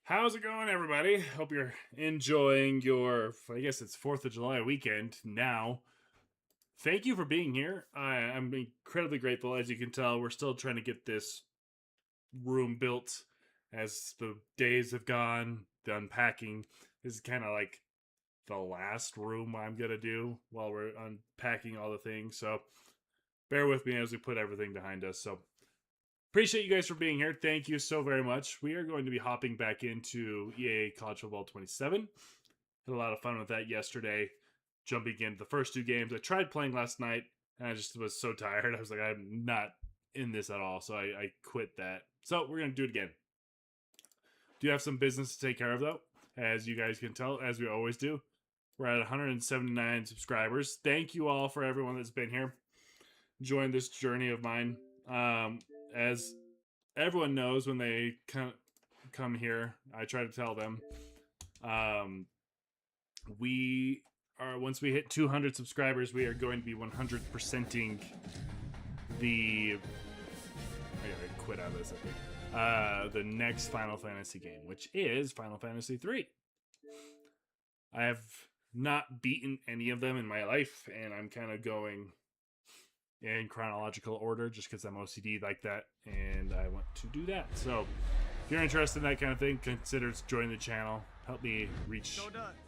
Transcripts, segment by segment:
How's it going, everybody? Hope you're enjoying your, I guess it's 4th of July weekend now. Thank you for being here. I'm incredibly grateful. As you can tell, we're still trying to get this room built as the days have gone. The unpacking is kind of like the last room I'm going to do while we're unpacking all the things. So bear with me as we put everything behind us. So appreciate you guys for being here. Thank you so very much. We are going to be hopping back into EA College Football 27. Had a lot of fun with that yesterday. Jumping into the first two games. I tried playing last night, and I just was so tired. I was like, I'm not in this at all, so I quit that. So we're going to do it again. Do have some business to take care of, though. As you guys can tell, as we always do. We're at 179 subscribers. Thank you all for everyone that's been here. Join this journey of mine. As everyone knows, when they come here, I try to tell them, once we hit 200 subscribers, we are going to be 100%ing the. I gotta quit out of this, I think. The next Final Fantasy game, which is Final Fantasy 3. I have not beaten any of them in my life, and I'm kind of going in chronological order just because I'm OCD like that, and I want to do that. So if you're interested in that kind of thing, consider joining the channel. Help me reach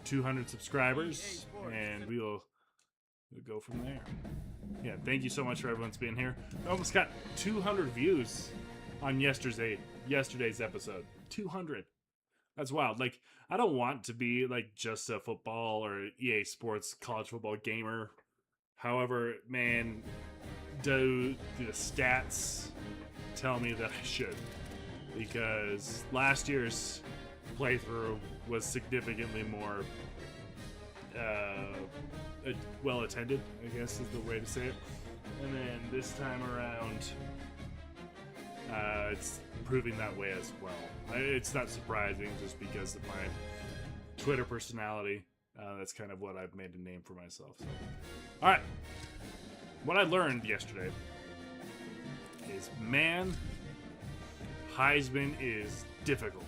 200 subscribers, and we'll go from there. Yeah, thank you so much for everyone's being here. I almost got 200 views on yesterday's episode. 200. That's wild. Like, I don't want to be like just a football or EA Sports college football gamer. However, man, do the stats tell me that I should, because last year's playthrough was significantly more well attended, I guess is the way to say it. And then this time around, it's proving that way as well. It's not surprising, just because of my Twitter personality. That's kind of what I've made a name for myself. So. All right. What I learned yesterday is, man, Heisman is difficult,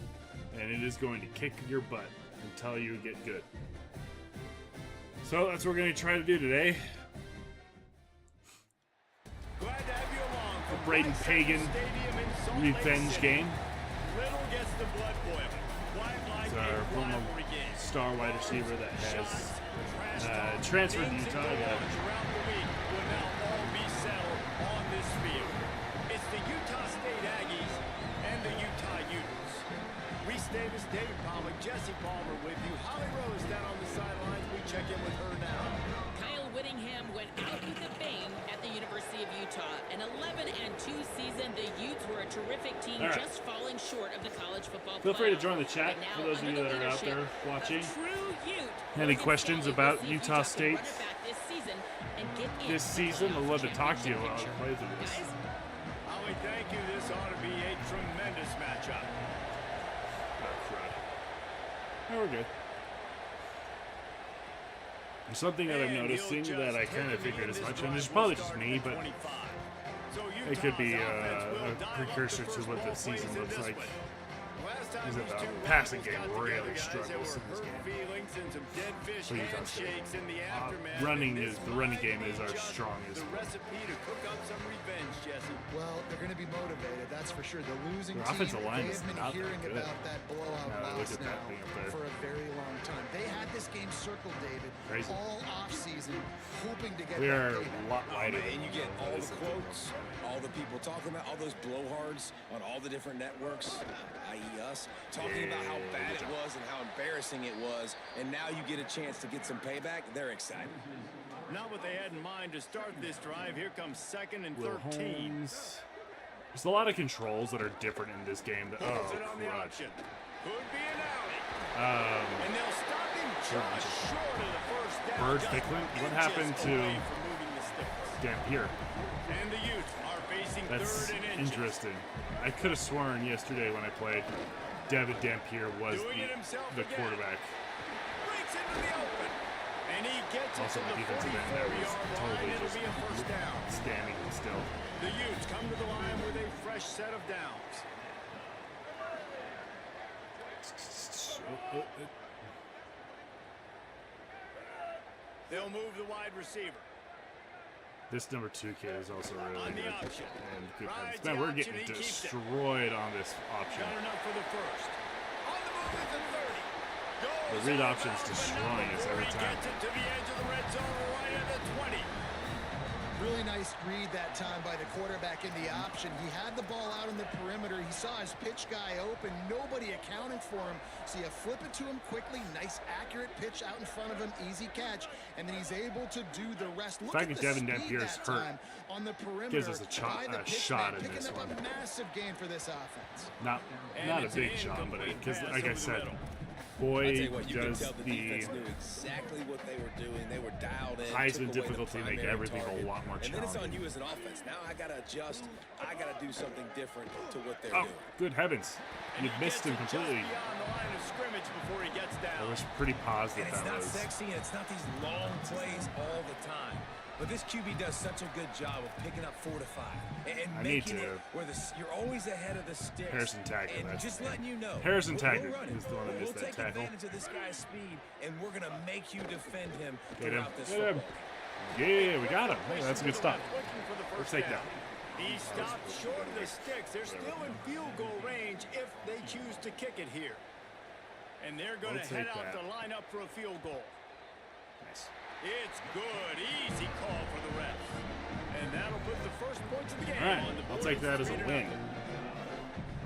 and it is going to kick your butt until you get good. So that's what we're going to try to do today. Glad to have you along The Brady Pagan revenge game. Little gets the blood boiling. It's our former star wide receiver that has transferred to Utah. Around the week will now all be settled on this field. It's the Utah State Aggies and the Utah Utes. Reese Davis, David Pollack, Jesse Palmer with you. Holly Rose down on the sidelines. We check in with her now. Kyle Whittingham went out with a bang at the University of Utah. An 11-2 season, the Utes were a terrific team, just falling short of the college football Feel free to playoff. join the chat for those of you that are out there watching. True Ute. Any questions about Utah State this season? I'd love to talk to you while I play through this. Holly, thank you. This ought to be a tremendous matchup. Oh, we're good. There's something that I'm noticing that I kind of figured as much, and it's probably just me, but it could be a precursor to what the season looks like. Is that the passing game really struggles in this game? So Utah State. The running game is our strongest. Well, they're going to be motivated, that's for sure. The losing Their team, offensive line is they've been not hearing that good. about that blowout Now, look loss at that thing up there. for a very long time. They had this game circled, David, Crazy. all off-season, hoping to get We that are payback. a lot lighter. And you get all the quotes, all the people talking about all those blowhards on all the different networks, i.e. us, talking about how bad it was and how embarrassing it was, and now you get a chance to get some payback. They're excited. Not what they had in mind to start this drive. Here comes 2nd and Will 13. Holmes. There's a lot of controls that are different in this game. Puts it on the crud. option. Could be an alley. And they'll stop him just short of the first down. Bird just Ficklin, what inches happened to away from moving the sticks. Dampier? And the Utes are facing That's 3rd and inches. interesting. I could have sworn yesterday when I played, David Dampier was Doing it himself the again. quarterback. Breaks into the open. And he gets it Also, to the the defensive end there was 44-yard line. totally It'll just be a first down. standing still. The Utes come to the line with a fresh set of downs. They'll move the wide receiver. This number 2 kid is also really On the good. option. And good Rides defense. Man, the we're option, getting he keeps it. destroyed on this option. Got enough for the first. On the move at the 30. The Goes read out option's of bounds, destroying but us not every before he time. gets it to the edge of the red zone right at the 20. Really nice read that time by the quarterback in the option. He had the ball out in the perimeter. He saw his pitch guy open. Nobody accounted for him. So you flip it to him quickly. Nice, accurate pitch out in front of him. Easy catch. And then he's able to do the rest. Look fact at that the Devin speed Dampier's that hurt time on the perimeter. gives us a by the shot in pitchman, this picking up one. a massive gain for this offense. Not And a it's big an shot, but incomplete because pass like I over the said, middle. boy I'll tell you what, you does could tell the the defense knew exactly what they were doing. They were dialed in. Heisman took away the difficulty make primary everything target. a lot more And then it's on challenging. you as an offense. Now I got to adjust. I got to do something different to what they're Oh, doing. good heavens! And You he missed gets him it just completely. beyond the line of scrimmage before he gets I down. was pretty positive And it's that not was. sexy, and it's not these long plays all the time. But this QB does such a good job of picking up 4 to 5 and I need making to- it where you're always ahead of the sticks. Harrison Taggart, And that's just his letting you know. Harrison we'll Taggart run it. is the one that We'll missed that take tackle. advantage of this guy's speed, and we're going to make you defend him Get him. throughout this Get him. football. Yeah, we got him. Hey, that's a good stop. Looking for the We'll first take down. that. He stopped short of the sticks. They're still in field goal range if they choose to kick it here. And they're going We'll to head take out that. to line up for a field goal. Nice. It's good. Easy call for the refs. And that'll put the first points of the game All right, on the I'll board. take that as a 3-0. win.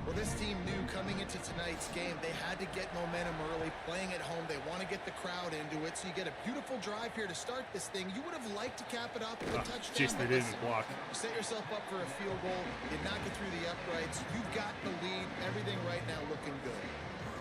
Well, this team knew coming into tonight's game they had to get momentum early. Playing at home, they want to get the crowd into it. So you get a beautiful drive here to start this thing. You would have liked to cap it up with a touchdown. Jeez, they but didn't listen, block. You set yourself up for a field goal. You knock it through the uprights. You've got the lead. Everything right now looking good.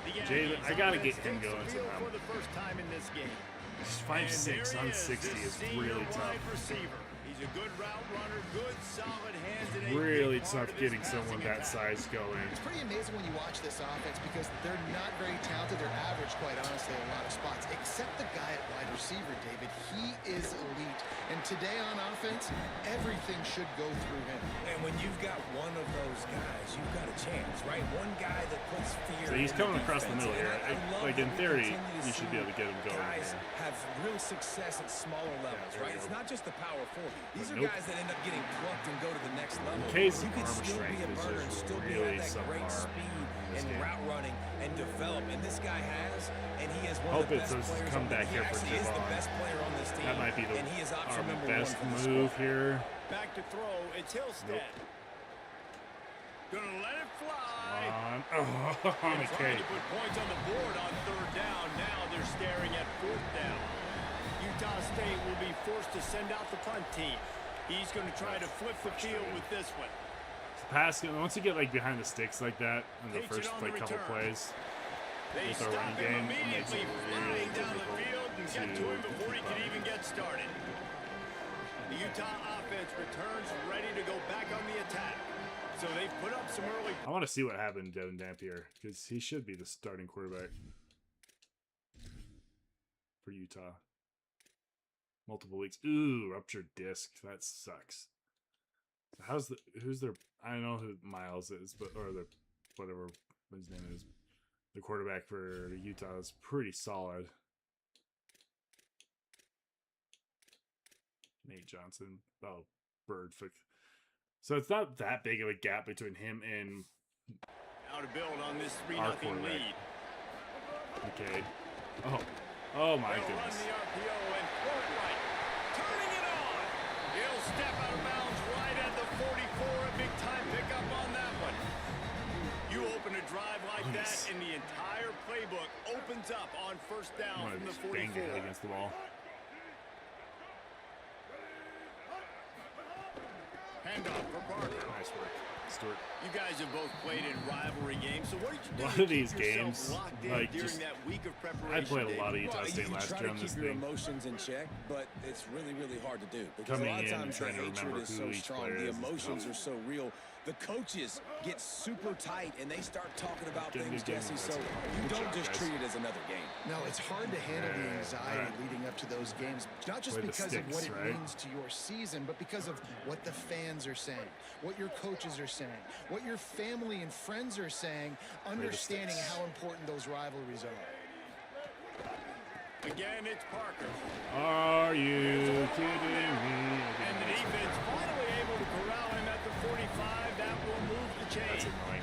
The Jalen, Aggies I gotta offense get him takes the going field somehow. for the first time in this game. Just And 5'6" there on he 60 this is senior really tough. wide receiver. He's a good route runner, good solid hands, and a Really big part tough of his getting someone passing that attack. size going. It's pretty amazing when you watch this offense because they're not very talented. They're average, quite honestly, in a lot of spots, except the guy at wide receiver, David. He is elite. And today on offense, everything should go through him. And when you've got one of those guys, you've got a chance, right? One guy that puts fear. So he's in coming the across the defense. middle here. And I love Like in that we theory, continue to you should see be able to get him going guys here. have real success at smaller levels, there right? we It's go. not just the power forward. These are Nope. guys that end up getting plucked and go to the next level. K's You could arm still be strength a is burner and just still be really have that great subpar speed in this and game. route running and develop. And this guy has, and he is one Hope of the it's best a players. comeback he here for actually is the Javon. best player on this team. That might be and he is our option number best one for the move squad. here. Back to throw. It's Hillstead. Gonna let it fly. On. Oh, And McKay. trying to put points on the board on third down. Now they're staring at fourth down. Utah State will be forced to send out the punt team. He's going to try to flip the field with this one. Pass. Once you get like behind the sticks like that in the Takes it first on like the couple return. plays, They with the stop running him game, it makes immediately, it really flying down the difficult field and get to him before he keep can up. even get started. The Utah offense returns ready to go back on the attack. So they put up some early. I want to see what happened to Devin Dampier because he should be the starting quarterback for Utah. Multiple weeks. Ooh, ruptured disc. That sucks. So who's their? I don't know who Miles is, but or the whatever his name is. The quarterback for Utah is pretty solid. Nate Johnson. Oh, Bird. So it's not that big of a gap between him and Now to build on this 3-0 Our quarterback. lead. McKay. Oh my They'll run goodness. the RPO and throw it right. Turning it on. He'll step out of bounds right at the 44. A big time pickup on that one. You open a drive like Nice. that and the entire playbook opens up on first I down want from to the just bang your head 44. against the wall. Handoff for Parker. Nice work, Stuart. You guys have both played in rivalry games, so what did you do A lot to of keep these yourself games, locked in like, during just- that week of I preparation? played a lot of David? Utah State you last try year to on keep this your thing. emotions in check, but it's really, really hard to do. Because Coming a lot of in and times trying to the hatred remember is who so each strong. player The is emotions tough. are so real. The coaches get super tight and they start talking about Getting things, good game Jesse. So invested. you Good don't job, just guys. treat it as another game. No, it's hard to handle the Yeah, anxiety alright. leading up to those games, not just Play the because of what sticks, it right? means to your season, but because of what the fans are saying, what your coaches are saying, what your family and friends are saying, understanding sticks. how important those rivalries are. Again, it's Parker. Are you kidding me? And the defense finally able to corral him at the 45. That will move the That's chain. annoying.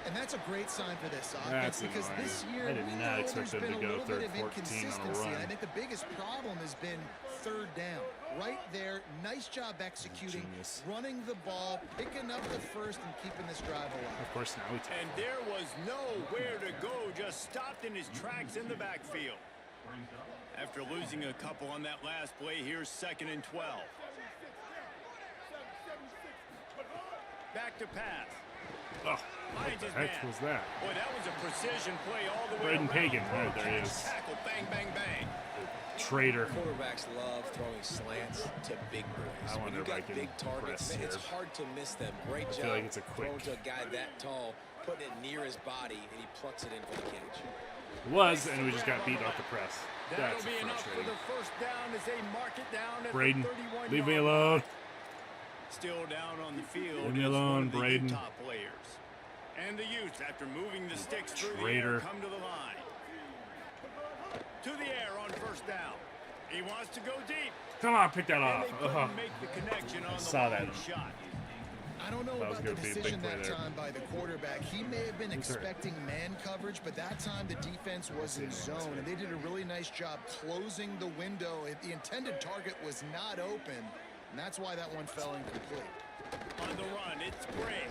And that's a great sign for this That's offense because annoying. this year I did we not know expect there's them been to a go little third bit of 14 on a inconsistency. run. And I think the biggest problem has been third down. Right there, nice job executing, Genius. running the ball, picking up the first, and keeping this drive alive. Of course, now we take And there was nowhere to go, just stopped in his tracks in the backfield. After losing a couple on that last play, here's 2nd and 12. Back to pass. Oh, what Finds the his heck man. was that? Boy, that was a precision play all the way Braden around. Pagan. Right, there he is. Tackle, bang, bang, bang. Traitor. Quarterbacks love throwing slants to big boys. I When wonder you if I got can big targets, press man, it's here. hard to miss them. Great job feel like it's a quick- throwing to a guy that tall, putting it near his body, and he plucks it in for the catch. Was, and we just got beat off the press. That'll That's be enough for frustrating. the first down as they mark it down at Braden, the 31-yard leave me alone. Still down on the field. Leave me is alone, one of the Braden. Utah players. And the Utes, after moving the sticks through the Traitor. air, come to the line. To the air on first down. He wants to go deep. Come on, pick that And off. they couldn't Ugh. make the connection on the saw that. long shot. I don't know That was about the gonna be a big decision play that there. time by the quarterback. He may have been expecting man coverage, but that time the defense was in zone, and they did a really nice job closing the window. The intended target was not open, and that's why that one fell incomplete. On the run, it's Gray.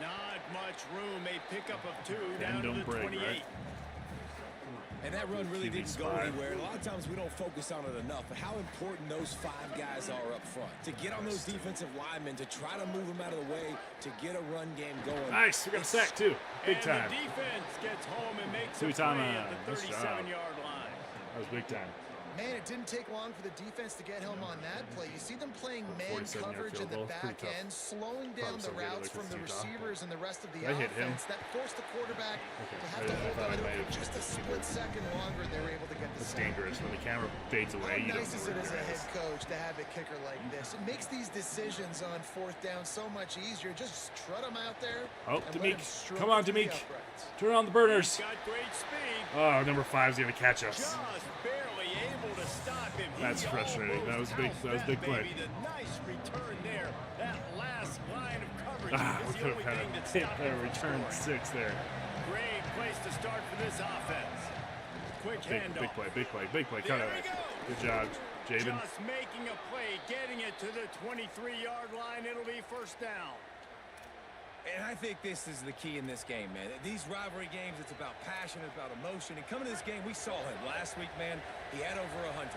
Not much room. A pickup of 2 down to don't the break, 28. right? And that run really QB didn't go spy. anywhere. A lot of times we don't focus on it enough, but how important those 5 guys are up front. To get on those defensive linemen, to try to move them out of the way, to get a run game going. Nice, we got a sack too. Big And time. the defense gets home and makes a Tuitama, play at the nice job. 37-yard line. That was big time. Man, it didn't take long for the defense to get home on that play. You see them playing man 47-yard coverage field in the goal. Pretty back tough. end, slowing down the Probably routes some from good the Utah. receivers and the rest of the Did I hit him? offense. That forced the quarterback to I have to hold thought I on to might it have for just a just split second longer, and they were able to get the It's sack. dangerous when the camera fades away. You How don't nice know is it where as a the guy head is. coach to have a kicker like this? It makes these decisions on fourth down so much easier. Just trot them out there. Oh, and let Demik. 'em stroke Come on, to the Demik. uprights. Turn on the burners. Got great speed. Oh, number 5's gonna catch us. Just barely able to stop him. He That's frustrating. That was big. almost That was housed big that play. baby. The nice return there. That last line of coverage Ah, is we the could only have thing had that a hit stopped there. him from Return scoring. 6 there. Great place to start for this offense. Quick Big, handoff. big play. Big play. Big play. Cut There it. we go. Good job, Jabin. Just making a play, getting it to the 23-yard line. It'll be first down. And I think this is the key in this game, man. These rivalry games, it's about passion, it's about emotion. And coming to this game, we saw him last week, man. He had over 100.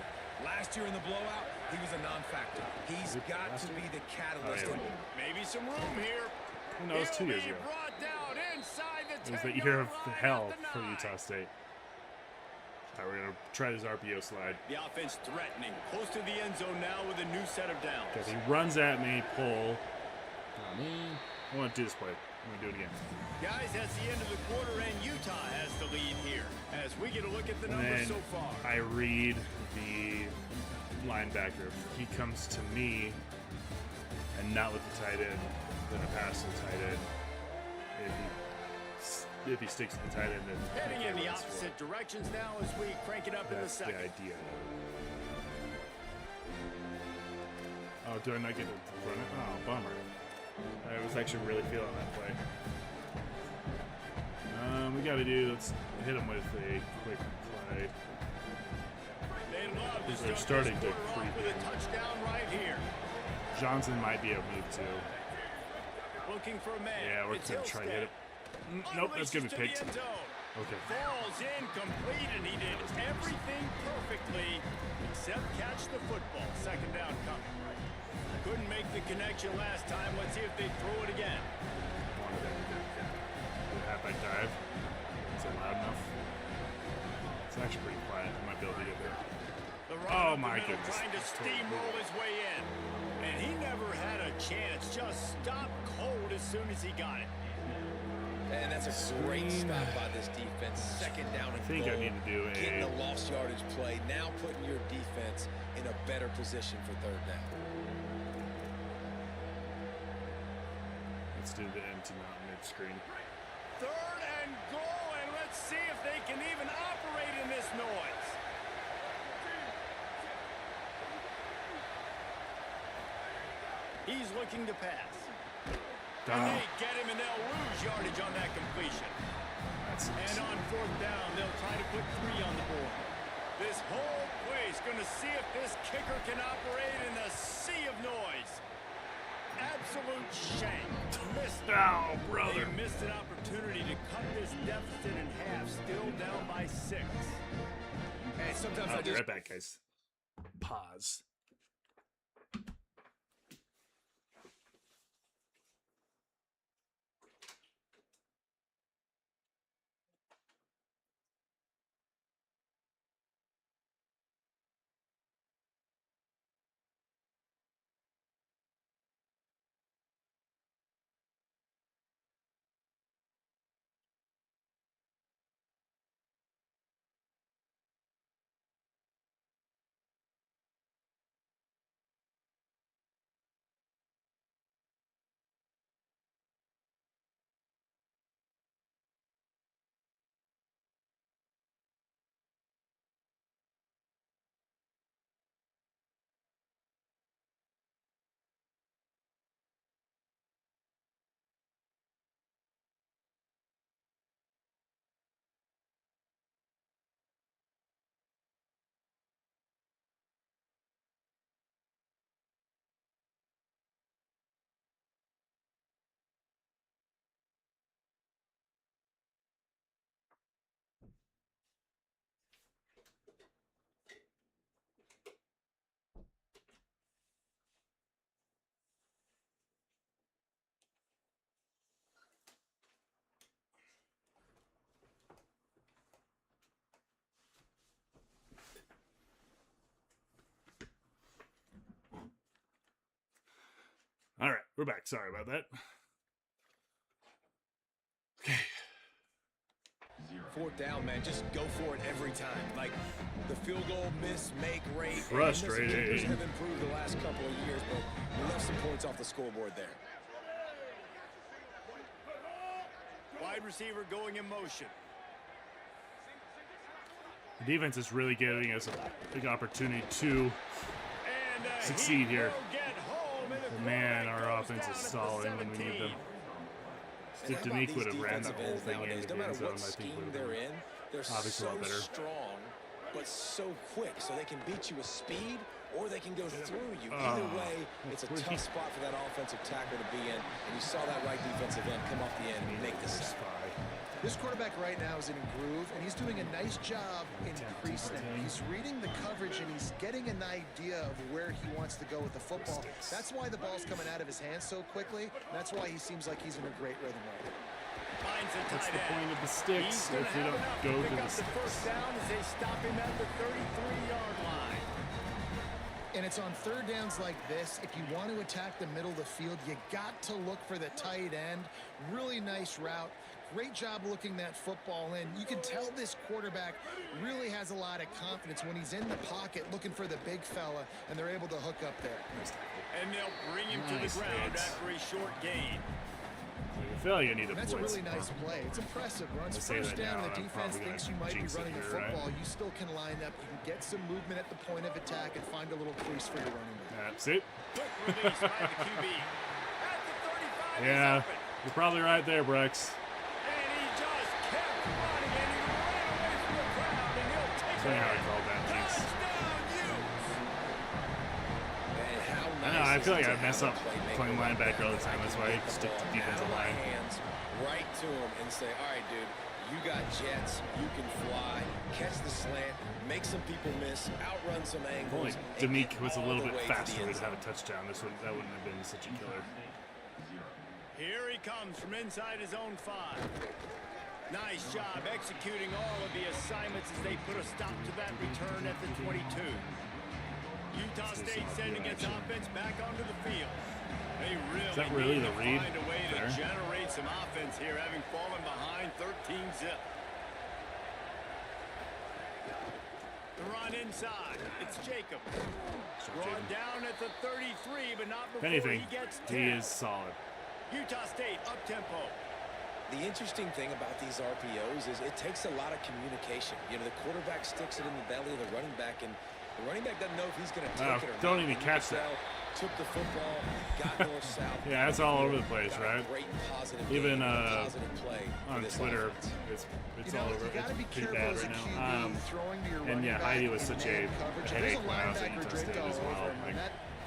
Last year in the blowout, he was a non-factor. He's got to be the catalyst. Oh, yeah. Maybe some room here. No, it was 2 years ago. It'll be brought down inside the It was the 10-yard year of line hell at the for 9. Utah State. All right, we're gonna try this RPO slide. The offense threatening. Close to the end zone now with a new set of downs. Because he runs at me, pull. I want to do this play. I'm gonna do it again. Guys, that's the end of the quarter, and Utah has the lead here. As we get a look at the And numbers then so far. I read the linebacker. He comes to me and not with the tight end, then I pass to the tight end. If he sticks to the tight end, then Heading in the runs for opposite it. directions now as we crank it up in the That's the second. idea. Oh, do I not get to run it? Oh, bummer. I was actually really feeling that play. We gotta do, let's hit him with a quick play. They love to They're start starting this to quarter off creep with a in. touchdown right here. Johnson might be a move too. Looking for a man. Yeah, we're It's gonna try to hit it. Hillstead. Nope, that's gonna be Unleashes to the picked. end zone. Okay. Falls incomplete, and he did everything perfectly except catch the football. Second down coming. Couldn't make the connection last time. Let's see if they throw it again. The halfback dive. Is it loud enough? It's actually pretty quiet. I might be able to get there. The run Oh, up the my middle, goodness. trying to That's totally steamroll his way in. And he never had a chance. Just stopped cold as soon as he got it. And that's a great stop by this defense. Second down and I think I goal. need to do Getting a a lost yardage play. Now putting your defense in a better position for third down. let's do the empty mountain mid-screen. Third and goal, and let's see if they can even operate in this noise. He's looking to pass. And they get him, and they'll lose yardage on that completion. And on 4th down, they'll try to put 3 on the board. This whole place going to see if this kicker can operate in a sea of noise. Absolute shame. Missed it. Oh, brother. They missed an opportunity to cut this deficit in half, still down by 6. And sometimes I'll be right back, guys. Pause. All right, we're back. Sorry about that. Okay. 4th down, man. Just go for it every time. Like the field goal miss, make rate. Frustrating. And listen, have improved the last couple of years, but we left some points off the scoreboard there. Wide receiver going in motion. The defense is really giving us a big opportunity to succeed here. But man, our offense is stalling when we need them. If Danique would have ran that whole thing into the end zone, I think would have been obviously a lot better. Strong, but so quick, so they can beat you with speed, or they can go through you. Either way, it's a tough spot for that offensive tackle to be in. And you saw that right defensive end come off the end and make the sack. This quarterback right now is in a groove, and he's doing a nice job in pre-snap. He's reading the coverage, and he's getting an idea of where he wants to go with the football. That's why the ball's coming out of his hands so quickly. That's why he seems like he's in a great rhythm right now. What's the point of the sticks if we don't go to the sticks? First down as they stop him at the 33-yard line. And it's on 3rd downs like this. If you want to attack the middle of the field, you got to look for the tight end. Really nice route. Great job looking that football in. You can tell this quarterback really has a lot of confidence when he's in the pocket looking for the big fella, and they're able to hook up there. And they'll bring him to the ground after a short gain. I feel like I need a That's a really nice play. It's impressive. Runs first down, and the defense thinks you might be running the football. You still can line up. You can get some movement at the point of attack and find a little crease for your running back. That's it. Quick release by the QB. At the 35, yeah, you're probably right there, Brex. And he just kept running, and he ran away from the crowd, and he'll take That's how I called that, jeez. I know, I feel like I mess up playing linebacker all the time. That's why I stick to defensive line. Hands right to him and say, all right, dude, you got jets, you can fly, catch the slant, make some people miss, outrun some angles. If only Danique was a little bit faster, we'd have a touchdown. That wouldn't have been such a killer. Here he comes from inside his own 5. Nice job executing all of the assignments as they put a stop to that return at the 22. Utah State sending its offense back onto the field. They really, really the read find a way to there? generate some offense here, having fallen behind 13-zip. The run inside. It's Jacob. Brought down at the 33, but not before Anything, he gets 10. he is solid. Utah State up-tempo. The interesting thing about these RPOs is it takes a lot of communication. You know, the quarterback sticks it in the belly of the running back, and The running back doesn't know if he's going to take it or don't not. even catch that. Took the football, got north south. Yeah, that's all over the place, right? Great positive Even positive play on Twitter, it's all over. It's pretty bad right now. And yeah, Heidi was such a headache when I was at Utah State as well. Like,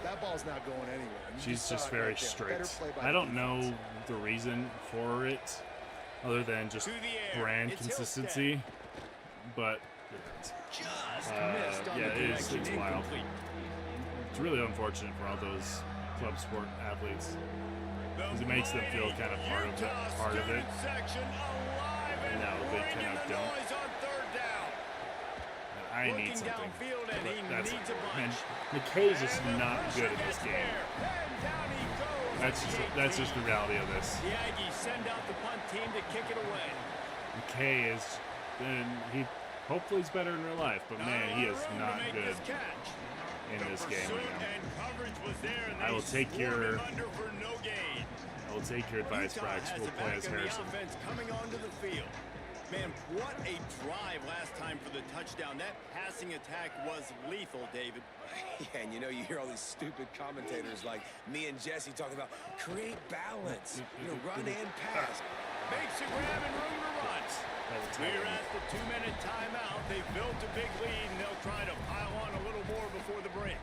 that ball's not going anywhere. she's just very strict. I don't know the reason for it, other than just brand consistency. But yeah, it's wild. It's really unfortunate for all those club sport athletes because it makes them feel kind of part of it. And now they kind of don't. And I need something. Man, McKay's just not good in this game. That's just the reality of this. The Aggies send out the punt team to kick it away. McKay is, and he hopefully he's better in real life, but man, he is not good in this game right now. I will take your advice, Brax. We'll play as Harrison. Coming onto the field. Man, what a drive last time for the touchdown. That passing attack was lethal, David. Yeah, and you know, you hear all these stupid commentators like me and Jesse talking about create balance, run and pass. Makes a grab and room to run. We're at the 2-minute timeout. They've built a big lead, and they'll try to pile on a little more before the break.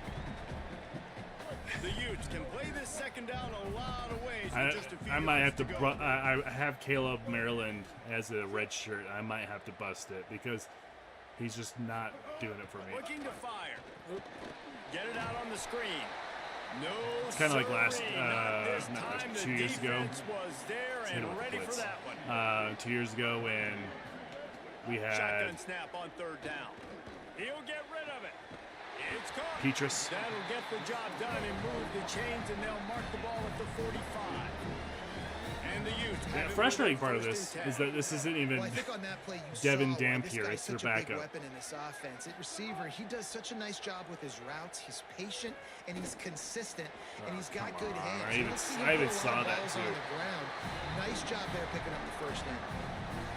The Utes can play this second down a lot of ways. I might have to. I have Caleb Maryland as a red shirt. I might have to bust it because he's just not doing it for me. Looking to fire. Get it out on the screen. No, it's kind of like last, 2 years ago. Was there and ready for that one. 2 years ago when we had shotgun snap on third down. He'll get rid of it. It's caught. Petrus. That'll get the job done and move the chains, and they'll mark the ball at the 45. And the Utes. The frustrating part of this is that this isn't even Devin Dampier. It's their backup. Weapon in this offense. At receiver, he does such a nice job with his routes. He's patient and he's consistent, and he's got good hands. I even saw that too. Nice job there picking up the first down.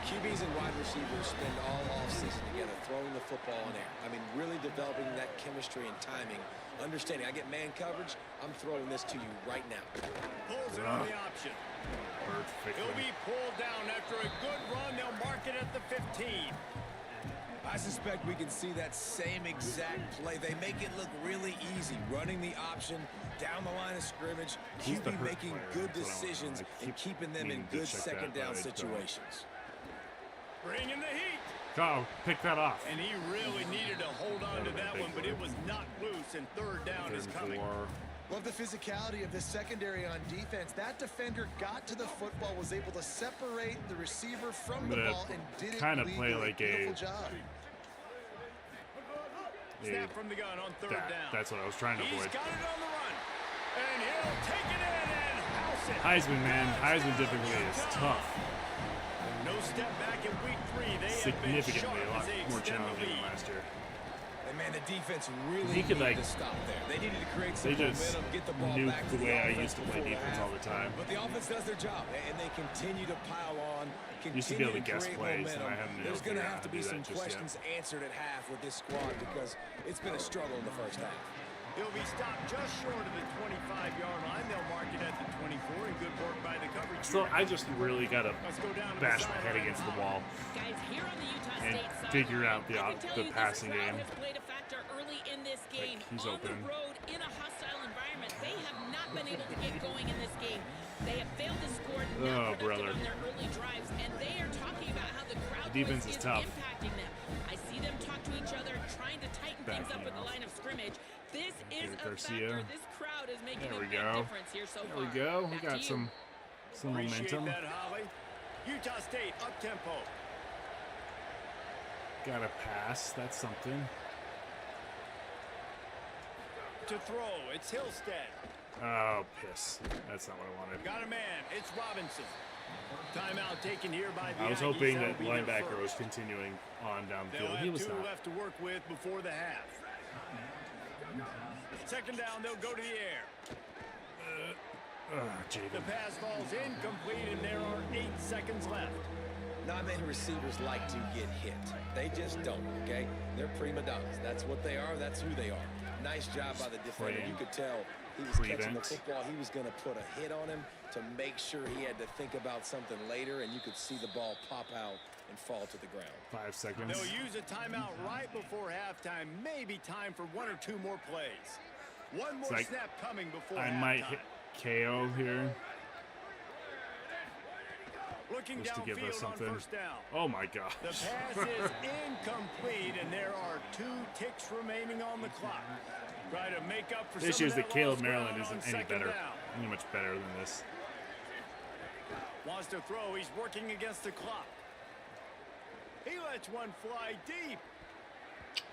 QBs and wide receivers spend all offseason together throwing the football in air. I mean, really developing that chemistry and timing. Understanding, I get man coverage, I'm throwing this to you right now. Pulls it on the option. He'll be pulled down after a good run. They'll mark it at the 15. I suspect we can see that same exact play. They make it look really easy, running the option down the line of scrimmage, QB making good decisions and keeping them in good second down situations. Bring in the heat. Oh, pick that off. And he really needed to hold on to that one, but it was not loose, and third down is coming. Love the physicality of this secondary on defense. That defender got to the football, was able to separate the receiver from the ball, and did it kind of play like a job. Snap from the gun on third down. That's what I was trying to avoid. He's got it on the run, and he'll take it in and house it. Heisman, man. Heisman difficulty is tough. No step back in week 3. They significantly a lot more challenging than last year. And man, the defense really needed to stop there. They needed to create some momentum, get the ball back to the way I used to play defense all the time. But the offense does their job, and they continue to pile on, used to be able to guess plays, and I haven't been able There's going to have to be some just questions answered at half with this squad because it's been a struggle in the first half. He'll be stopped just short of the 25-yard line. They'll mark it at the 24, and good work by the coverage. So I just really got to bash my head against the wall Guys, here on the Utah and State figure out the passing game. Has played a factor early in this game. He's on open. the road in a hostile environment. They have not been able to get going in this game. They have failed to score on their early drives, and they are talking about how the crowd defense is tough. Impacting them. I see them talk to each other, trying to tighten things up at the line of scrimmage. This is a factor. This crowd is making a big difference here so far. There we go. We got some momentum. That, Holly. Utah State up tempo. Got a pass. That's something. To throw, it's Hillstead. Oh, piss. That's not what I wanted. Got a man. It's Robinson. Timeout taken here by the I was Aggies. hoping that linebacker was continuing on downfield. He was not. They'll have 2 left to work with before the half. Second down, they'll go to the air. The pass falls incomplete, and there are 8 seconds left. Not many receivers like to get hit. They just don't, okay? They're prima donnas. That's what they are. That's who they are. Nice job by the defender. You could tell he was catching the football. He was going to put a hit on him to make sure he had to think about something later, and you could see the ball pop out and fall to the ground. 5 seconds. They'll use a timeout right before halftime. Maybe time for 1 or 2 more plays. One more snap coming before halftime. I might hit KO here. Looking just to give us something. On first down. Oh my God. The pass is incomplete, and there are 2 ticks remaining on the clock. Try to make up for the issue is that Caleb Maryland isn't any much better than this. Wants to throw. He's working against the clock. He lets one fly deep.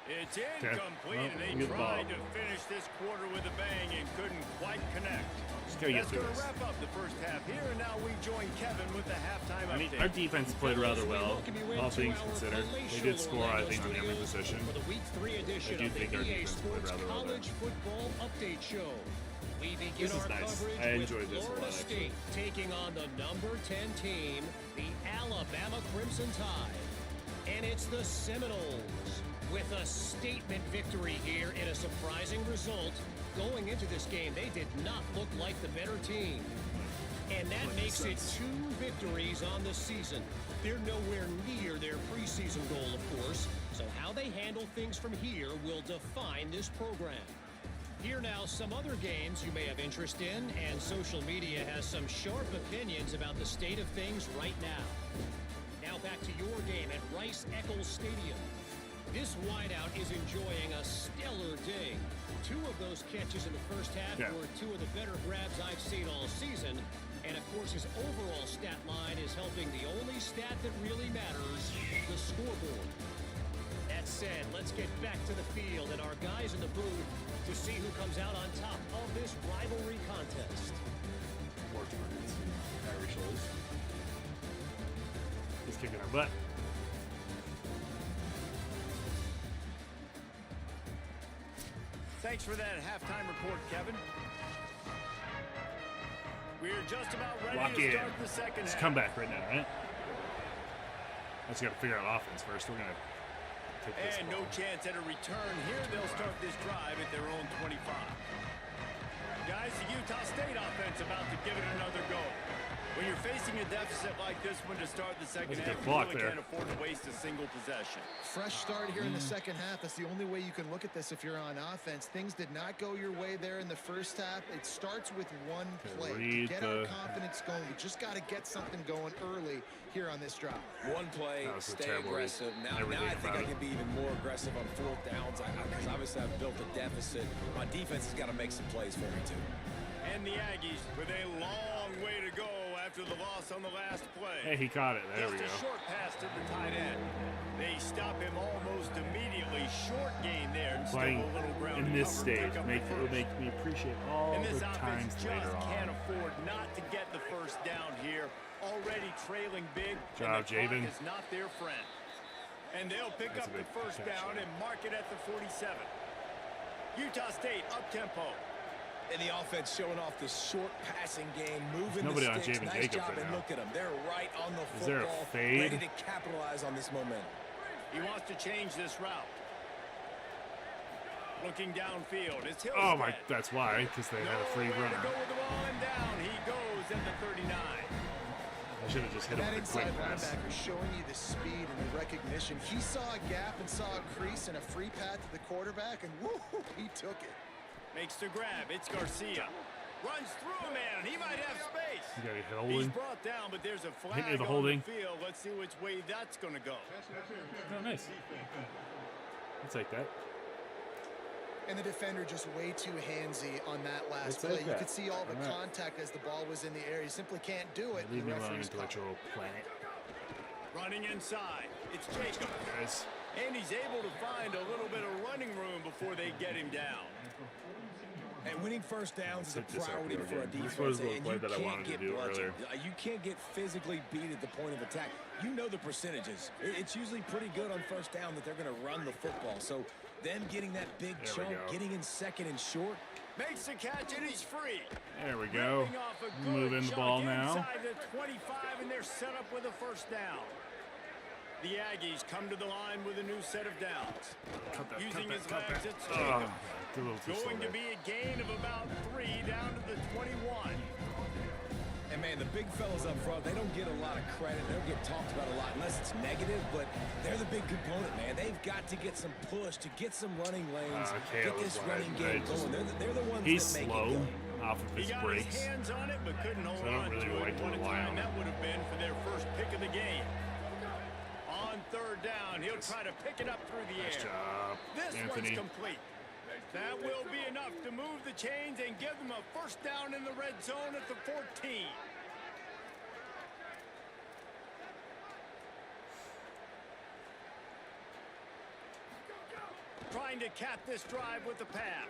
It's incomplete, and they tried to finish this quarter with a bang and couldn't quite connect. Just gotta get through this. Wrap up the first half here, and now we join Kevin with the halftime update. Our defense played rather well, all things considered. They did score, I think, on every position. I do think our defense played rather well there. Football update show. We begin this is our nice. coverage I enjoyed with this a Florida lot, State actually. taking on the number 10 team, the Alabama Crimson Tide. And it's the Seminoles with a statement victory here in a surprising result. Going into this game, they did not look like the better team. And that makes it 2 victories on the season. They're nowhere near their preseason goal, of course. So how they handle things from here will define this program. Here now, some other games you may have interest in, and social media has some sharp opinions about the state of things right now. Now back to your game at Rice-Eccles Stadium. This wideout is enjoying a stellar day. 2 of those catches in the first half were 2 of the better grabs I've seen all season. And, of course, his overall stat line is helping the only stat that really matters, the scoreboard. That said, let's get back to the field and our guys in the booth to see who comes out on top of this rivalry contest. More targets. Irish Shoals. He's kicking our butt. Thanks for that halftime report, Kevin. We're just about ready to start the second half. It's comeback right now, right? I just got to figure out offense first. We're going to take this and ball. no chance at a return here. They'll start this drive at their own 25. Guys, the Utah State offense about to give it another go. When you're facing a deficit like this one to start the second half, you really can't afford to waste a single possession. Fresh start here in the second half. That's the only way you can look at this if you're on offense. Things did not go your way there in the first half. It starts with one play. To get our confidence going, we just got to get something going early here on this drive. One play, stay aggressive. Now I think I can be even more aggressive on 4th downs because obviously I've built a deficit. My defense has got to make some plays for me, too. And the Aggies with a long way to go after the loss on the last play. Hey, he caught it. There we go. Just a short pass to the tight end. They stop him almost immediately. Short gain there. And Playing still a little ground in this stage it'll make me appreciate all the times later on. Can't afford not to get the first down here. Already trailing big. Job, Javen. Is not their friend. And they'll pick up the first down and mark it at the 47. Utah State up tempo. And the offense showing off the short passing game, moving nobody the on sticks. Javen Nice Jacobs job, right and now. look at them. They're right on the Is there a football, fade? ready to capitalize on this momentum. He wants to change this route. Looking downfield. It's Hill. Oh, my, that's why, because they had a free runner. Go with the ball and down. He goes at the 39. I should have just hit him That with a quick inside pass. linebacker showing you the speed and the recognition. He saw a gap and saw a crease and a free path to the quarterback, and woo, he took it. Makes the grab. It's Garcia. Runs through a man. He might have space. You got to hit He's holding. brought down, but there's a flag Hit me with the on holding. the field. Let's see which way that's going to go. Oh, nice. I'll take that. And the defender just way too handsy on that last play. You could see all the contact as the ball was in the air. You simply can't do it. Leave me alone, intellectual planet. Running inside. It's Jacob. Guys. And he's able to find a little bit of running room before they get him down. And winning first downs is a priority for a defense. This was the and play you that I can't wanted to get do bludgeoned. earlier. You can't get physically beat at the point of attack. You know the percentages. It's usually pretty good on first down that they're going to run the football. So them getting that big chunk, getting in second and short. Makes the catch and he's free. There we go. Moving the ball now. Inside the 25 and they're set up with a first down. The Aggies come to the line with a new set of downs. Using his cut legs, that. it's Oh, Jacobs. a little too slow Going to there. be a gain of about 3 down to the 21. And man, the big fellas up front, they don't get a lot of credit. They don't get talked about a lot unless it's negative, but they're the big component, man. They've got to get some push to get some running lanes, KO get this was running wide. game going. They're the ones He's that make slow it go. off of He his got brakes. his hands on it, but couldn't hold So I don't on really to like it. to What a rely time on that him. would have been for their first pick of the game. On 3rd down, he'll try to pick it up through the Nice air. job, This Anthony. one's complete. That will be enough to move the chains and give them a first down in the red zone at the 14. Trying to cap this drive with the pass.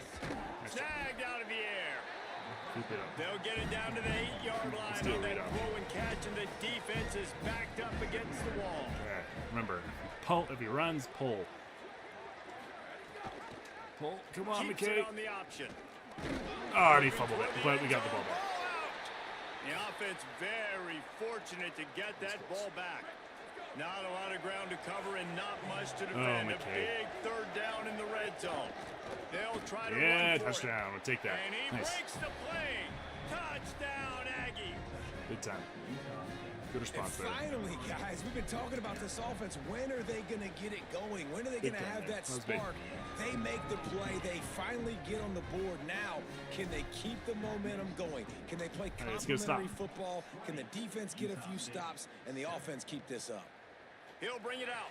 Snagged out of the air. Keep it up. They'll get it down to the 8-yard line Still on that read up. throw and catch, and the defense is backed up against the wall. Yeah, remember, pull. If he runs, pull. Pull. Come on, Keeps McKay. it on the option. Oh, and he fumbled it, but we got the ball back. Out. The offense very fortunate to get that ball back. Not a lot of ground to cover and not much to defend. A McKay. big 3rd down in the red zone. They'll try to Yeah, run for touchdown. We'll take it. that. And he Nice. breaks the play. Touchdown, Aggie. Big time. Good And response there. finally, guys, we've been talking about this offense. When are they going to get it going? When are they Big going to time, have man. that That was big. spark? They make the play. They finally get on the board. Now, can they keep the momentum going? Can they play All right, let's get a stop. complementary football? Can the defense get a few stops and the offense keep this up? He'll bring it out.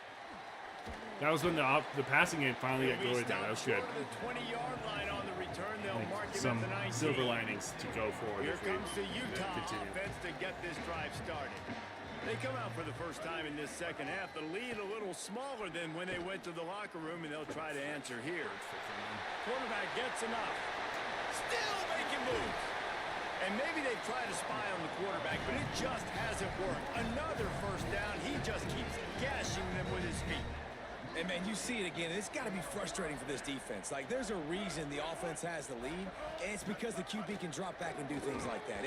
That was when the passing game finally got He'll be going. That was good. stopped short of the 20-yard line on the return. They'll Like, mark him some at the 19. silver linings to go forward. Here if we comes the Utah continue. offense to get this drive started. They come out for the first time in this second half. The lead a little smaller than when they went to the locker room, and they'll try to answer here. Quarterback gets enough. Still making moves. And maybe they've tried to spy on the quarterback, but it just hasn't worked. Another first down. He just keeps gashing them with his feet. And, man, you see it again. It's got to be frustrating for this defense. Like, there's a reason the offense has the lead, and it's because the QB can drop back and do things like that.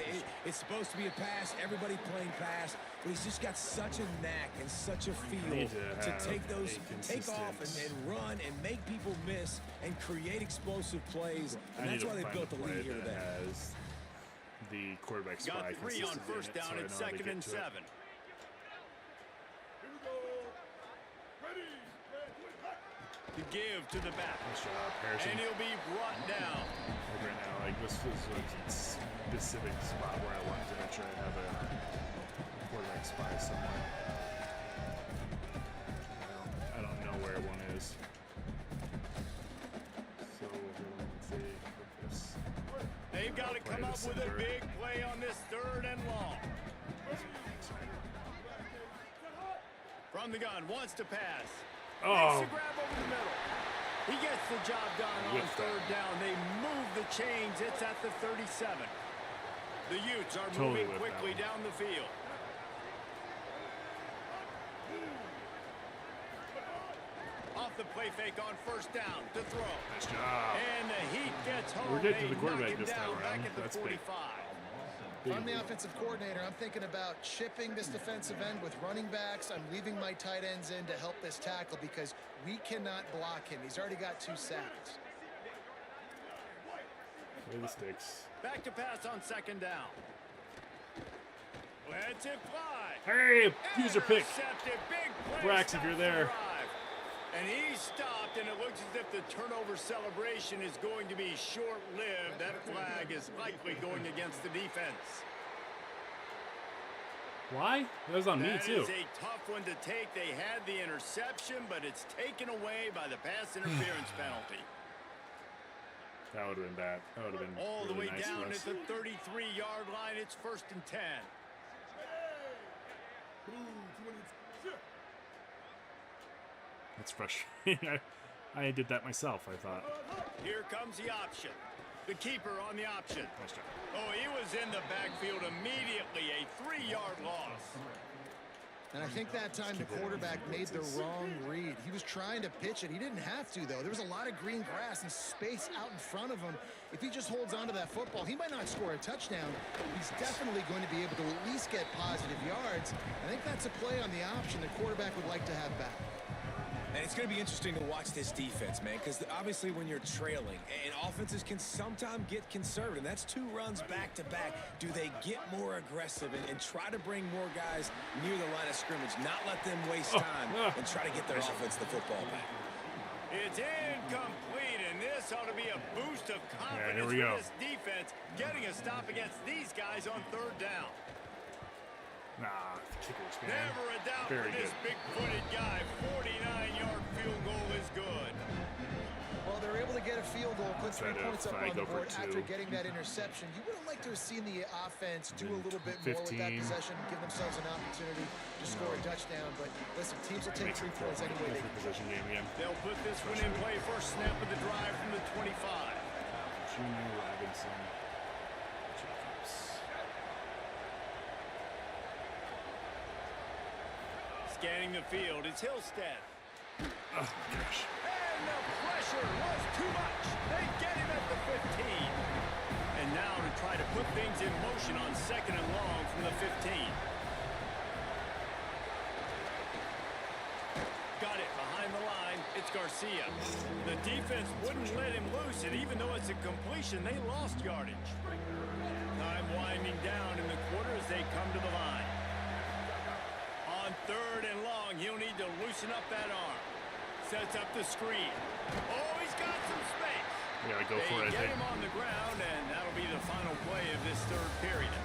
It's supposed to be a pass, everybody playing pass, but he's just got such a knack and such a feel Need to to have take those, a take off and run and make people miss and create explosive plays, and I need that's to why they find built a the play lead here that today. has the quarterback spy Got 3 on consistently in first it, down so I and know how to 2nd get and to it. 7. To give to the back. Nice job, Harrison. And he'll be brought down. Like right now, like this was a specific spot where I wanted to make sure I have a quarterback spy somewhere. I don't know where one is. So let's see if this. They've got to come up with a big play on this 3rd and long. From the gun, wants to pass. Oh, Makes a grab over the middle. He gets the job done on Whipped that. 3rd down. They move the chains. It's at the 37. The Utes are Totally moving whipped that quickly one. down the field. Off the play fake on first down to throw. nice job. And the Heat gets home. We're getting to They the quarterback knock him this time down around. back at the That's big. 45. If I'm the offensive coordinator, I'm thinking about chipping this defensive end with running backs. I'm leaving my tight ends in to help this tackle because we cannot block him. He's already got 2 sacks. Play the sticks. Back to pass on 2nd down. Lets it fly. Hey, user pick. Intercepted. Big play. Brax, if you're stops the there. drive. And he's stopped, and it looks as if the turnover celebration is going to be short-lived. That flag is likely going against the defense. Why? That was on me That too. is a tough one to take. They had the interception, but it's taken away by the pass interference penalty. That would have been bad. That would have been All the really way nice down for at us. the 33-yard line. It's 1st and 10. That's frustrating. I did that myself, I thought. Here comes the option. The keeper on the option. Nice job. Oh, he was in the backfield immediately. A 3-yard loss. And I think that time the quarterback made the wrong read. He was trying to pitch it. He didn't have to, though. There was a lot of green grass and space out in front of him. If he just holds on to that football, he might not score a touchdown. He's definitely going to be able to at least get positive yards. I think that's a play on the option the quarterback would like to have back. And it's going to be interesting to watch this defense, man, because obviously when you're trailing, and offenses can sometimes get conservative. That's 2 runs back-to-back. Do they get more aggressive and try to bring more guys near the line of scrimmage, not let them waste time, and try to get their offense the football back? It's incomplete, and this ought to be a boost of confidence here we go. for this defense, getting a stop against these guys on 3rd down. Nah, the kickers, man. Never a doubt Very for this good. big-footed guy. 49-yard field goal is good. Well, they're able to get a field goal, put 3 points up on the go for board 2. after getting that interception. You would have liked to have seen the offense do a little bit more with that 15. possession, give themselves an opportunity to score a touchdown. But listen, teams will take Makes 3 it points anyway. possession game again. They'll put this one in play. First snap of the drive from the 25. Junior Robinson. Jacobs. Scanning the field, it's Hillstead. Oh, gosh. And the pressure was too much. They get him at the 15. And now to try to put things in motion on 2nd and long from the 15. Got it behind the line. It's Garcia. The defense wouldn't let him loose, and even though it's a completion, they lost yardage. Time winding down in the quarter as they come to the line. On 3rd and long, he'll need to loosen up that arm. Sets up the screen. Oh, he's got some space. Yeah, go for it, I They get think. him on the ground, and that'll be the final play of this 3rd period.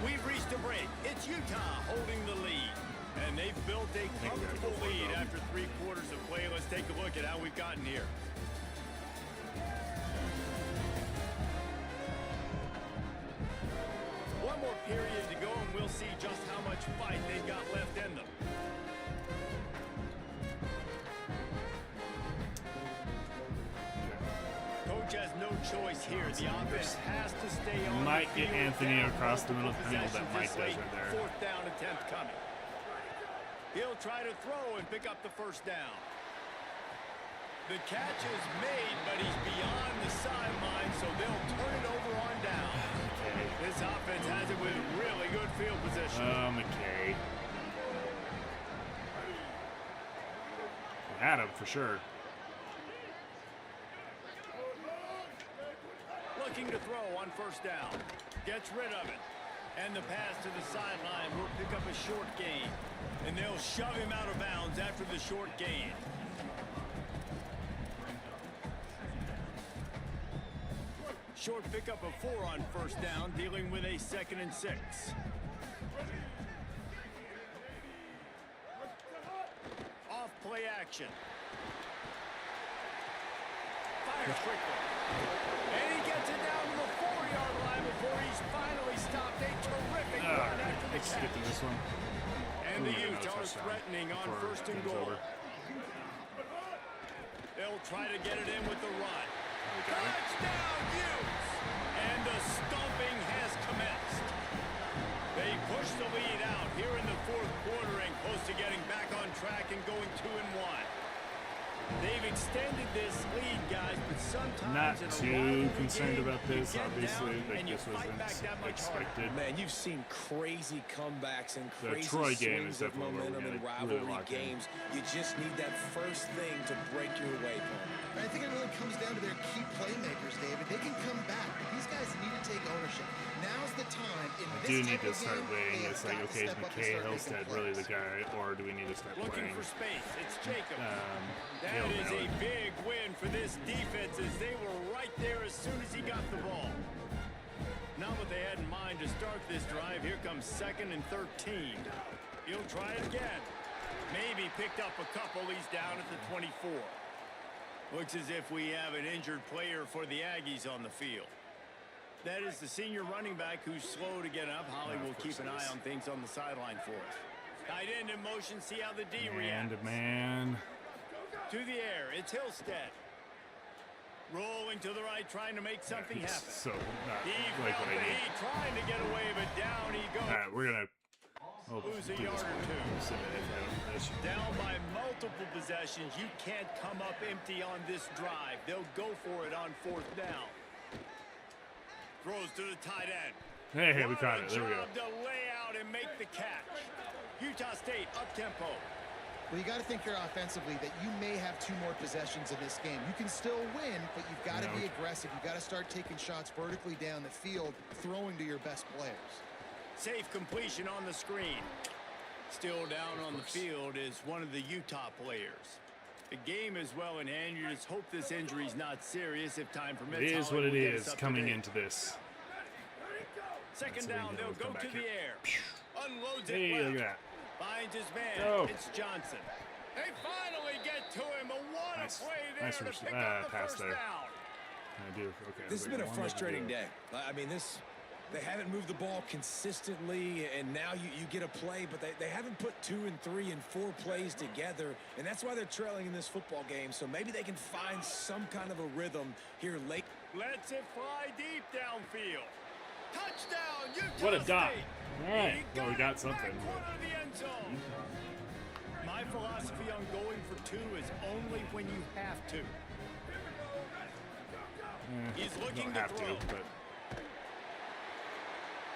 We've reached a break. It's Utah holding the lead. And they've built a comfortable lead after 3 quarters of play. Let's take a look at how we've gotten here. One more period to go, and we'll see just how much fight they've got left in them. Coach has no choice here. The offense has to stay on. Might the get field. Anthony Down across the middle of the field. possession That Mike this does late. right there. 4th down attempt coming. He'll try to throw and pick up the 1st down. The catch is made, but he's beyond the sideline, so they'll turn it over on down. Okay. This offense has it with really good field position. McKay. Had him for sure. Looking to throw on 1st down. Gets rid of it. And the pass to the sideline will pick up a short gain. And they'll shove him out of bounds after the short gain. Short pickup of 4 on 1st down, dealing with a 2nd and 6. Off play action. Fires quickly. And he gets it down to the 4-yard line before he's finally stopped. A terrific run after the Let's get to catch. this one. And the Ooh, Utes no are touchdown threatening on before 1st and game's goal. over. They'll try to get it in with the run. got it. Touchdown, Utes! And the stomping has commenced. They push the lead out here in the 4th quarter and close to getting back on track and going 2-1. They've extended this lead, guys, but sometimes Not in a too rivalry concerned game, about you this. get Obviously, down like and you this fight back wasn't that much harder. expected. Man, you've seen crazy comebacks and The crazy Troy game is swings of definitely where momentum we're in gonna really rivalry lock in. games. You just need that first thing to break your way, Palmer. I think it really comes down to their key playmakers, David. They can come back, but these guys need to take ownership. Now's the time. In I this do type need to of start game, weighing. they It's have like, got to okay, is step up and McKay start making Hillstead really the plays. guy, or do we need to start Looking playing for space. It's Jacob. That Caleb is a Allen? big win for this defense as they were right there as soon as he got the ball. Not what they had in mind to start this drive. Here comes 2nd and 13. He'll try it again. Maybe picked up a couple. He's down at the 24. Looks as if we have an injured player for the Aggies on the field. That is the senior running back who's slow to get up. Holly will keep an eye on things on the sideline for us. Tight end in motion. See how the D reacts. Man. To the air, it's Hillstead. Rolling to the right, trying to make something He's happen. so not He like felt what I the need. heat, trying to get away, but down he goes. All right, we're gonna. Oh, Loses lose a yard or two. Down by multiple possessions, you can't come up empty on this drive. They'll go for it on 4th down. Throws to the tight end. Hey, we caught it. There we go. To lay out and make the catch. Utah State up-tempo. Well, you got to think here offensively that you may have 2 more possessions in this game. You can still win, but you've got to be aggressive. You've got to start taking shots vertically down the field, throwing to your best players. Safe completion on the screen. Still down on the field is one of the Utah players. The game is well in hand. You just hope this injury's not serious. If time permits, it is what it is coming into this. Second down, they'll go to the air. Unloads it Hey, left. look at that. Finds his man. Oh. It's Johnson. They finally get to him. What a play there to pick up the pass first there. down. I do. Okay. This has been a frustrating day. I mean, they haven't moved the ball consistently, and now you get a play, but they haven't put 2 and 3 and 4 plays together, and that's why they're trailing in this football game. So maybe they can find some kind of a rhythm here late. Lets it fly deep downfield. Touchdown, Utah What a dot. State. All right. Well, we got something. Back corner of the end zone. My philosophy on going for 2 is only when you have to. He's looking Don't have to throw. to, but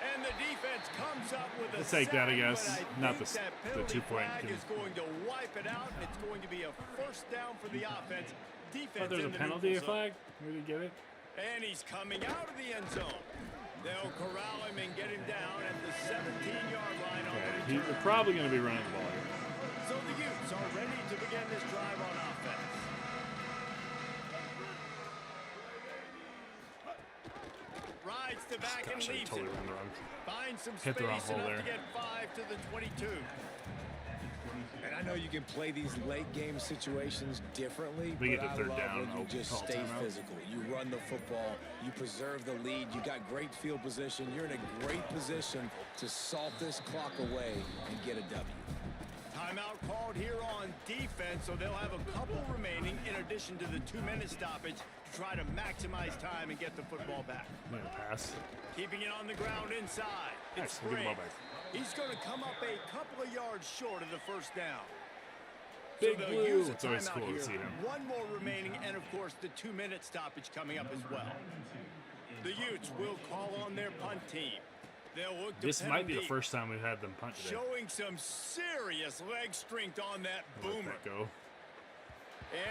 And the defense comes up with a let's take that, I sack, guess. but I Not think the that penalty 2-point. flag is going to wipe it out, and it's going to be a first down for the offense. Defense there's a in the penalty neutral zone. flag. Where did he get it? And he's coming out of the end zone. They'll corral him and get him down at the 17-yard line on the return. They're probably going to be running the ball here. So the Utes are ready to begin this drive on offense. Rides to back and Gosh, I leaves totally it. ran the wrong. Finds some Hit the wrong space hole enough there. to get 5 to the 22. And I know you can play these late game situations differently, We get but to I third love down, when you I'll just call stay timeout. physical. You run the football, you preserve the lead, you got great field position. You're in a great position to salt this clock away and get a W. Timeout called here on defense, so they'll have a couple remaining in addition to the 2-minute stoppage to try to maximize time and get the football back. I'm gonna pass. Keeping it on the ground inside. It's Nice, we'll get the ball Spriggs. back. He's going to come up a couple of yards short of the first down. Big so they'll Blue. use a It's always timeout cool to here. see him. One more remaining, and of course the 2-minute stoppage coming up as well. The Utes will call on their punt team. They'll look to This pin might them be the deep, first time we've had them punt today. showing some serious leg strength on that Let boomer. that go.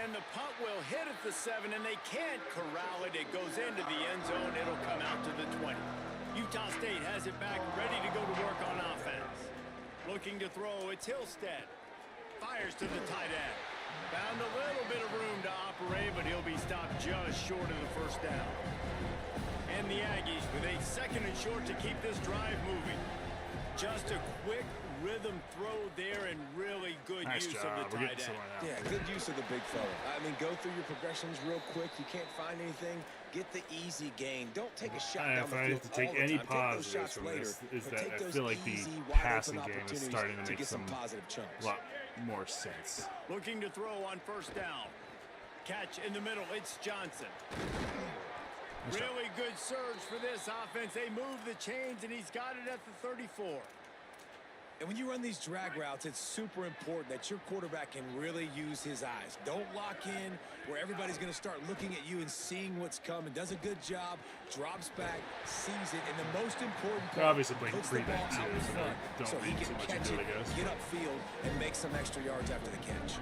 And the punt will hit at the 7, and they can't corral it. It goes into the end zone. It'll come out to the 20. Utah State has it back, ready to go to work on offense. Looking to throw, it's Hillstead. Fires to the tight end. Found a little bit of room to operate, but he'll be stopped just short of the first down. And the Aggies with a 2nd and short to keep this drive moving. Just a quick rhythm throw there and really good Nice use job. of the We're tight getting end. somewhere now. Yeah, good use of the big fella. I mean, go through your progressions real quick. You can't find anything. Get the easy gain. Don't take a shot down If the I field have to take all the any time. Take those positives shots from later, this, is but that take I those feel like the easy, wide passing open game is opportunities starting to make get some some positive chunks. lot more sense. Looking to throw on first down. Catch in the middle. It's Johnson. Really good surge for this offense. They move the chains, and he's got it at the 34. And when you run these drag routes, it's super important that your quarterback can really use his eyes. Don't lock in where everybody's going to start looking at you and seeing what's coming. Does a good job, drops back, sees it, and the most important They're part, obviously playing puts the free ball back, out too, in so front don't so he read can too much catch into it, it, I guess. get upfield, and make some extra yards after the catch.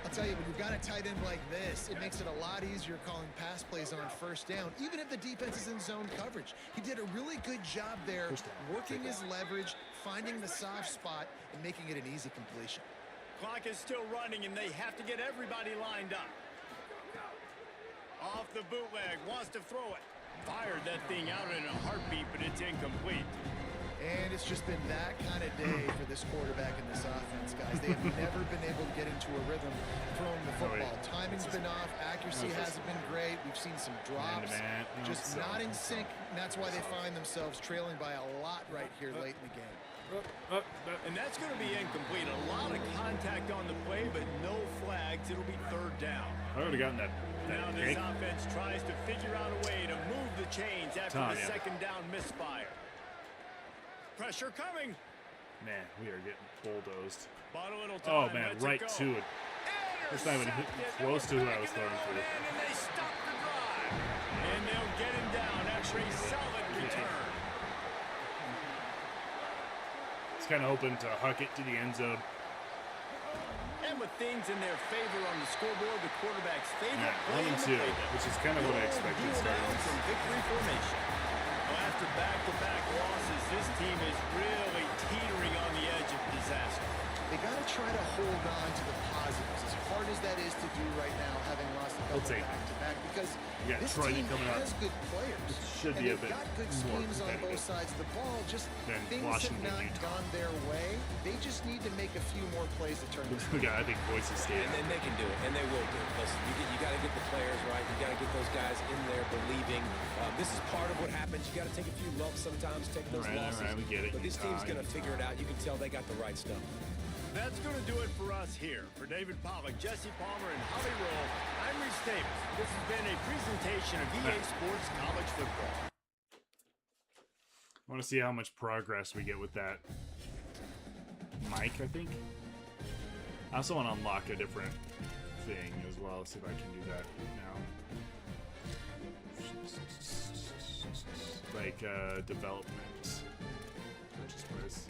I'll tell you, when you've got a tight end like this, it makes it a lot easier calling pass plays on first down, even if the defense is in zone coverage. He did a really good job there, working his leverage, finding the soft spot, and making it an easy completion. Clock is still running, and they have to get everybody lined up. Off the bootleg, wants to throw it. Fired that thing out in a heartbeat, but it's incomplete. And it's just been that kind of day for this quarterback and this offense, guys. They have never been able to get into a rhythm throwing the football. Timing's been off. Accuracy hasn't been great. We've seen some drops. Just not in sync. And that's why they find themselves trailing by a lot right here late in the game. And that's going to be incomplete. A lot of contact on the play, but no flags. It'll be third down. I would have gotten that. Now this offense tries to figure out a way to move the chains after the second down misfire. Pressure coming. Man, we are getting bulldozed. Bought a little Oh time, man, lets it right go. to it. That's not even close to who I was throwing through. And they stop the drive. And they'll get him down after a solid return. It's kind of hoping to huck it to the end zone. And with things in their favor on the scoreboard, the quarterback's favorite Yeah, play 1 in and the 2, playbook. which is kind of what I expected. Duel down from victory formation. Well, after back-to-back losses, this team is really teetering on the edge of disaster. They got to try to hold on to the positives, as hard as that is to do right now, having lost a couple take it. back-to-back, because You got this Troy team coming up. has good players. It should and be a they've bit got good more schemes on both competitive sides of the ball. Just than things Washington, have not Utah. gone their way. They just need to make a few more plays to turn this. We got, I think, Boise State. And then they can do it, and they will do it. Listen, you got to get the players right. You got to get those guys in there believing. This is part of what happens. You got to take a few lumps sometimes, take those losses. All right, we get it. But this team's going to figure it out. You can tell they got the right stuff. That's going to do it for us here. For David Pollack, Jesse Palmer, and Holly Roll, I'm Reese Davis. This has been a presentation of EA Sports College Football. I want to see how much progress we get with that mic, I think. I also want to unlock a different thing as well. See if I can do that now. Like development. Purchase price.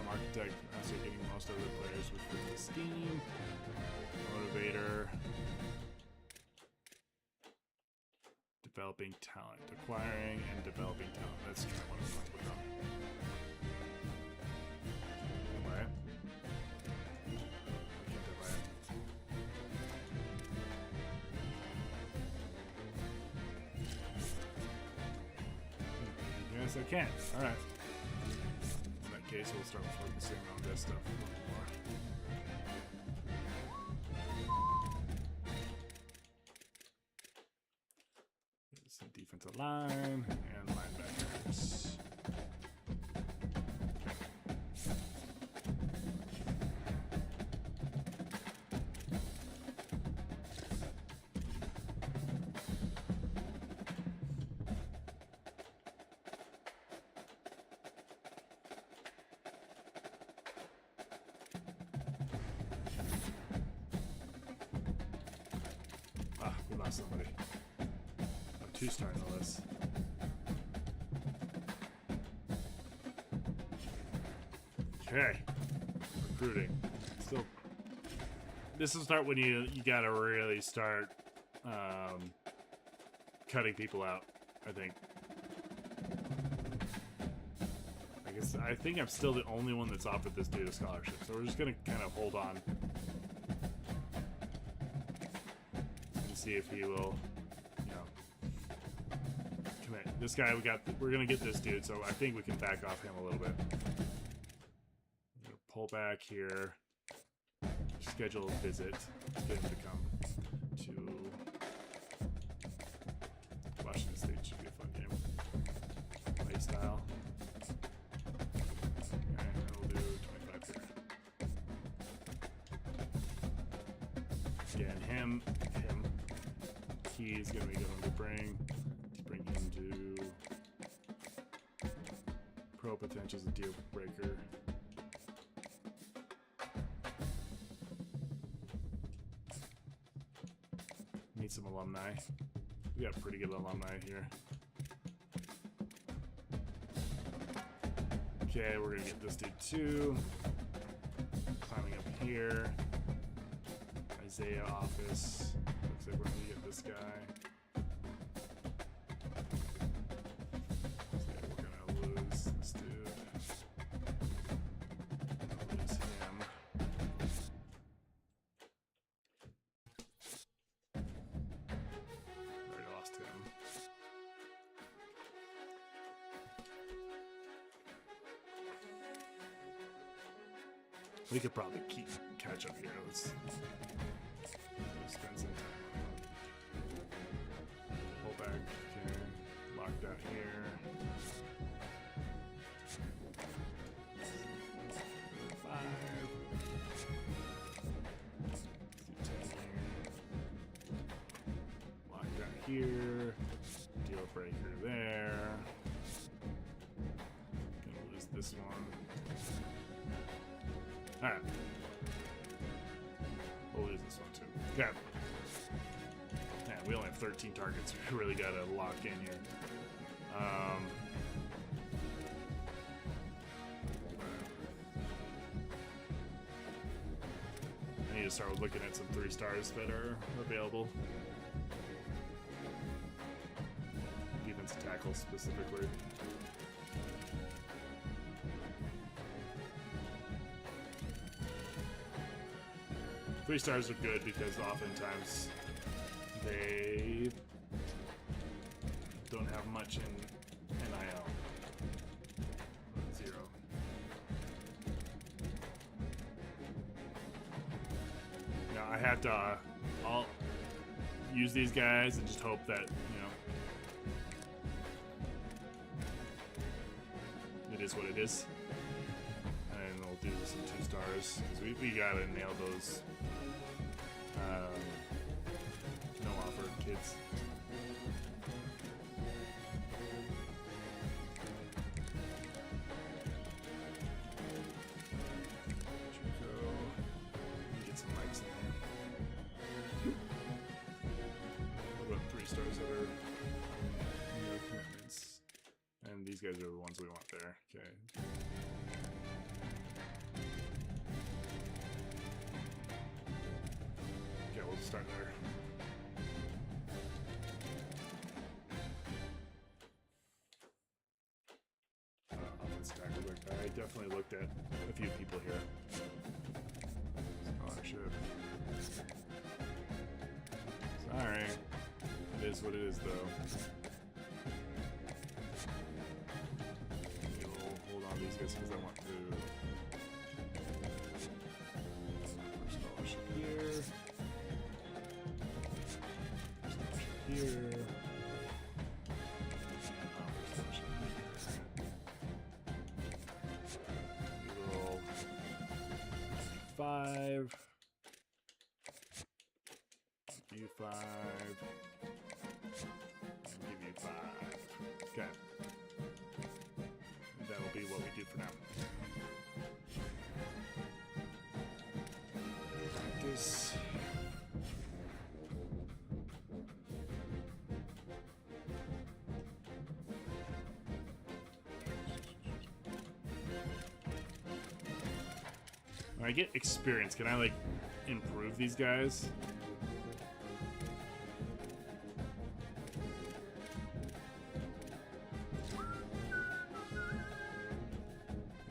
Architect. Also getting most of the players with the Steam. Motivator. Developing talent. Acquiring and developing talent. That's kind of what I'm going to put on. Alright. Can't divide it. Yes, I can. Alright. In that case, we'll start focusing on this stuff a little more. Some defensive line and linebackers. We lost somebody. Two starting the list. Okay. Recruiting. Still. This will start when you gotta really start cutting people out, I think. I think I'm still the only one that's offered this dude a scholarship, so we're just gonna kind of hold on and see if he will, commit. This guy we're gonna get this dude, so I think we can back off him a little bit. I'm gonna pull back here, schedule a visit, get him to come to Washington State. Should be a fun game. Play style. And we'll do 25 here. Again, him. He's gonna be going to bring him to pro potential as a deal breaker. Need some alumni. We got pretty good alumni here. Okay, we're gonna get this dude too. Climbing up here. Isaiah office. Looks like we're gonna get this guy. So we're gonna lose this dude. Lose him. Already lost him. We could probably catch up here. Let's spend some time. Pull back here. Lock that here. 5. Let's do 10 here. Lock that here. Deal breaker there. Gonna lose this one. All right. We'll lose this one too. Okay. Man, we only have 13 targets. We really got to lock in here. I need to start looking at some 3 stars that are available. Defensive tackle specifically. Three stars are good because oftentimes they don't have much in NIL. 0. Now I have to, I'll use these guys and just hope that, you know, it is what it is. And we'll do some 2 stars because we gotta nail those. No offer, kids. Get some mics in there. What about 3 stars that are no commitments? And these guys are the ones we want there. Okay. We'll start there. Offensive tackle. I definitely looked at a few people here. Scholarship. Sorry. It is what it is, though. We'll hold on to these guys because I want to. Scholarship here. Here. Roll 5. Give you 5. And give you 5. Okay. And that'll be what we do for now. Practice. When I get experience, can I like improve these guys?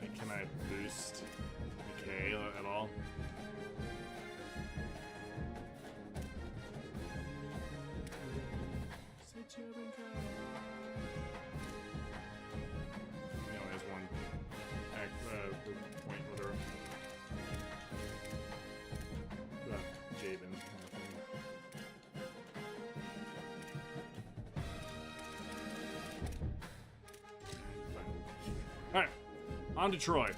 Like, can I boost McKay at all? He only has 1 point with her. Javen kind of thing. Alright, on to Troy.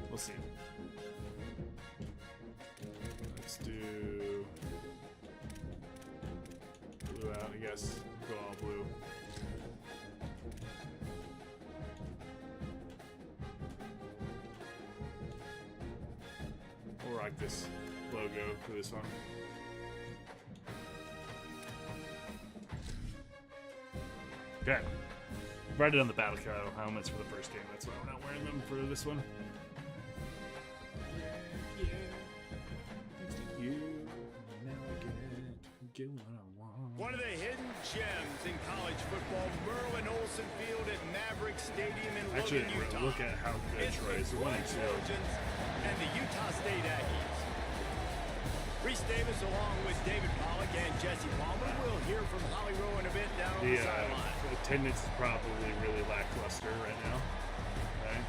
We'll see. Let's do blue out, I guess. Go all blue. We'll rock this logo for this one. Okay. Write it on the battle card helmets for the first game. That's why we're not wearing them for this one. Get what I want. One of the hidden gems in college football, Merlin Olsen Field at Maverick Stadium in Actually, Logan, Utah. look at how good Troy is. 1 and 2. Trojans and the Utah State Aggies. Reese Davis along with David Pollock and Jesse Palmer. We'll hear from Holly Rowe in a bit down on the sideline. Attendance is probably really lackluster right now. Okay.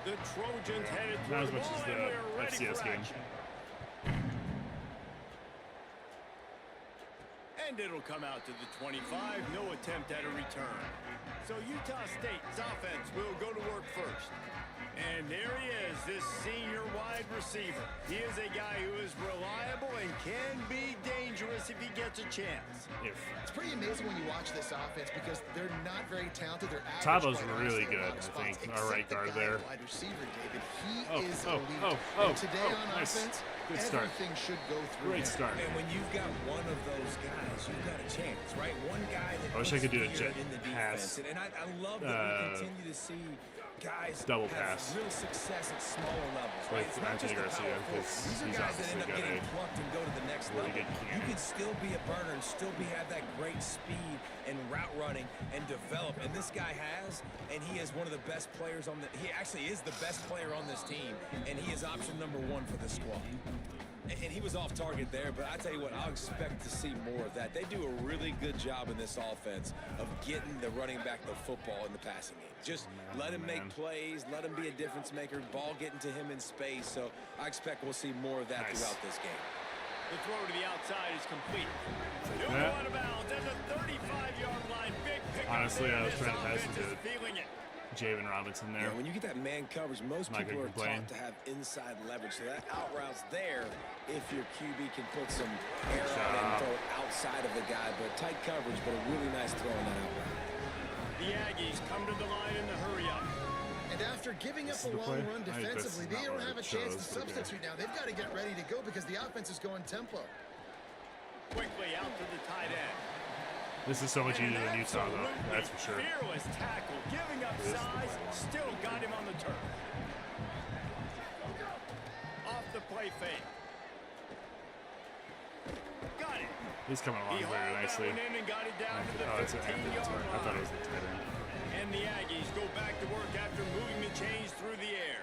The Trojans headed Not as toward much as the the ball, and we're ready FCS for game. action. And it'll come out to the 25. No attempt at a return. So Utah State's offense will go to work first. And there he is, this senior wide receiver. He is a guy who is reliable and can be dangerous. dangerous if he gets a chance. It's pretty amazing when you watch this offense because they're not very talented. They're average. Tabo's quite really honestly, in a good, lot of I think. spots, Our right except the guard guy there. at wide receiver, David. He is elite. oh, And today on nice. offense, Good start. everything should go through Great him. start. And when you've got one of those guys, you've got a chance, right? One guy that I wish I could do a puts fear jet in the pass. defense. And I love that we continue to see guys Double have pass. real success at smaller levels. Right? Like It's not just Anthony the Garcia, power forward. 'cause These are he's guys that end up obviously getting got a plucked and go to the next really level. good You cannon. can still be a burner and still have that great speed and route running and develop. And this guy has, and he is one of the best players on the. He actually is the best player on this team, and he is option number 1 for the squad. And he was off target there, but I tell you what, I'll expect to see more of that. They do a really good job in this offense of getting the running back the football in the passing game. Just let him make plays, let him be a difference maker, ball getting to him in space. So I expect we'll see more of that throughout this game. The throw to the outside is complete. He'll that. go out of bounds at the 35-yard line. Big pick. Honestly, I was trying to pass it it to feeling it. Javen Robinson there. Yeah, when you get that man coverage, most Not people gonna are complain. taught to have inside leverage. So that out route's there if your QB can put some air on it and throw it outside of the guy. But tight coverage, but a really nice throw on that out route. The Aggies come to the line in the hurry up. And after giving up This a is the long play? run I think that's defensively, not they what don't I have a chance to chose, but okay. substitute now. They've got to get ready to go because the offense is going tempo. Quickly out to the tight end. This is so much easier than An Utah, though. absolutely That's for sure. Fearless tackle, giving up This is the size, play. still got him on the turf. Off the play fake. Got it. He's coming along He very hauled that nicely. one in and got it down to the Oh, it's an 15-yard I thought it line. was the tight end. And the Aggies go back to work after moving the chains through the air.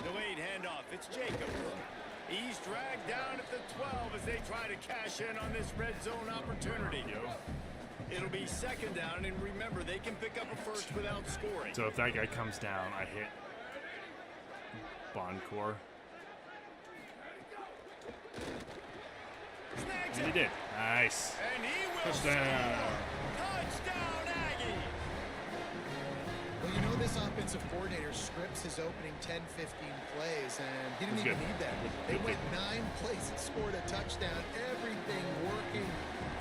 Delayed handoff. It's Jacob. He's dragged down at the 12 as they try to cash in on this red zone opportunity. It'll be second down, and remember, they can pick up a first without scoring. So if that guy comes down, I hit Boncourt. Snags And it. he did. Nice. And he will Touchdown. score. Touchdown, Aggie. Well, you know this offensive coordinator scripts his opening 10, 15 plays, and he didn't He's even good. need that. They Good went pick. 9 plays and scored a touchdown. Everything working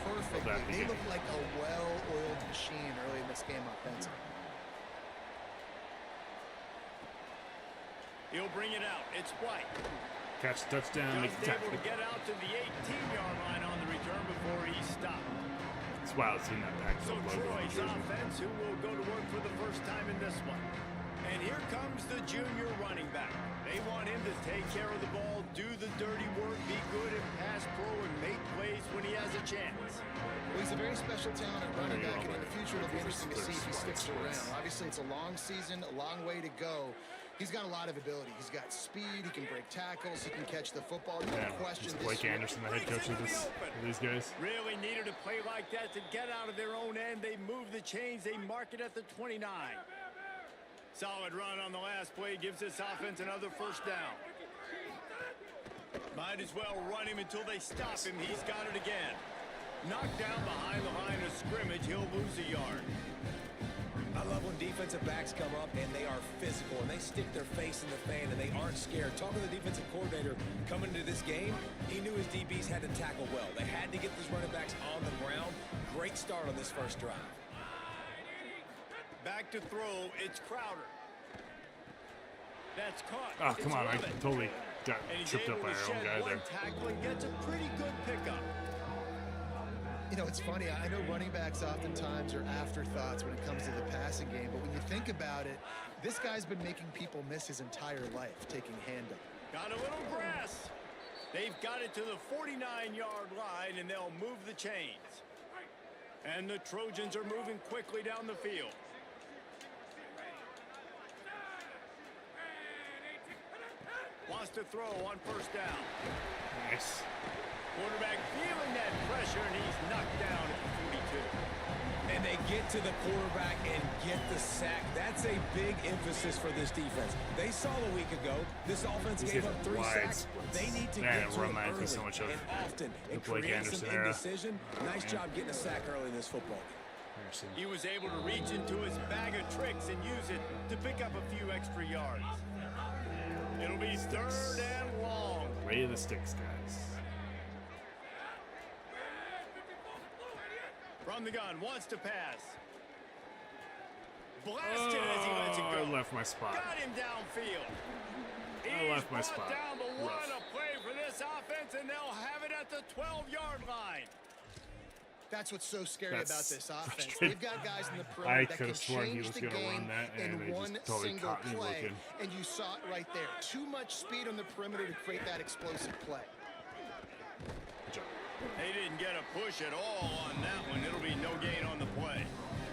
perfectly. that They beginning. looked like a well-oiled machine early in this game offensively. He'll bring it out. It's White. Catch, touchdown, make Just the able tackle. to get out to the 18-yard line on the return before he stopped. It's wild seeing that pack So logo on the Troy's jersey. offense, who will go to work for the first time in this one. And here comes the junior running back. They want him to take care of the ball, do the dirty work, be good in pass pro, and make plays when he has a chance. Well, he's a very special talent at running There you back, go. and in the future it'll be interesting to see if he sticks Splits. around. Obviously, it's a long season, a long way to go. He's got a lot of ability. He's got speed. He can break tackles. He can catch the football. No Yeah, question. it's this Blake year- Anderson, the head coach of these guys. Really needed a play like that to get out of their own end. They move the chains. They mark it at the 29. Solid run on the last play. Gives this offense another first down. Might as well run him until they stop him. He's got it again. Knocked down behind the line of scrimmage. He'll lose a yard. I love when defensive backs come up and they are physical and they stick their face in the fan and they aren't scared. Talking to the defensive coordinator coming into this game, he knew his DBs had to tackle well. They had to get these running backs on the ground. Great start on this first drive. Back to throw. It's Crowder. That's caught. Oh, It's come on. I Lovett. totally got And he's tripped able up by to our own shed guy one there. tackle and gets a pretty good pickup. You know, it's funny. I know running backs oftentimes are afterthoughts when it comes to the passing game, but when you think about it, this guy's been making people miss his entire life taking handoff. Got a little grass. They've got it to the 49-yard line, and they'll move the chains. And the Trojans are moving quickly down the field. Wants to throw on first down. Nice. Quarterback feeling that pressure, and he's knocked down at the 42. And they get to the quarterback and get the sack. That's a big emphasis for this defense. They saw a week ago, this offense He's gave getting up 3 wide sacks. splits. They need to Man, get it to it reminds me early so much of and often. It the Blake creates some Anderson era. indecision. Nice job getting a sack early in this football game. Anderson. He was able to reach into his bag of tricks and use it to pick up a few extra yards. It'll be third and long. Way of the sticks, guys. From the gun, wants to pass. Blasted as he lets it Oh, go. I left my spot. Got him downfield. I left my He's spot. brought down, but Rough. what a play for this offense, and they'll have it at the 12-yard line. That's what's so scary That's about this offense. frustrating. They've got guys in the I perimeter that could can have sworn he change was the gonna run game that, and in they just one totally single caught me play. looking. And you saw it right there. Too much speed on the perimeter to create that explosive play. Good job. They didn't get a push at all on that one. It'll be no gain on the play.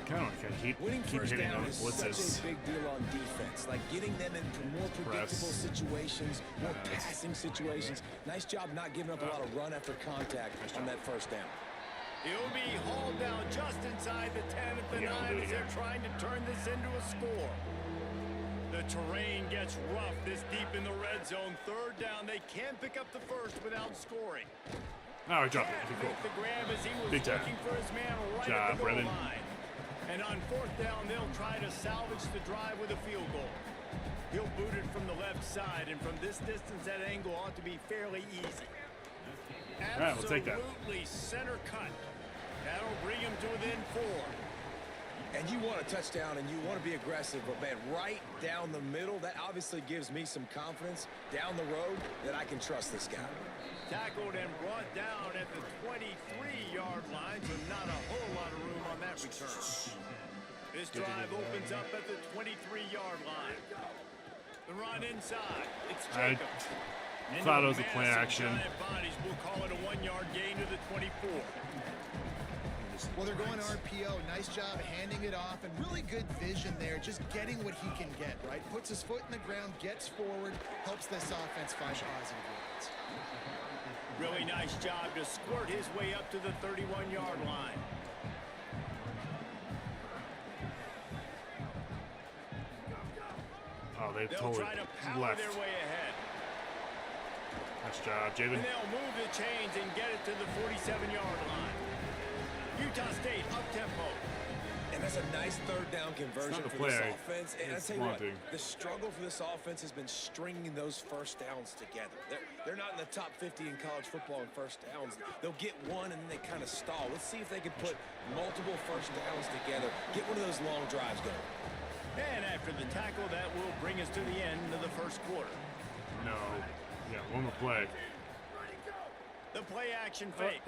Kind of like keep Winning first hitting down those is such blitzes. a big deal on defense. Like getting them into more predictable situations, more passing situations. Nice job not giving up a lot of run after contact on that first down. He'll be hauled down just inside the 10 at the Yeah, I'll do 9 it as they're again. trying to turn this into a score. The terrain gets rough this deep in the red zone. Third down, they can't pick up the first without scoring. Oh, I dropped it. Can't Okay, make cool. the grab as he was Big time. looking for his man right Job, at the goal Brennan. line. And on fourth down, they'll try to salvage the drive with a field goal. He'll boot it from the left side, and from this distance, that angle ought to be fairly easy. right, we'll take that. Absolutely center cut. That'll bring him to within 4. And you want a touchdown and you want to be aggressive, but man, right down the middle, that obviously gives me some confidence down the road that I can trust this guy. Tackled and brought down at the 23-yard line, so not a whole lot of room on that return. This drive opens up at the 23-yard line. The run inside. It's I Jacobs. thought it was a play action. Giant bodies. We'll call it a 1-yard gain to the 24. Well, they're going RPO. Nice job handing it off, and really good vision there, just getting what he can get, right? Puts his foot in the ground, gets forward, helps this offense find positive yards. Really nice job to squirt his way up to the 31-yard line. Oh, they They'll totally try to power left. their way ahead. Nice job, Javen. And they'll move the chains and get it to the 47-yard line. Utah State up-tempo. And that's a nice third down conversion the for this play offense. And I it's tell you what, wanting. the struggle for this offense has been stringing those first downs together. They're not in the top 50 in college football in first downs. They'll get one and then they kind of stall. Let's see if they can put multiple first downs together, get one of those long drives going. And after the tackle, that will bring us to the end of the first quarter. No. Yeah, one more play. The play action fake.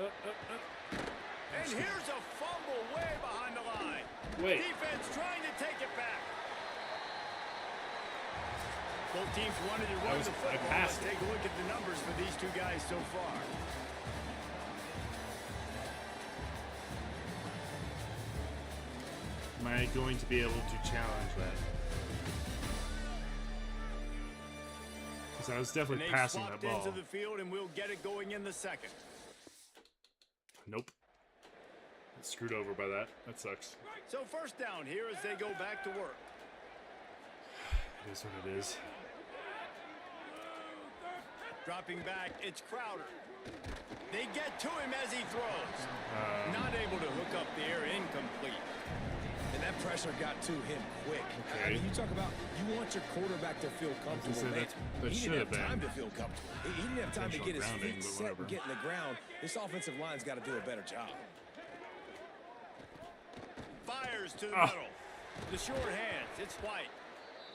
And here's a fumble way behind the line. Wait. Defense trying to take it back. Both teams wanted to run the I football. passed Let's take a look at the numbers for these two guys so far. Am I going to be able to challenge that? Because I was And definitely they've passing swapped that ball. into the field, and we'll get it going in the second. Nope. Screwed over by that. That sucks. So first down here as they go back to work. It is what it is. Dropping back, it's Crowder. They get to him as he throws. Not able to hook up the air, incomplete. And that pressure got to him quick. I mean, you talk about you want your quarterback to feel comfortable. say Man. that He should didn't have have time been to feel comfortable. He didn't have time to get his grounding, feet but set whatever. and get in the ground. This offensive line's got to do a better job. Fires to the middle. The short hands, it's White.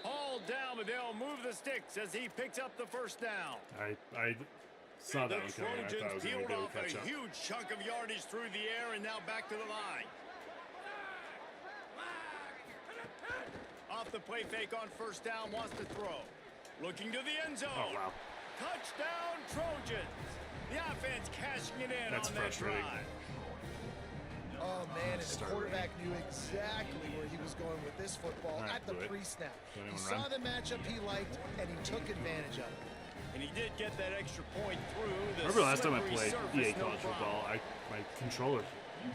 Hauled down, but they'll move the sticks as he picks up the first down. I saw that The one coming. I thought I Trojans was going to peeled be able off to catch a up. huge chunk of yardage through the air and now back to the line. Off the play fake on first down, wants to throw. Looking to the end zone. Oh, wow. Touchdown, Trojans. The offense cashing it in That's on that frustrating. drive. Oh, man, and the Start quarterback knew exactly where he was going with this football All right, at the do it. pre-snap. Don't He even saw run. the matchup he liked, and he took advantage of it. And he did get that extra point through. The Remember last time I slippery played surface, EA no college problem. football, my controller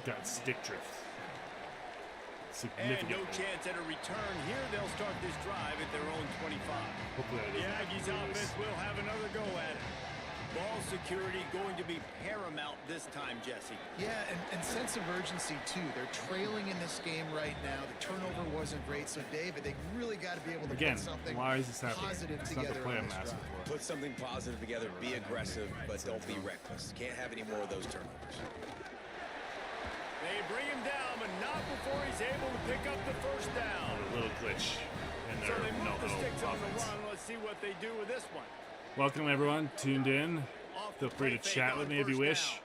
got stick drift. And Significantly. no chance at a return here. They'll start this drive at their own 25. Hopefully I The didn't Aggies do offense this. will have another go at it. Ball security going to be paramount this time, Jesse. Yeah, and sense of urgency, too. They're trailing in this game right now. The turnover wasn't great, so, David, they really got to be able to Again, put something why is this happening? positive It's not the together play on I'm this asking drive. for. Put something positive together, be aggressive, but don't be reckless. Can't have any more of those turnovers. They bring him down, but not before he's able to pick up the first down. A little glitch in So their they move the sticks on the offense. run. Let's see what they do with this one. Welcome everyone, tuned in. Off Feel the free to play chat fake with on me if you first wish.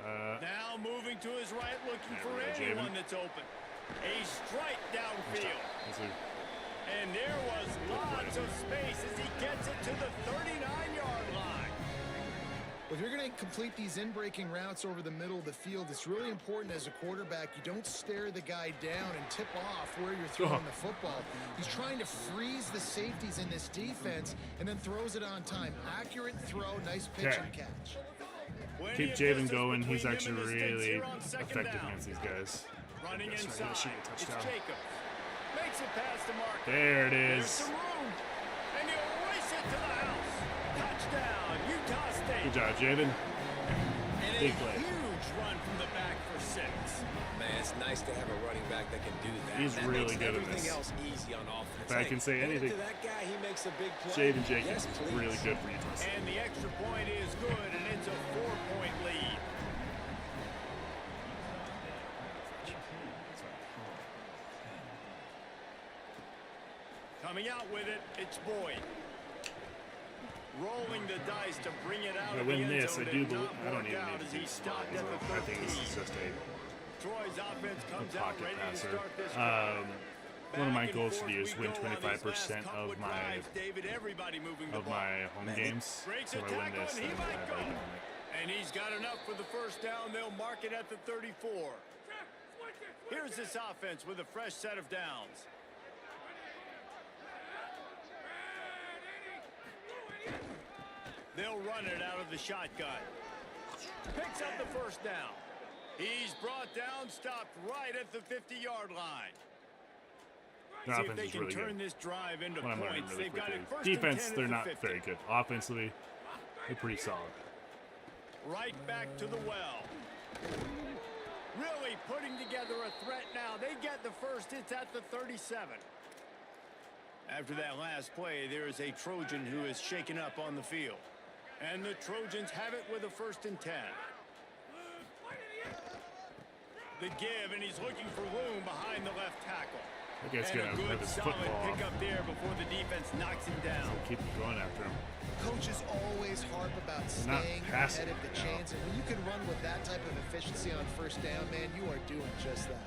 down. Now moving to his right, looking There for we go, anyone Javen. that's open. A strike downfield. That's a And there was lots of space as he gets it to the 39-yard line. If you're going to complete these in-breaking routes over the middle of the field, it's really important as a quarterback you don't stare the guy down and tip off where you're throwing the football. He's trying to freeze the safeties in this defense and then throws it on time. Accurate throw, nice pitch Okay. and catch. keep Javen going. He's actually really effective against these guys. Running That's right, inside, that should be a it's touchdown. Jacobs. Makes it past the mark. There it There's is. some room. And he'll race it to the house. Touchdown, Utah State. Good job, Javen. And Big a play. huge run from the back for 6. Man, it's nice to have a running back that can do that. He's That really makes good at everything this. else easy on offense. If I can say hand it anything, to that guy, he makes a big play. Javen Jacobs Yes, is please. really good for Utah State. And the extra point is good, and it's a 4-point lead. Coming out with it, it's Boyd. Rolling the dice to bring it out If I of the win end this, I zone. do Did believe not I don't work even out need as to he do small. stopped at the I think this 13. is just a Troy's offense comes out pocket ready to passer. start this drive. One of my Back and goals forth for you is we win go on these 25% last couple of my drives, David, everybody moving the ball. home games. Breaks So a if I win tackle, this, and he then might I have go. argument on it. And he's got enough for the first down. They'll mark it at the 34. Here's this offense with a fresh set of downs. They'll run it out of the shotgun. Picks up the first down. He's brought down, stopped right at the 50-yard line. The See if offense they is can really turn good. this drive into What I'm learning points. really They've got quickly. it first and 10 Defense, at they're the not 50. very good. Offensively, they're pretty solid. Right back to the well. Really putting together a threat now. They get the first. It's at the 37. After that last play, there is a Trojan who is shaken up on the field. And the Trojans have it with a 1st and 10. The give, and he's looking for room behind the left tackle. That guy's And gonna a good, rip his solid football off. pick up there before the defense knocks him down. Keep going after him. Coaches always harp about Not staying passing, ahead of the no. chains, and when you can run with that type of efficiency on first down, man, you are doing just that.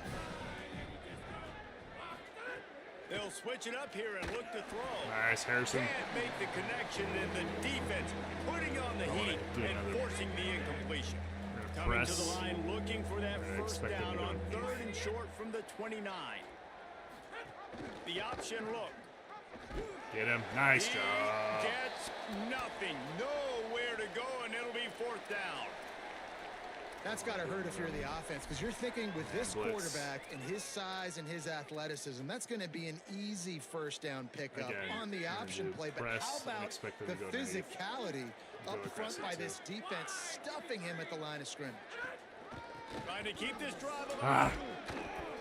They'll switch it up here and look to throw. Nice, Harrison. Can't make the connection, and the defense putting on the heat do and another- forcing the incompletion. Gonna Coming to press. the line, looking for that I first expect them down to on go. 3rd and short from the 29. The option look. Get him. Nice He job. gets nothing. Nowhere to go, and it'll be 4th down. That's got to hurt if you're the offense, because you're thinking with this Blitz. quarterback and his size and his athleticism, that's going to be an easy first down pickup Again, on the you're gonna option do play. But press how and about expect them the to go underneath. physicality Go up front aggressive, by too. this defense, stuffing him at the line of scrimmage? Trying to keep this drive alive. Ah.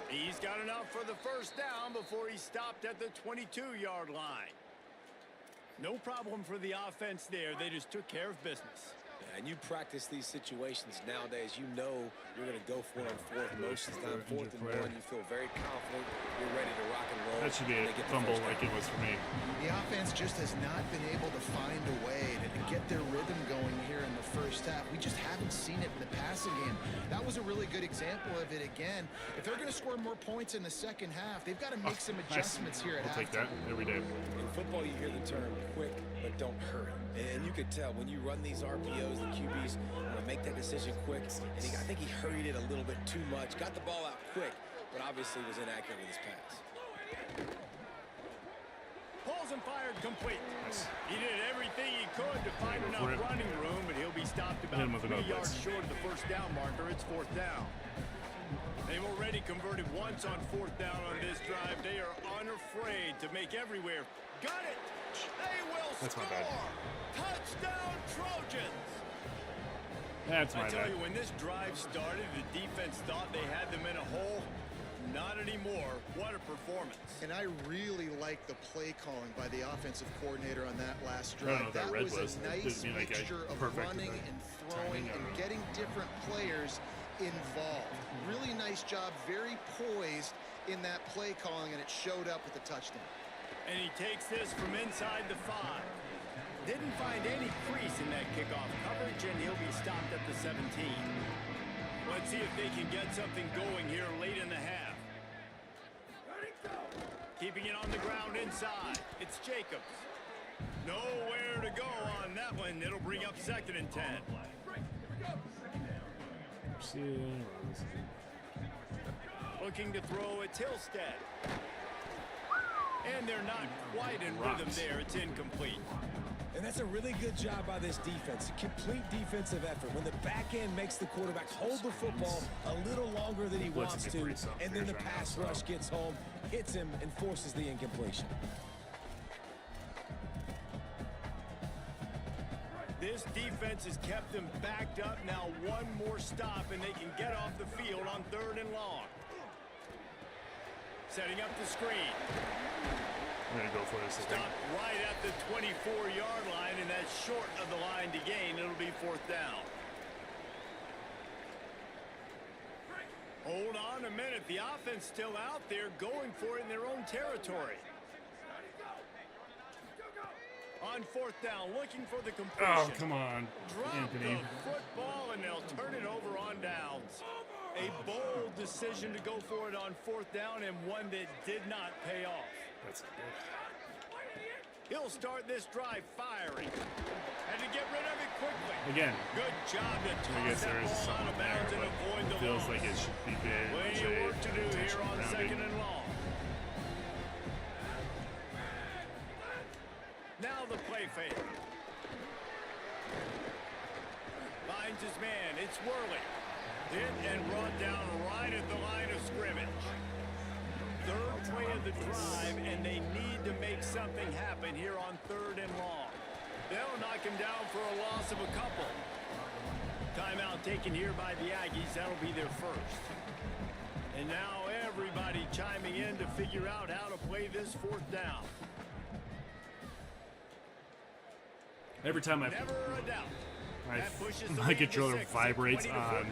He's got enough for the first down before he stopped at the 22-yard line. No problem for the offense there. They just took care of business. And you practice these situations nowadays, you know you're going to go for it on 4th most of the time. 4th and 1, you feel very confident. You're ready to rock and roll. That should be and a they get the fumble first like down. it was for me. The offense just has not been able to find a way to get their rhythm going here in the first half. We just haven't seen it in the passing game. That was a really good example of it again. If they're going to score more points in the second half, they've got to make some adjustments here at I'll take halftime. that every day. In football, you hear the term quick, but don't hurry. And you could tell when you run these RPOs, the QBs want to make that decision quick. And I think he hurried it a little bit too much. Got the ball out quick, but obviously was inaccurate with his pass. Pulls and fired complete. Nice. He did everything he could to find Go enough for it. running room, but he'll be stopped Hit about him with a 3 no yards blitz. short of the first down marker. It's 4th down. They've already converted once on 4th down on this drive. They are unafraid to make everywhere. Got it. They will That's my score. bad. Touchdown Trojans. That's my I tell bad. you, when this drive started, the defense thought they had them in a hole. Not anymore. What a performance. And I really like the play calling by the offensive coordinator on that last I don't know drive. what that red was. A It nice didn't mean like I mixture of perfected running the and throwing timing, I and don't know. getting different players involved. Really nice job, very poised in that play calling, and it showed up with the touchdown. And he takes this from inside the 5. Didn't find any crease in that kickoff coverage, and he'll be stopped at the 17. Let's see if they can get something going here late in the half. Keeping it on the ground inside. It's Jacobs. Nowhere to go on that one. It'll bring up 2nd and 10. Looking to throw, it's Hillstead. And they're not quite in rhythm there. It's incomplete. And that's a really good job by this defense. A complete defensive effort. When the back end makes the quarterback hold the football a little longer than he wants to, and then the pass rush gets home, hits him, and forces the incompletion. This defense has kept them backed up. Now one more stop, and they can get off the field on 3rd and long. Setting up the screen. I'm going to go for this. Stop right at the 24-yard line, and that's short of the line to gain. It'll be 4th down. Hold on a minute. The offense still out there going for it in their own territory. On 4th down, looking for the completion. Oh, come on, Drop Anthony. the football, and they'll turn it over on downs. A bold decision to go for it on 4th down, and one that did not pay off. That's good. He'll start this drive firing. And to get rid of it quickly. Again, Good job to I toss guess there that is ball out something of there, bounds and but avoid the it feels loss. like it should be big. Plenty of work to do here on 2nd and long. Now the play fake. Finds his man. It's Worley. Hit and brought down right at the line of scrimmage. 3rd play of the drive, and they need to make something happen here on 3rd and long. They'll knock him down for a loss of a couple. Timeout taken here by the Aggies. That'll be their first. And now everybody chiming in to figure out how to play this 4th down. Every time my controller vibrates on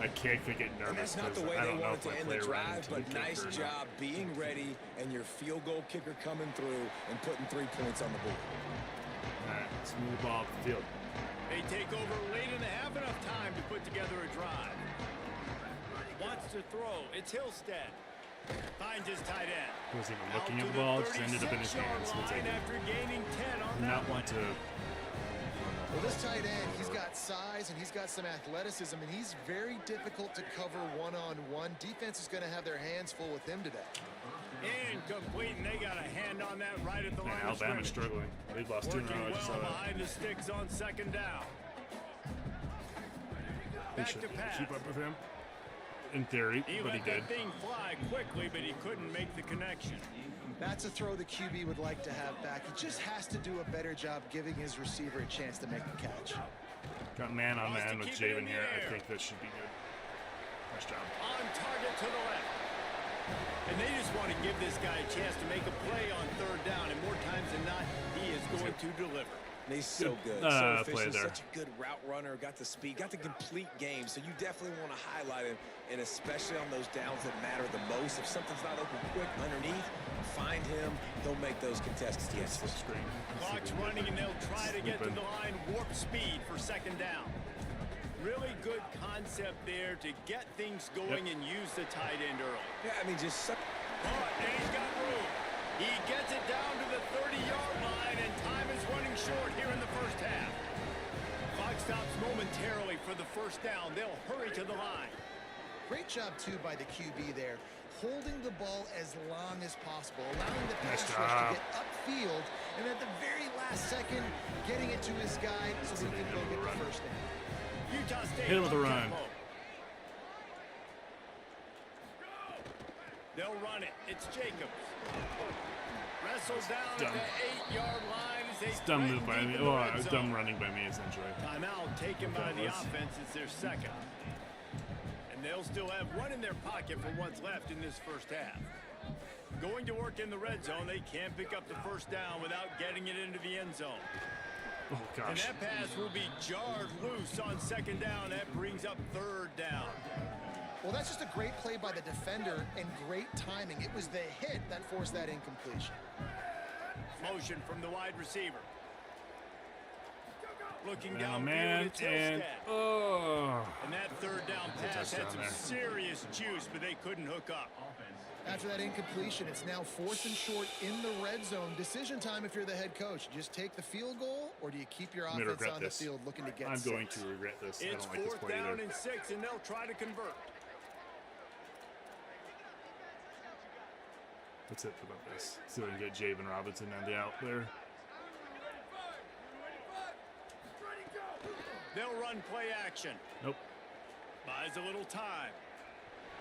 a kick, I get nervous. And that's not the way they wanted to end the drive, but nice job being ready and your field goal kicker coming through and putting 3 points on the board. All right, let's move the ball up the field. They take over late in the half, enough time to put together a drive. Wants to throw. It's Hillstead. Finds his tight end. Wasn't even looking at the ball, just ended up in his hands. After gaining 10 on Did that not want to. Well, this tight end, he's got size and he's got some athleticism, and he's very difficult to cover one-on-one. Defense is going to have their hands full with him today. Incomplete, and they got a hand on that right at the line of Alabama's scrimmage. struggling. They've lost 2 in a row. I just saw that. Behind the sticks on 2nd down. They Back should to pass. keep up with him. In theory, He but he let did. that thing fly quickly, but he couldn't make the connection. That's a throw the QB would like to have back. He just has to do a better job giving his receiver a chance to make the catch. Got man on Wants to man with keep it in Javen the here. air. I think that should be good. Nice job. On target to the left. And they just want to give this guy a chance to make a play on 3rd down, and more times than not, he is going to deliver. And he's so good, so play efficient, there. such a good route runner, got the speed, got the complete game, so you definitely want to highlight him, and especially on those downs that matter the most. If something's not open quick underneath, find him, he'll make those contested catches. Clock's running, and they'll try to get to the line, warp speed for 2nd down. Really good concept there to get things going and use the tight end early. Yeah, I mean, just... And he's got room. He gets it down to the 30-yard line, and time is running short here in the first half. Clock stops momentarily for the 1st down. They'll hurry to the line. Great job, too, by the QB there, holding the ball as long as possible, allowing the pass rush to get upfield, and at the very last second, getting it to his guy so he can go get the 1st down. Utah State Hit him with a run. They'll run it. It's Jacobs. Wrestles down at the 8-yard line as they It's dumb move by me. Oh, dumb running by me, essentially. Timeout taken by the offense. It's their 2nd. And they'll still have one in their pocket for what's left in this first half. Going to work in the red zone. They can't pick up the 1st down without getting it into the end zone. Oh, And gosh. that pass will be jarred loose on second down. That brings up third down. Well, that's just a great play by the defender and great timing. It was the hit that forced that incompletion. Motion from the wide receiver. Looking Now, down man, it's and Hillstead. oh, And that third down pass had touchdown some there. serious juice, but they couldn't hook up. After that incompletion, it's now 4th and short in the red zone. Decision time if you're the head coach. Just take the field goal, or do you keep your I'm gonna offense regret on this. the field looking to get I'm 6? going to regret this. I It's don't like this 4th play down either. and 6, and they'll try to convert. Let's hit about this. See if we can get Javen Robinson on the out there. They'll run play action. Nope. Buys a little time.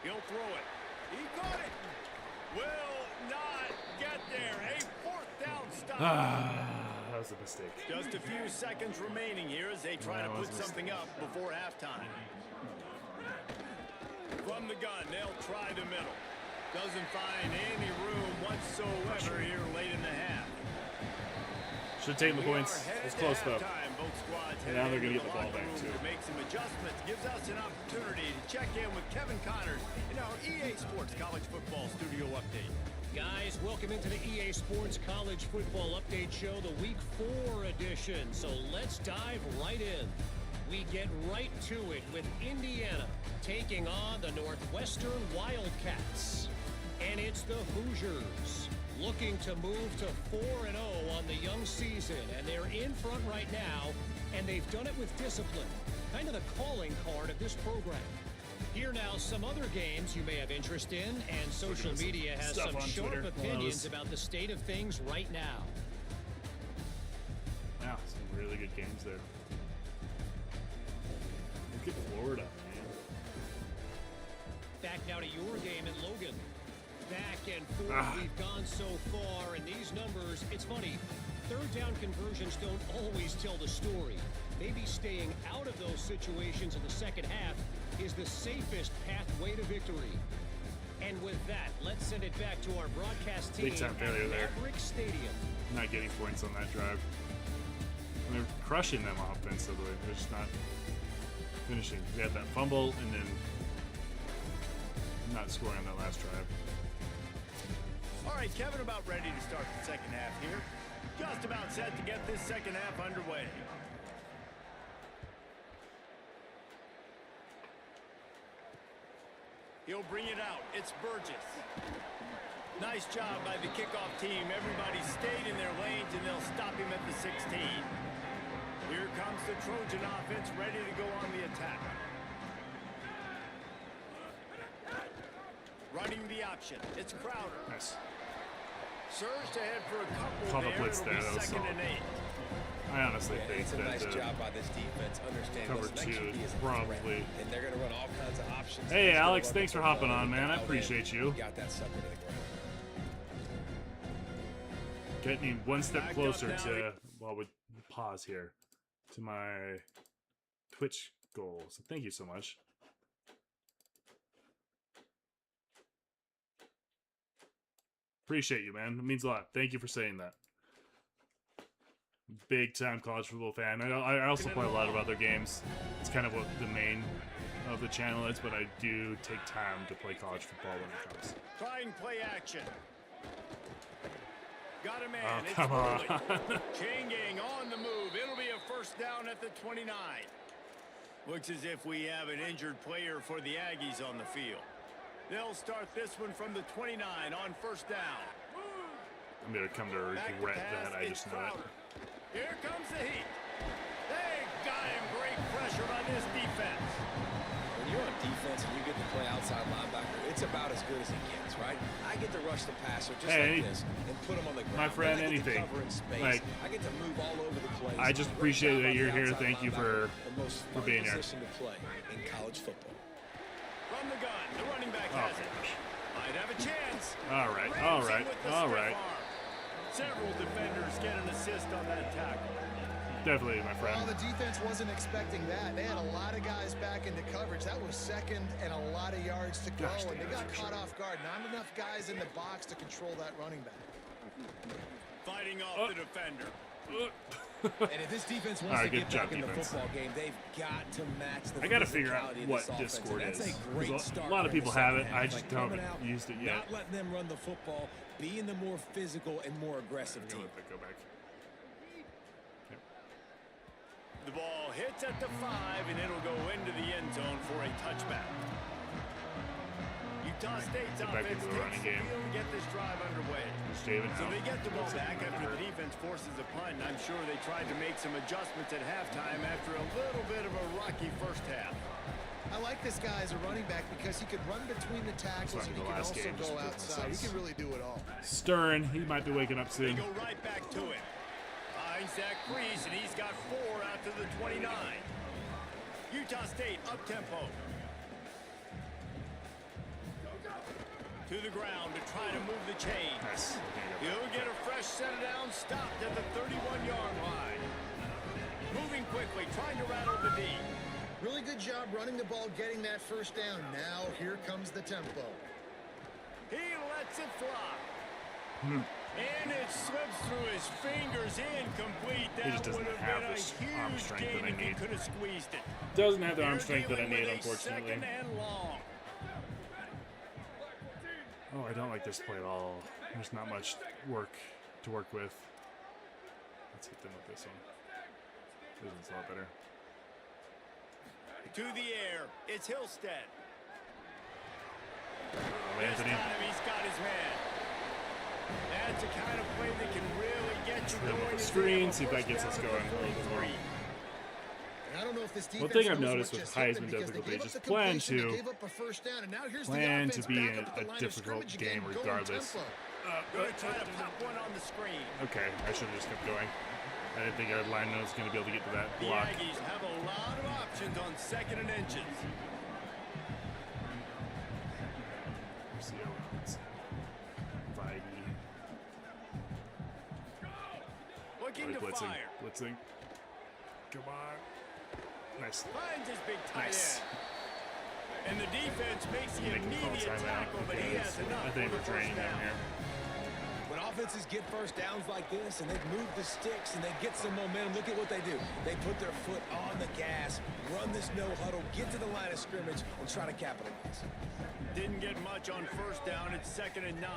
He'll throw it. He caught it. Will not get there. A 4th down stop. That was a mistake. Just a few seconds remaining here as they try That to was put a something up before halftime. From the gun, they'll try the middle. Doesn't find any room whatsoever here late in the half. Should take the We points. are headed It's to close though. halftime. Both squads And headed now they're gonna into get the ball locker back, room too. to make some adjustments. Gives us an opportunity to check in with Kevin Connors in our EA Sports College Football Studio Update. Guys, welcome into the EA Sports College Football Update Show, the Week 4 edition. So let's dive right in. We get right to it with Indiana taking on the Northwestern Wildcats. And it's the Hoosiers looking to move to 4-0 on the young season. And they're in front right now, and they've done it with discipline. Kind of the calling card of this program. Here now, some other games you may have interest in, and social at some media has stuff some on sharp Twitter. opinions about the state of things right now. Yeah, some really good games there. Look at Florida, man. Back now to your game in Logan. Back and forth we've gone so far, and these numbers, it's funny, third down conversions don't always tell the story. Maybe staying out of those situations in the second half is the safest pathway to victory. And with that, let's send it back to our broadcast team Big time failure at there. Maverick Stadium. Not getting points on that drive. And they're crushing them offensively. They're just not finishing. We had that fumble and then not scoring on that last drive. All right, Kevin, about ready to start the second half here. Just about set to get this second half underway. He'll bring it out. It's Burgess. Nice job by the kickoff team. Everybody stayed in their lanes, and they'll stop him at the 16. Here comes the Trojan offense ready to go on the attack. Running the option. It's Crowder. Nice. Surged ahead for a couple Caught the there. blitz It'll there. be That was second solid. and 8. I honestly think It's a that nice job by this defense. Understand cover listen, that two QB is is a probably- threat, and they're going to run all kinds of options. Hey, He's gonna Alex, run thanks the for football hopping on, and man. I dial in. appreciate you. Got that sucker to the ground. getting one step Backed up closer now. to, well, we pause here, to my Twitch goal. So thank you so much. Appreciate you, man. It means a lot. Thank you for saying that. Big time college football fan. I also play a lot of other games. It's kind of what the main of the channel is, but I do take time to play college football when it comes. Trying play action. Got a man. Oh, It's come on. Foley. Chain gang on the move. It'll be a first down at the 29. Looks as if we have an injured player for the Aggies on the field. They'll start this one from the 29 on first down. I'm going to come to Back regret pass, that. I it's just know it. Crowder. Here comes the heat. They got him. Great pressure by this defense. When you're on defense and you get to play outside linebacker, it's about as good as it gets, right? I get to rush the passer just Hey, like this and put him on the ground. my friend, Then I get to anything. cover in space. Like, I get to move all over the place. I just Great appreciate job that by you're the here. outside Thank you linebacker. for The most fun being here. position to play in college football. From the gun, the running back Oh, has it. gosh. Might have a chance. All right, Rams all in right, with the all stiff right. arm. Several defenders get an assist on that tackle. Definitely, my friend. Well, the defense wasn't expecting that. They had a lot of guys back into coverage. That was second and a lot of yards to go, Gosh, and they damn, got for caught sure. off guard. Not enough guys in the box to control that running back. Fighting off the defender. And if this defense wants Alright, to good get job, back in the defense. football game, they've got to match the I gotta figure out physicality of what this offense, Discord and is. that's a great 'Cause start a lot of here in people the have second it. half. I just Like, coming haven't out, used it yet. Not letting them run the football, being the more physical and more aggressive team. Go back. The ball hits at the 5, and it'll go into the end zone for a touchback. Utah State's Get back offense into the takes running the game. field to get this drive underway. There's David So now. they get the ball Looks like back he after got the hurt. defense forces a punt, and I'm sure they tried to make some adjustments at halftime after a little bit of a rocky first half. I like this guy as a running back because he could run between the tackles and he the can last also game, just go business outside. He sense. can really do it all. Stern, he might be waking up They soon. go right back to it. Finds Zach Priest, and he's got 4 out to the 29. Utah State up-tempo. To the ground to try to move the chains. Nice. He'll get a fresh set down, stopped at the 31-yard line. Moving quickly, trying to rattle the D. Really good job running the ball, getting that first down. Now here comes the tempo. He lets it fly. And it slips through his fingers, incomplete. He That just doesn't would have have been a this arm huge strength gain that I if he need. could have squeezed it. Doesn't have the arm They're strength that I dealing need, with a unfortunately. second and long. Oh, I don't like this play at all. There's not much work to work with. Let's hit them with this one. This one's a lot better. To the air, it's Hillstead. Oh, This Anthony. time he's got his man. That's the kind of play that can really get you Hit him going. with the as they screen, have a see if that first gets us down at going the a little bit more. 43. And I don't know if this defense One thing I've knows noticed what with just hit them Heisman because they difficulty, gave up just the plan completion, they to- gave up a first down, and now here's the Plan offense to be back up at the a line of difficult scrimmage game again, going regardless. tempo. Gonna try to pop one on the screen. Okay, I should have just kept going. I didn't think our lineman was going to be able to get to that The block. Aggies have a lot of options on 2nd and inches. See how it's Feige. Looking to Blitzing. fire. Blitzing. Come on. Nice. Finds his big tight Nice. end. And the defense makes the They can call immediate timeout. tackle, but he has enough I for think the we're first training down down. here. When offenses get first downs like this and they've moved the sticks and they get some momentum, look at what they do. They put their foot on the gas, run this no huddle, get to the line of scrimmage, and try to capitalize. Didn't get much on first down. It's 2nd and 9.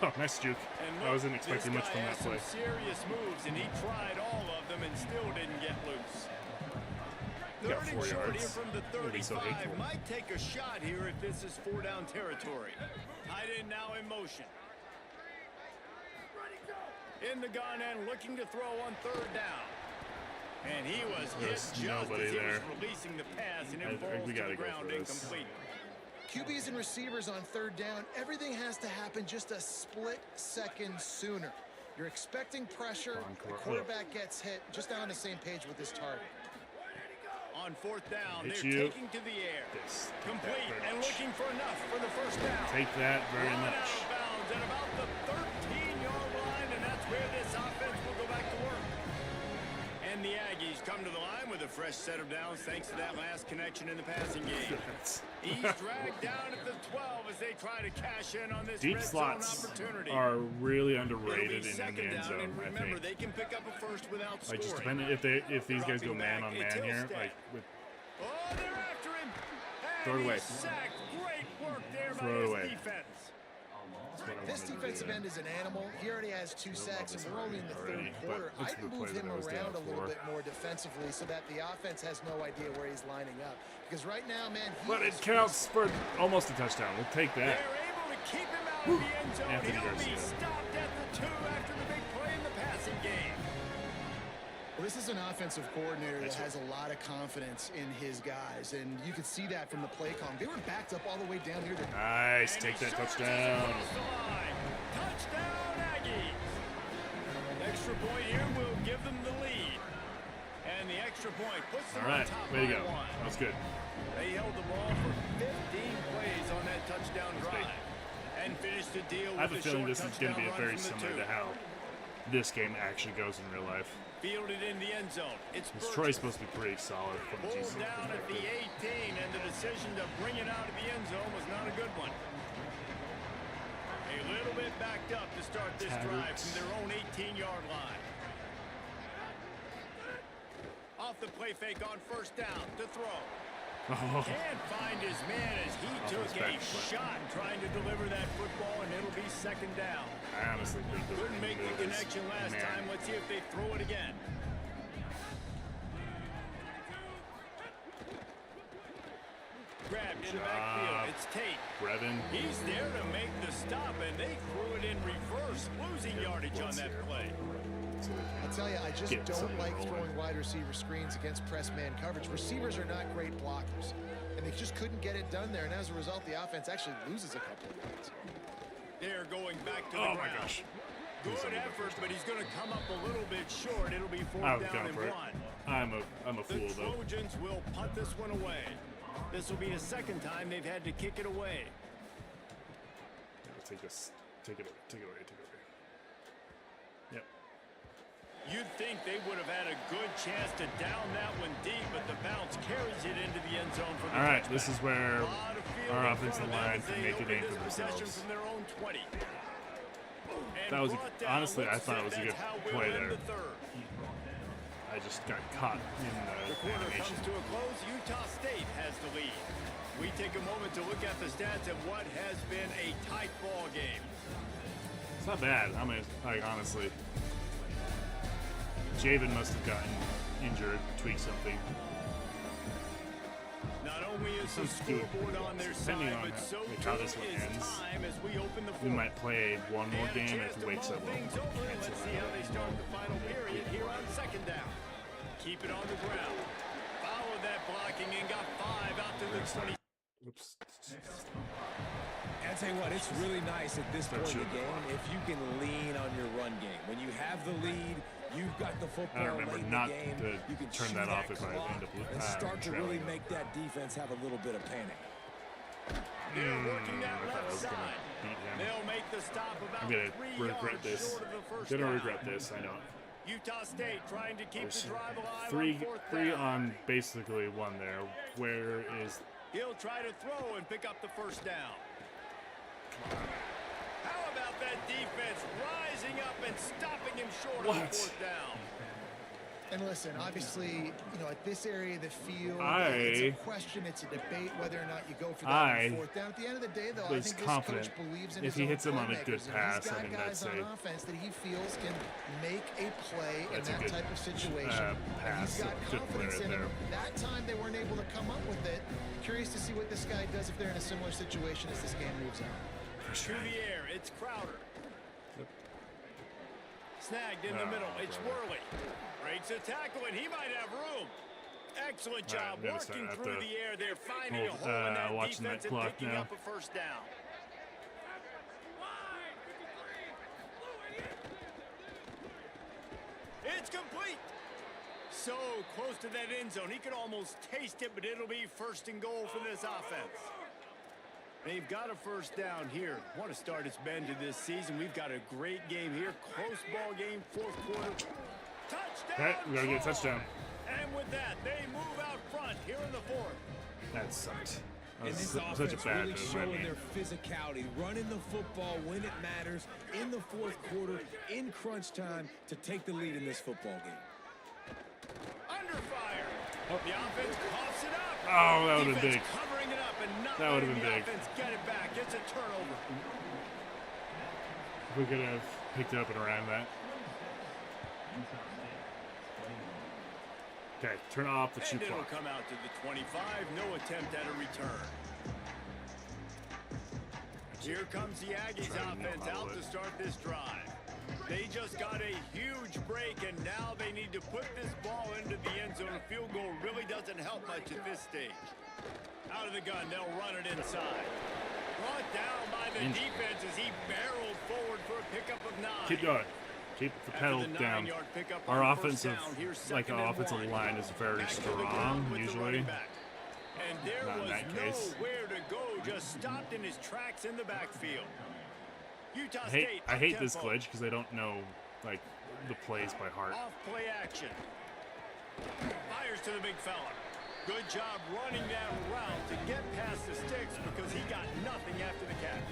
Oh, nice juke. And I look, wasn't expecting this much guy from has that play. some serious moves, and he tried all of them and still didn't get loose. He got 3rd 4 and short yards. here from the That'd be so 35. hateful. Might take a shot here if this is 4-down territory. Tight end now in motion. In the gun and looking to throw on 3rd down. And he was hit There's just nobody as he there. was releasing the pass, and I it think falls we to gotta the go ground for this. incomplete. QBs and receivers on 3rd down, everything has to happen just a split second sooner. You're expecting pressure, the quarterback gets hit, just not on the same page with his target. On 4th down, Hit they're you. taking to the air. This. Take that Complete very and much. looking for enough for the first down. Take that very Run much. out of bounds at about the 13-yard line, and that's where this offense will go back to work. And the Aggies come to the line with a fresh set of downs thanks to that last connection in the passing game. He's dragged down at the 12 as they try to cash in on this Deep red zone slots opportunity. are really It'll be underrated in the 2nd end down, zone, and I remember, think. they can pick up a first without Like, just scoring. depending if these guys go Dropping man back, on it's man here, Hillstead. like with Oh, they're after him. And Throw it away. he's sacked. Great work there Throw it by his away. defense. that's what I This wanted to defensive do. end is an animal. He already has 2 sacks, and we're only in the 3rd already, but quarter. it's I'd the move play that him I was down around a little for. bit more defensively so that the offense has no idea where he's lining up. Because right now, man, But it counts for almost a touchdown. We'll take They're that. able to keep him out of the end zone. Anthony He'll be Garcia. stopped at the 2 after the big play in the passing game. Well, this is an offensive coordinator that has a lot of confidence in his guys, and you could see that from the play call. They were backed up all the way down here. Nice. And Take he that charges touchdown. across the line. Touchdown, Aggies. Extra point here will give them the lead. And the extra point puts them All right. on top Way to by go. 1. That was good. They held the ball for 15 plays on that touchdown drive. And finished the deal I have with a feeling short this is going to be touchdown very run from the similar to 2. how this game actually goes in real life. Fielded in the end zone. It's This Burgess. Troy's supposed to be pretty solid from a Pulled GC down at the perspective. 18, and the decision to bring it out of the end zone was not a good one. A little bit get backed up to start this drive from their own 18-yard line. Off the play fake on first down to throw. Oh. Can't find his man as he took a shot trying to deliver that football, and it'll be second down. I honestly think they're Couldn't make the connection last time. Let's see if they throw it again. Grabbed in the backfield. It's Tate. Brevin. He's there to make the stop, and they threw it in reverse, losing yardage on that play. I tell you, I just don't like throwing wide receiver screens against press man coverage. Receivers are not great blockers, and they just couldn't get it done there. And as a result, the offense actually loses a couple of yards. They're going back to the ground. My gosh. Good effort, but he's going to come up a little bit short. It'll be fourth down and one. I'm a fool, though. The Trojans will punt this one away. This will be the second time they've had to kick it away. Yeah, take this. Take it away. Take it away. Take it away. Yep. You'd think they would have had a good chance to down that one deep, but the bounce carries it into the end zone for the All right, touchback. this is where our offensive line can make a name for themselves. From their own 20. That was honestly, I thought it was a good play there. I just got caught in The the quarter animation. comes to a close. Utah State has the lead. We take a moment to look at the stats of what has been a tight ball game. It's not bad. I mean, like, honestly. Javen must have gotten injured, tweaked something. Not only is the scoreboard on their side, Depending on but so how this one is ends, time as we open the we fourth. might play one more And a game chance if to he wakes mull up. things over, and let's see how they start the final period here on second down. Keep it on the ground. Followed that blocking and got 5 out to the 20. Oops. And I tell you what, it's really nice at this point in the game if you can lean on your run game. When you have the lead, you've got the football I remember late in not the game. to You can turn chew that off if I clock end up and start to really trailing. make that defense have a little bit of panic. They're working that I thought I left was gonna side. beat him. They'll make the stop about I'm gonna 3 regret yards this. short of the first Gonna down. regret this. I know. Utah State trying to keep the drive alive Three on fourth down. on basically one there. Where is? He'll try to throw and pick up the first down. How about that defense rising up and stopping him short on fourth down? And listen, obviously, you know, at this area of the field, I it's a question, it's a debate whether or not you go for that on fourth down. At the end of the day, though, I was think this confident coach believes in if his he own hits him on a good playmakers, and pass, he's got I mean, guys that's on a- offense that he feels can make a play in That's a that good, type of situation. And pass. he's got Good confidence player in him. there. That time they weren't able to come up with it. Curious to see what this guy does if they're in a similar situation as this game moves on. Through the air, it's Crowder. Snagged in the middle, it's Worley. Breaks a tackle, and he might have room. Excellent job notice working that at through the- the air. They're finding a hold, hole in that watching defense that and clock picking now. up a first down. It's complete. So close to that end zone. He could almost taste it, but it'll be first and goal for this offense. They've got a first down here. Want to start its bend to this season. We've got a great game here. Close ball game, fourth quarter. Touchdown! Okay, we gotta get a touchdown. And with that, they move out front here in the fourth. That sucked. That And was this such a offense bad really move. I showing mean, their physicality, running the football when it matters in the fourth quarter, in crunch time, to take the lead in this football game. Under fire. The offense coughs it up. Oh, that would've been Defense big. covering it up and not That would've letting been the big. offense get it back. It's a turnover. we could have picked it up and around that. Okay, turn off the And shoot it'll clock. come out to the 25. No attempt at a return. Here comes the Aggies Try to offense no-huddle out it. to start this drive. They just got a huge break, and now they need to put this ball into the end zone. A field goal really doesn't help much at this stage. Out of the gun, they'll run it inside. Brought down by the defense as he barreled forward for a pickup of 9. Keep going. Keep the After pedal the down. 9-yard pickup Our on first offensive, down, here's like second our and offensive 1. line is very Back to the strong ground with the usually. running back. And there Not in was that case. nowhere to go, just stopped in his tracks in the backfield. Utah I State hate this up-tempo. glitch because I don't know like the plays by heart. Off play action. Fires to the big fella. Good job running that route to get past the sticks because he got nothing after the catch.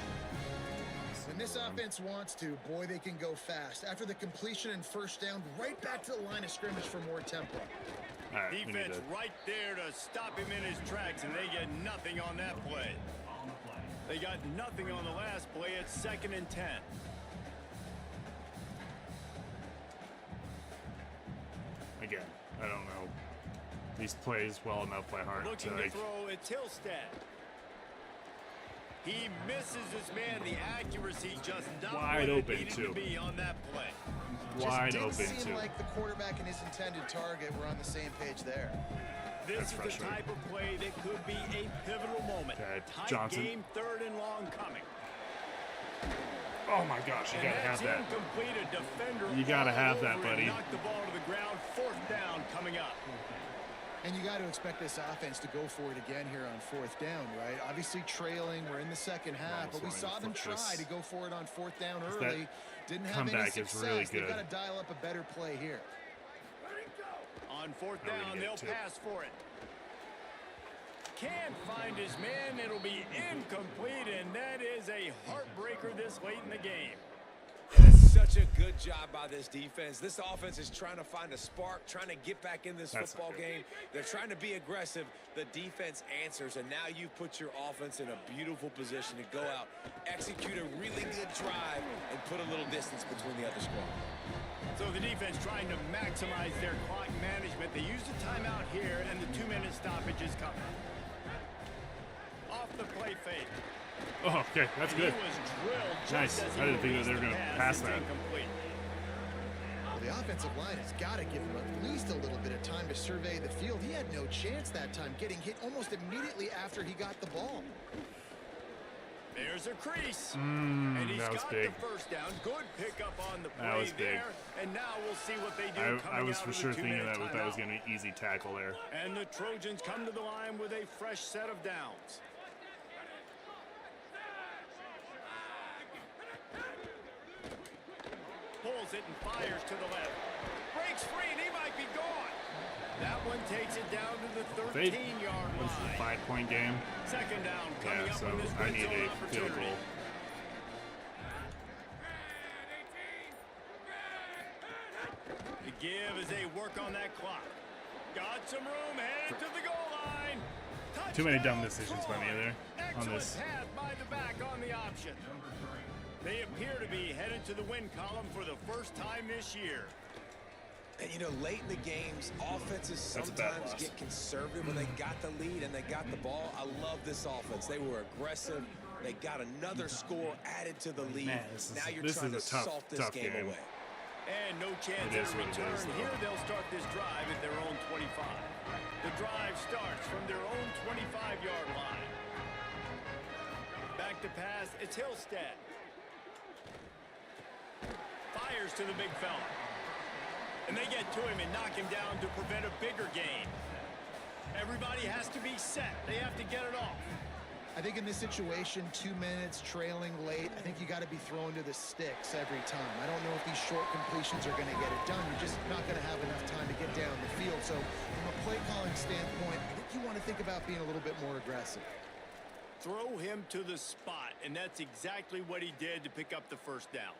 When this offense wants to, boy, they can go fast. After the completion and first down, right back to the line of scrimmage for more tempo. All right, Defense right there to stop him in his tracks, and they get nothing on that play. They got nothing on the last play. It's 2nd and 10. Again, I don't know these plays well enough by heart. Looking to throw, it's Hillstead. He misses his man. The accuracy just not Wide what open, it needed too. to be on that play. Wide Just open, didn't seem too. like the quarterback and his intended target were on the same page there. This That's is the frustrating. type of play that could be a pivotal moment. Okay, Tight Johnson. game, 3rd and long coming. Oh my gosh, you And gotta have that's that. incomplete. A defender You gotta all have that, over it. buddy. Knock the ball to the ground. 4th down coming up. And you got to expect this offense to go for it again here on 4th down, right? Obviously trailing, we're in the second half, Almost but we wanted saw to them flip try this. to go for it on 4th down That early. Didn't have any comeback success. is really They've good. got to dial up a better play here. On 4th Now we down, can they'll get it, too. pass for it. Can't find his man. It'll be incomplete, and that is a heartbreaker this late in the game. Such a good job by this defense. This offense is trying to find a spark, trying to get back in this That's football not good. game. They're trying to be aggressive. The defense answers, and now you put your offense in a beautiful position to go out, execute a really good drive, and put a little distance between the other squad. So the defense trying to maximize their clock management. They used a timeout here, and the 2-minute stoppage is coming. Off the play fake. Oh, okay, that's And good. He was drilled just Nice. as he I didn't think that they were released gonna the pass It's that. incomplete. Well, the offensive line has got to give him at least a little bit of time to survey the field. He had no chance that time, getting hit almost immediately after he got the ball. There's a crease. And he's that was got big. the first down. Good pickup on the That play was big. there. And now we'll see what they do I coming was out for of sure the thinking 2-minute that was timeout. going to be an easy tackle there. And the Trojans come to the line with a fresh set of downs. Pulls it and fires to the left. Breaks free and he might be gone. That one takes it down to the They 13-yard was a line. 5-point game. 2nd down coming Yeah, up so on this I red need zone a field opportunity. goal. The give as they work on that clock. Got some room, headed to the goal line. Too many dumb Touchdown, decisions by me Troy. there on Excellent this. pass by the back on the option. They appear to be headed to the win column for the first time this year. And, you know, late in the games, offenses That's a bad sometimes loss. get conservative when they got the lead and they got the ball. I love this offense. They were aggressive. They got another score added to the lead. Man, this now you're is trying a to tough, salt this tough game game. away. And no chance It is at a what it return. is, though. Here they'll start this drive at their own 25. The drive starts from their own 25-yard line. Back to pass, it's Hillstead. Fires to the big fella. And they get to him and knock him down to prevent a bigger gain. Everybody has to be set. They have to get it off. I think in this situation, 2 minutes, trailing late, I think you got to be throwing to the sticks every time. I don't know if these short completions are going to get it done. You're just not going to have enough time to get down the field. So from a play calling standpoint, I think you want to think about being a little bit more aggressive. Throw him to the spot, and that's exactly what he did to pick up the first down.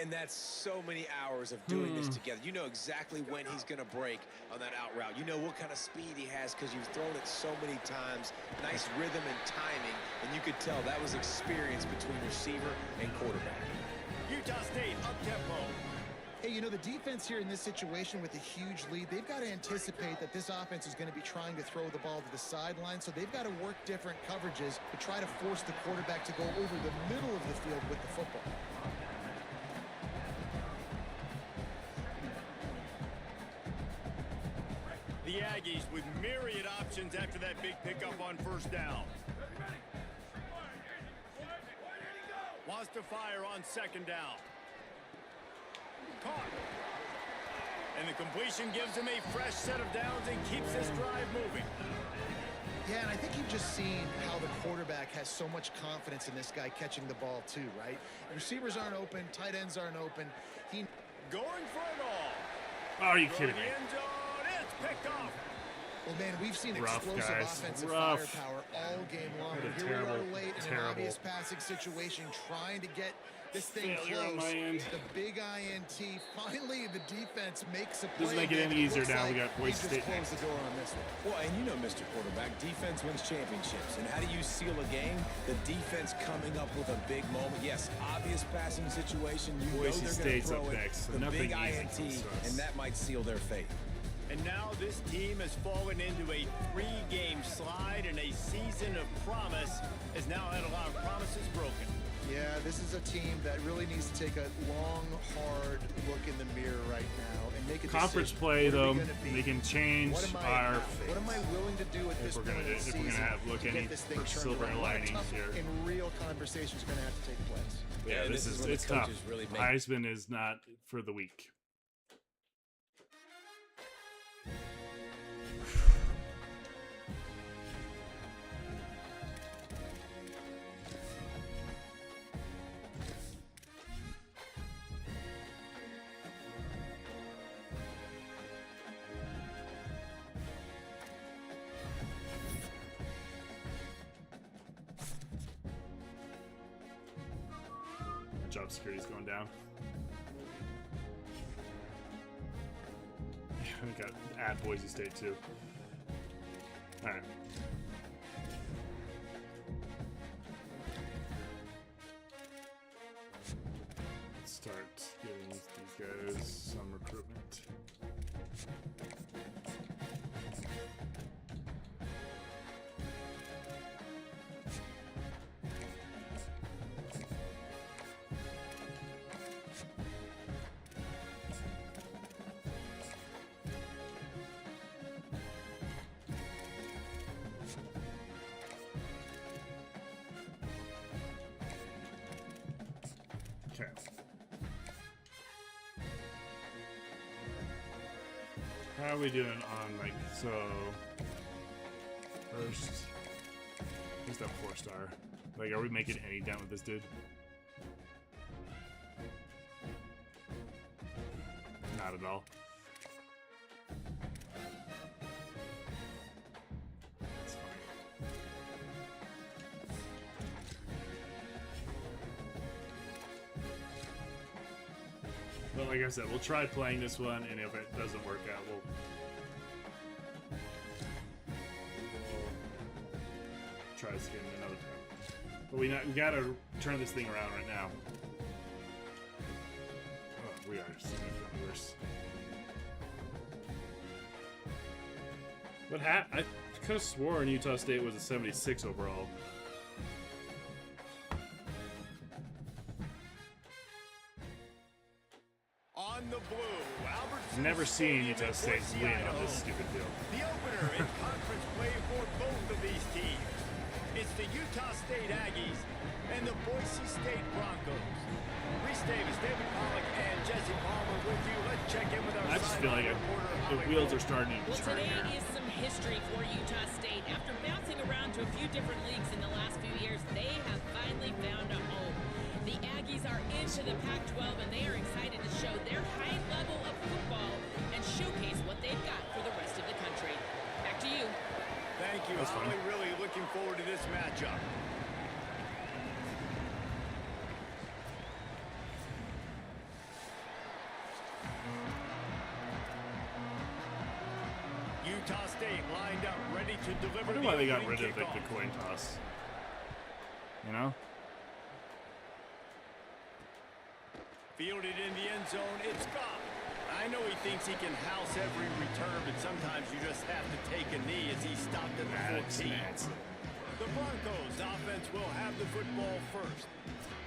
And that's so many hours of doing this together. You know exactly when he's going to break on that out route. You know what kind of speed he has because you've thrown it so many times. Nice rhythm and timing, and you could tell that was experience between receiver and quarterback. Utah State up-tempo. Hey, you know, the defense here in this situation with a huge lead, they've got to anticipate that this offense is going to be trying to throw the ball to the sideline, so they've got to work different coverages to try to force the quarterback to go over the middle of the field with the football. The Aggies with myriad options after that big pickup on first down. Wants to fire on 2nd down. Caught. And the completion gives him a fresh set of downs and keeps this drive moving. Yeah, and I think you've just seen how the quarterback has so much confidence in this guy catching the ball too, right? Receivers aren't open, tight ends aren't open. He Going for it all. Oh, are you Throwing kidding me? the end zone. It's picked off. Well, man, we've seen Rough, explosive guys. offensive Rough. firepower all game long. What a But here we terrible, are late in an terrible- obvious passing situation, trying to get This thing Failure on close. my end. The big INT. Finally, the defense makes a play. Doesn't make it any easier now. We got Boise State. State Close next. the door on this one. Well, and you know, Mr. Quarterback, defense wins championships. And how do you seal a game? The defense coming up with a big moment. Yes, obvious passing situation. You know Boise they're State's going to up throw it. next. The Nothing big easy INT, comes to us. and that might seal their fate. And now this team has fallen into a 3-game slide, and a season of promise has now had a lot of promises broken. Yeah, this is a team that really needs to take a long, hard look in the mirror right now and make a Conference decision. play, What are though, we gonna be? they can change What am I- our What am I willing to do at this we're point gonna in the if we're season gonna have look to any get this thing for turned silver around? A lot of linings tough here. and real conversations are going to have to take place. Yeah, and this is when the it's tough. coaches really make Heisman is not for the weak. Job security's going down. We got at Boise State too. All right. Let's start getting these guys some recruitment. Okay. How are we doing on, like, so first who's that 4-star? Like, are we making any dent with this dude? Not at all. That's fine. But like I said, we'll try playing this one, and if it doesn't work out, we'll try this again another time. But we gotta turn this thing around right now. Oh, we are significantly worse. What happened? I could have sworn Utah State was a 76 overall. On the blue, Albertson Never seen Stadium Utah in State Boise, win on Idaho. this stupid field. The opener in conference play for both of these teams. It's the Utah State Aggies and the Boise State Broncos. Reese Davis, David Pollock, and Jesse Palmer with you. Let's check in with our I just feel like sideline reporter, the Holly wheels are Gold. starting to Well, turn today here. is some history for Utah State. After bouncing around to a few different leagues in the last few years, they have finally found a home. The Aggies are into the Pac-12, and they are excited to show their high level of football and showcase what they've got for the rest of the country. Back to you. Thank you, That's Holly. fine. Really looking forward to this matchup. Utah State lined up, ready to I deliver wonder the why they got opening rid of like, the kickoff. coin toss. You know? Fielded in the end zone, it's gone. I know he thinks he can house every return, but sometimes you just have to take a knee as he stopped at the 14. The Broncos offense will have the football first.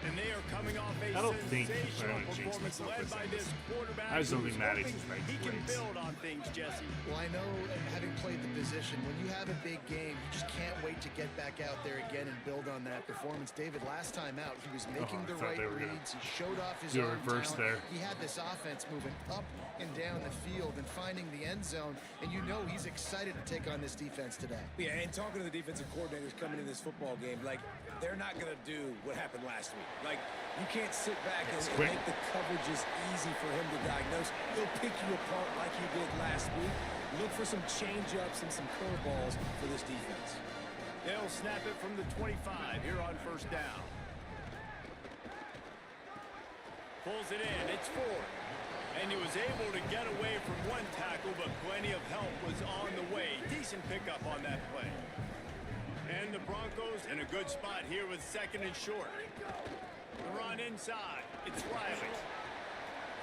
And they are coming off a I don't think sensational I'm gonna jinx performance myself led by by saying this this. quarterback. I just don't think who's Maddox hoping is like he can great. build on things, Jesse. Well, I know, and having played the position, when you have a big game, you just can't wait to get back out there again and build on that performance. David, last time out, he was making I the thought right they were gonna reads. He showed off his do a arm reverse talent. there. He had this offense moving up and down the field and finding the end zone, and you know he's excited to take on this defense today. Yeah, and talking to the defensive coordinators coming into this football game, like, they're not going to do what happened last week. Like, you can't sit back and quick. make the coverages easy for him to diagnose. He'll pick you apart like he did last week. Look for some change-ups and some curveballs for this defense. They'll snap it from the 25 here on first down. Pulls it in. It's 4. And he was able to get away from one tackle, but plenty of help was on the way. Decent pickup on that play. And the Broncos in a good spot here with 2nd and short. The run inside. It's Riley.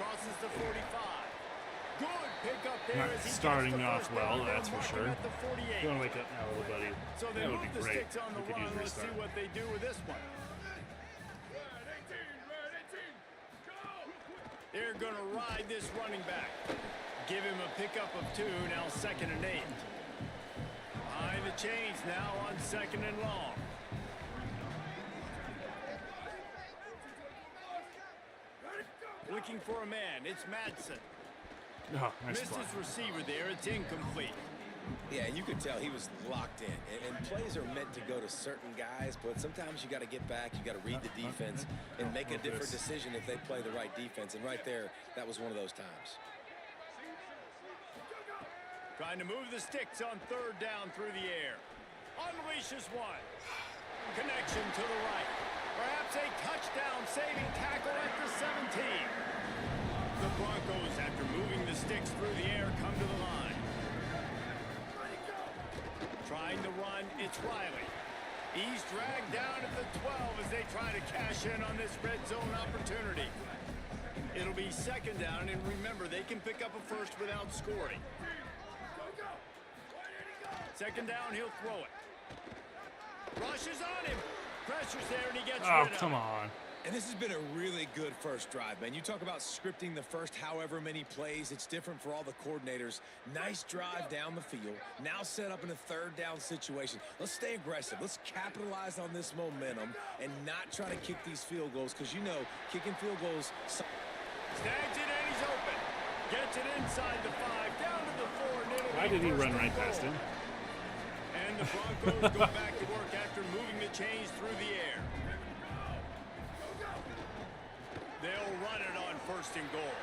Crosses the 45. Good pickup there. Not as he starting gets the off first well, down. that's They're for marking sure. at the 48. Going to wake up now, little buddy. So they That would move be the great. sticks on the We could run. use Let's see restart. what they do with this one. They're going to ride this running back. Give him a pickup of 2, now 2nd and 8. Behind the chains now on 2nd and long. Looking for a man. It's Madsen. Oh, nice Missed play. his receiver there. It's incomplete. Yeah, and you could tell he was locked in. And plays are meant to go to certain guys, but sometimes you got to get back, you got to read the defense, and make a different decision if they play the right defense. And right there, that was one of those times. Trying to move the sticks on 3rd down through the air. Unleashes one. Connection to the right. Perhaps a touchdown-saving tackle at the 17. The Broncos, after moving the sticks through the air, come to the line. Trying to run, it's Riley. He's dragged down at the 12 as they try to cash in on this red zone opportunity. It'll be 2nd down, and remember, they can pick up a first without scoring. 2nd down, he'll throw it. Rushes on him. Pressure's there, and he gets rid of it. Come on. And this has been a really good first drive, man. You talk about scripting the first however many plays. It's different for all the coordinators. Nice drive down the field. Now set up in a 3rd down situation. Let's stay aggressive. Let's capitalize on this momentum and not try to kick these field goals because, you know, kicking field goals... Snags it, and he's open. Gets it inside the 5, down to the 4. And it'll Why be did he 1st run and right goal. past him? And the Broncos go back to work after moving the chains through the air. They'll run it on 1st and goal.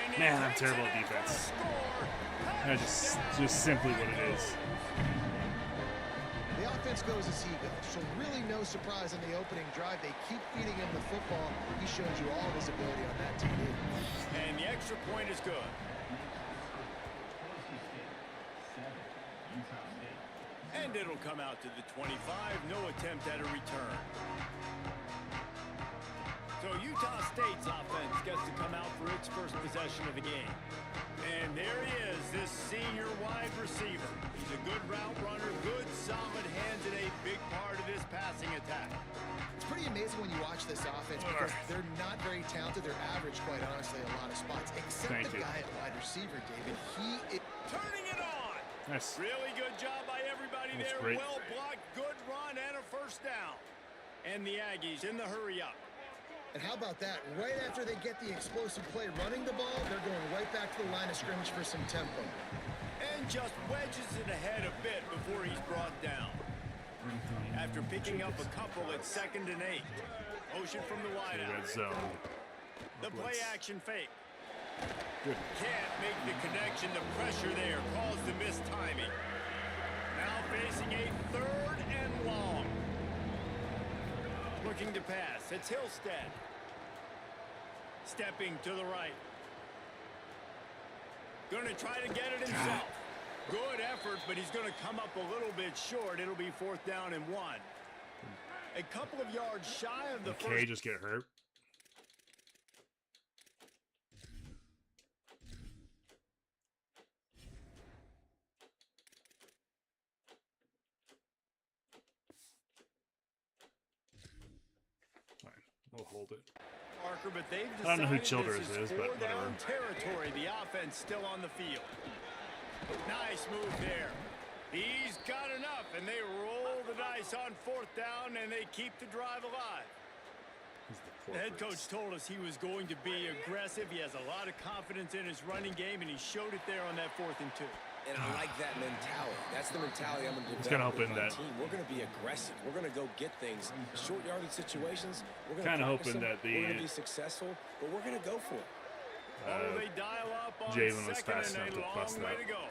And Man, I'm takes terrible it at in for the defense. score. That's Touchdown, just simply what it is. The offense goes as he goes, so really no surprise on the opening drive. They keep feeding him the football. He showed you all of his ability on that TD. And the extra point is good. And it'll come out to the 25. No attempt at a return. So Utah State's offense gets to come out for its first possession of the game. And there he is, this senior wide receiver. He's a good route runner, good solid hands, and a big part of this passing attack. It's pretty amazing when you watch this offense because they're not very talented. They're average, quite honestly, in a lot of spots. Except Thank the you. guy at wide receiver, David. He is... Turning it on. Nice. Really good job by everybody That's there. great. Well blocked, good run, and a 1st down. And the Aggies in the hurry-up. And how about that? Right after they get the explosive play running the ball, they're going right back to the line of scrimmage for some tempo. And just wedges it ahead a bit before he's brought down. After picking up a couple at 2nd and 8. Motion from the wideout. Red zone. The play action fake. Good. Can't make the connection. The pressure there caused the missed timing. Now facing a 3rd and long. Looking to pass. It's Hillstead. Stepping to the right. Going to try to get it himself. Good effort, but he's going to come up a little bit short. It'll be 4th down and 1. A couple of yards shy of the Okay, first. just get hurt. Fine, we'll hold it. Parker, but they've I don't know who decided Childress this is, but 4th down whatever. territory. The offense still on the field. Nice move there. He's got enough, and they roll the dice on 4th down, and they keep the drive alive. The head coach told us he was going to be aggressive. He has a lot of confidence in his running game, and he showed it there on that 4th and 2. And I like that mentality. That's the mentality I'm going to kinda develop with hoping my that- team. We're going to be aggressive. We're going to go get things. Short yardage situations, we're going to Kinda practice hoping them. that the- We're going to be successful, but we're going to go for it. They dial up on Jalen was 2nd fast and enough a to long bust way that. to go.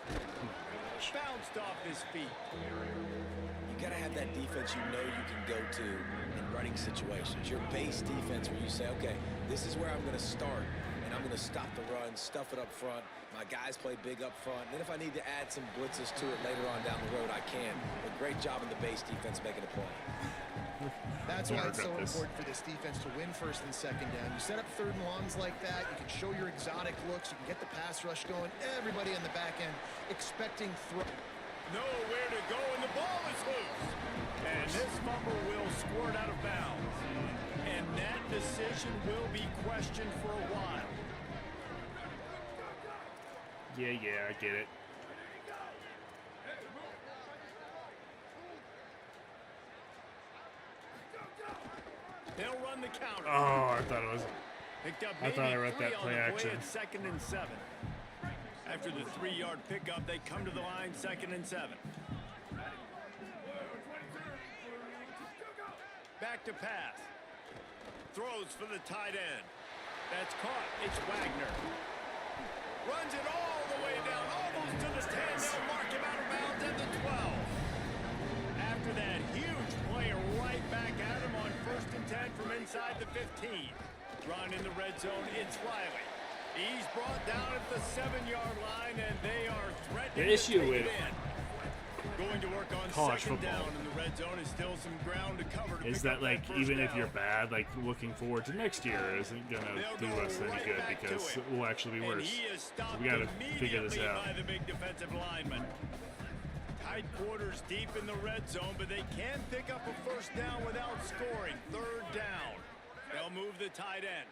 Bounced off his feet. You got to have that defense you know you can go to in running situations. Your base defense where you say, okay, this is where I'm going to start, and I'm going to stop the run, stuff it up front. My guys play big up front. And then if I need to add some blitzes to it later on down the road, I can. But great job in the base defense making a play. That's why it's so important for this defense to win first and second down. You set up third and longs like that, you can show your exotic looks, you can get the pass rush going. Everybody on the back end expecting throw. Nowhere to go, and the ball is loose. And this fumble will squirt out of bounds. And that decision will be questioned for a while. Yeah, I get it. They'll run the counter. Oh, I thought it was. Picked up I thought I read 3 that on play the action. At 2nd and 7. After the 3-yard pickup, they come to the line 2nd and 7. Back to pass. Throws for the tight end. That's caught. It's Wagner. Runs it all the way down, almost to the 10. They'll mark him out of bounds at the 12. After that huge play right back at him on 1st and 10 from inside the 15. Run in the red zone, it's Riley. He's brought down at the 7-yard line, and they are threatening The issue to take with it in. Going to work on college 2nd football down in the red zone is still some ground to cover. To is pick that up like first even if down. you're bad, like looking forward to next year isn't gonna do us any right good back to because him. it will actually be And worse. he is stopped we gotta figure this immediately out. by the big defensive lineman. Tight quarters deep in the red zone, but they can pick up a first down without scoring. 3rd down. They'll move the tight end.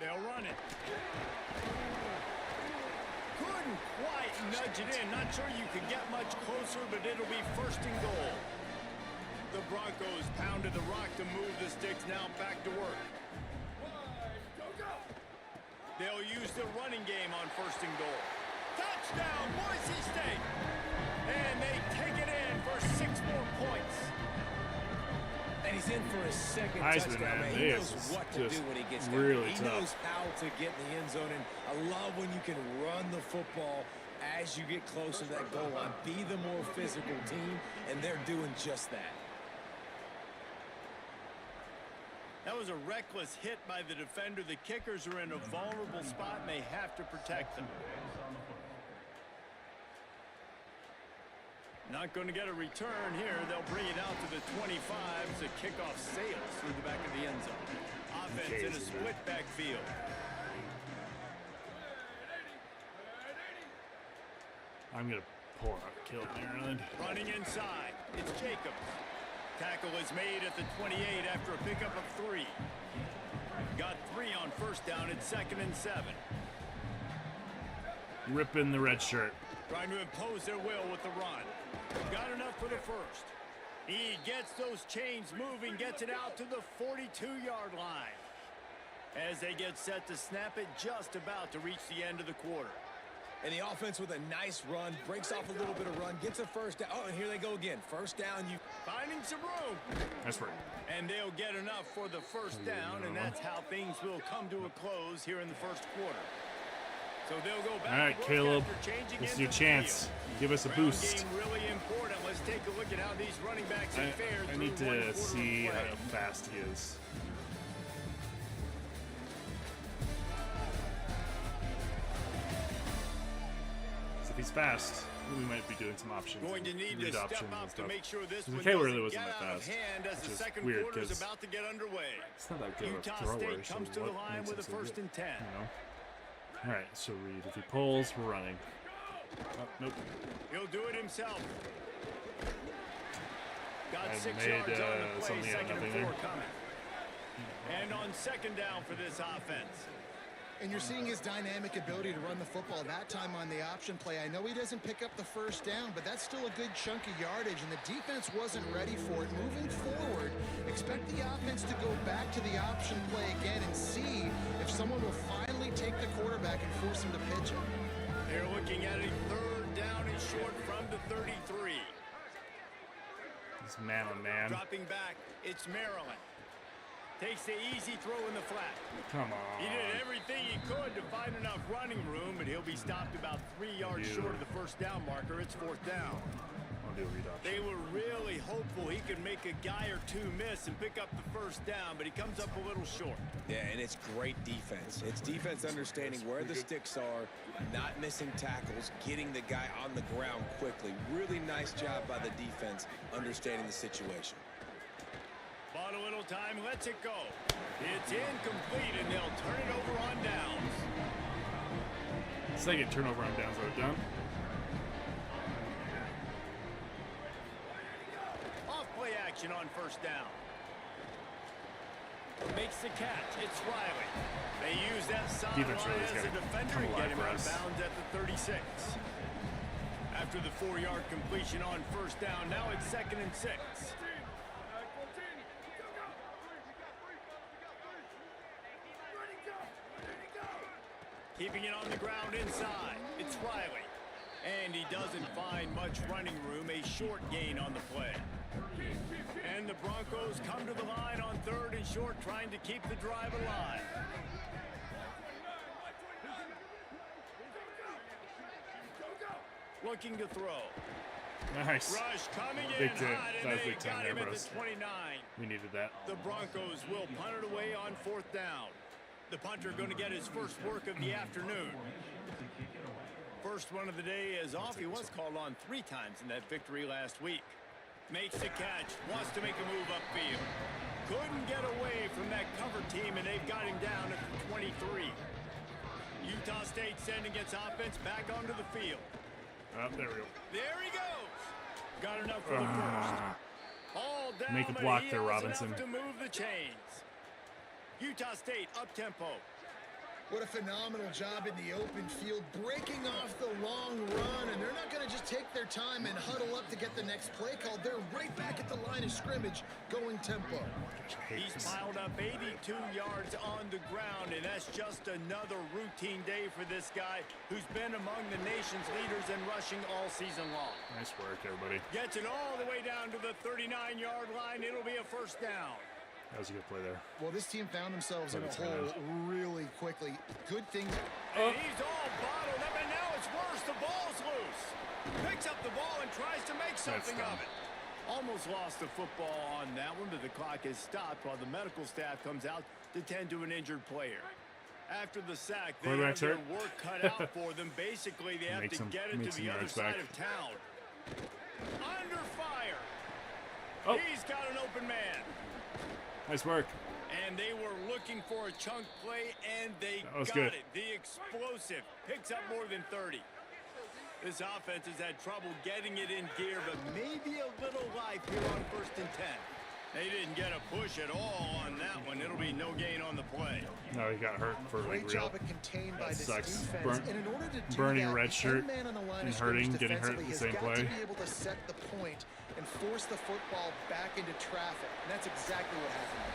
They'll run it. Couldn't quite nudge it in. Not sure you could get much closer, but it'll be 1st and goal. The Broncos pounded the rock to move the sticks. Now back to work. They'll use the running game on 1st and goal. Touchdown, Boise State! And they take it in for 6 more points. And he's in for his second Heisman, touchdown, man. He This knows is what to just do when he gets really down. He tough. knows how to get in the end zone, and I love when you can run the football as you get closer to that goal line. Be the more physical team, and they're doing just that. That was a reckless hit by the defender. The kickers are in a vulnerable spot, and they have to protect them. Not going to get a return here. They'll bring it out to the 25 as the kickoff sails through the back of the end zone. Offense in a split backfield. I'm gonna pour out kill Maryland. Running inside. It's Jacobs. Tackle is made at the 28 after a pickup of 3. Got 3 on 1st down. It's 2nd and 7. Ripping the red shirt. Trying to impose their will with the run. Got enough for the 1st. He gets those chains moving, gets it out to the 42-yard line. As they get set to snap it, just about to reach the end of the quarter. And the offense with a nice run, breaks off a little bit of run, gets a 1st down. Oh, and here they go again. 1st down. You Finding some room. That's right. And they'll get enough for the 1st down, and that's how things will come to a close here in the 1st quarter. So they'll go back. All right, to work Caleb, after changing this is into your the chance. field. Give us a Ground boost. game really important. Let's take a look at how these running backs have fared I through need one quarter to of see play. how fast he is. So if he's fast, we might be doing some options. Going to need to read step options and up to stuff. make sure this Because one Caleb doesn't really wasn't get that out of fast, hand as which the is second weird, quarter is 'cause about to get underway. It's not that good of a Utah thrower. State so comes to the what line makes with him a so 1st good, and 10. You know? All right, so Reed, if he pulls, we're running. Oh, nope. He'll do it himself. Got I 6 made, yards on the play, something out of 2nd and nothing 4 there. coming. And on 2nd down for this offense. And you're seeing his dynamic ability to run the football that time on the option play. I know he doesn't pick up the 1st down, but that's still a good chunk of yardage, and the defense wasn't ready for it. Moving forward, expect the offense to go back to the option play again and see if someone will finally take the quarterback and force him to pitch it. They're looking at a 3rd down and short from the 33. He's man on man. Dropping back, it's Maryland. Takes the easy throw in the flat. Come on. He did everything he could to find enough running room, but he'll be stopped about 3 yards short of the first down marker. It's fourth down. I'll do a read option. They were really hopeful he could make a guy or two miss and pick up the first down, but he comes up a little short. Yeah, and it's great defense. It's defense understanding where the sticks are, not missing tackles, getting the guy on the ground quickly. Really nice job by the defense understanding the situation. Bought a little time, lets it go. It's incomplete, and they'll turn it over on downs. Second turnover on downs that are done. Off play action on first down. Makes the catch. It's Riley. They use that sideline really as a defender and get him out of bounds at the 36. After the 4-yard completion on first down, now it's 2nd and 6. Keeping it on the ground inside. It's Riley. And he doesn't find much running room. A short gain on the play. And the Broncos come to the line on 3rd and short, trying to keep the drive alive. Looking to throw. Nice. Rush coming Big in tip. hot, That and was they big time got there, him at bros. the 29. We needed that. The Broncos will punt it away on 4th down. The punter going to get his first work of the afternoon. First one of the day is off. He was called on 3 times in that victory last week. Makes the catch. Wants to make a move upfield. Couldn't get away from that cover team, and they've got him down at the 23. Utah State sending its offense back onto the field. Oh, there we go. There he goes. Got enough for the first. All down, Make a but block he there, has Robinson. enough to move the chains. Utah State up-tempo. What a phenomenal job in the open field, breaking off the long run, and they're not going to just take their time and huddle up to get the next play called. They're right back at the line of scrimmage, going tempo. He's piled up 82 yards on the ground, and that's just another routine day for this guy who's been among the nation's leaders in rushing all season long. Nice work, everybody. Gets it all the way down to the 39-yard line. It'll be a first down. That was a good play there. Well, this team found themselves in a hole really quickly. Good thing. And he's all bottled up, and now it's worse. The ball's loose. Picks up the ball and tries to make something of it. Almost lost the football on that one, but the clock is stopped while the medical staff comes out to tend to an injured player. After the sack, they have their work cut out for them. Basically, they have to get it to the other side of town. Under fire. Oh. He's got an open man. Nice work. And they were looking for a chunk play, and they got it. The explosive picks up more than 30. This offense has had trouble getting it in gear, but maybe a little life here on 1st and 10. They didn't get a push at all on that one. It'll be no gain on the play. No, he got hurt for like Great real. job of contained by this Sucks. defense. And in order to do Burning that, red shirt man on the line and of hurting, scrimmage getting hurt defensively the same has play. got to be able to set the point and force the football back into traffic. And that's exactly what happened.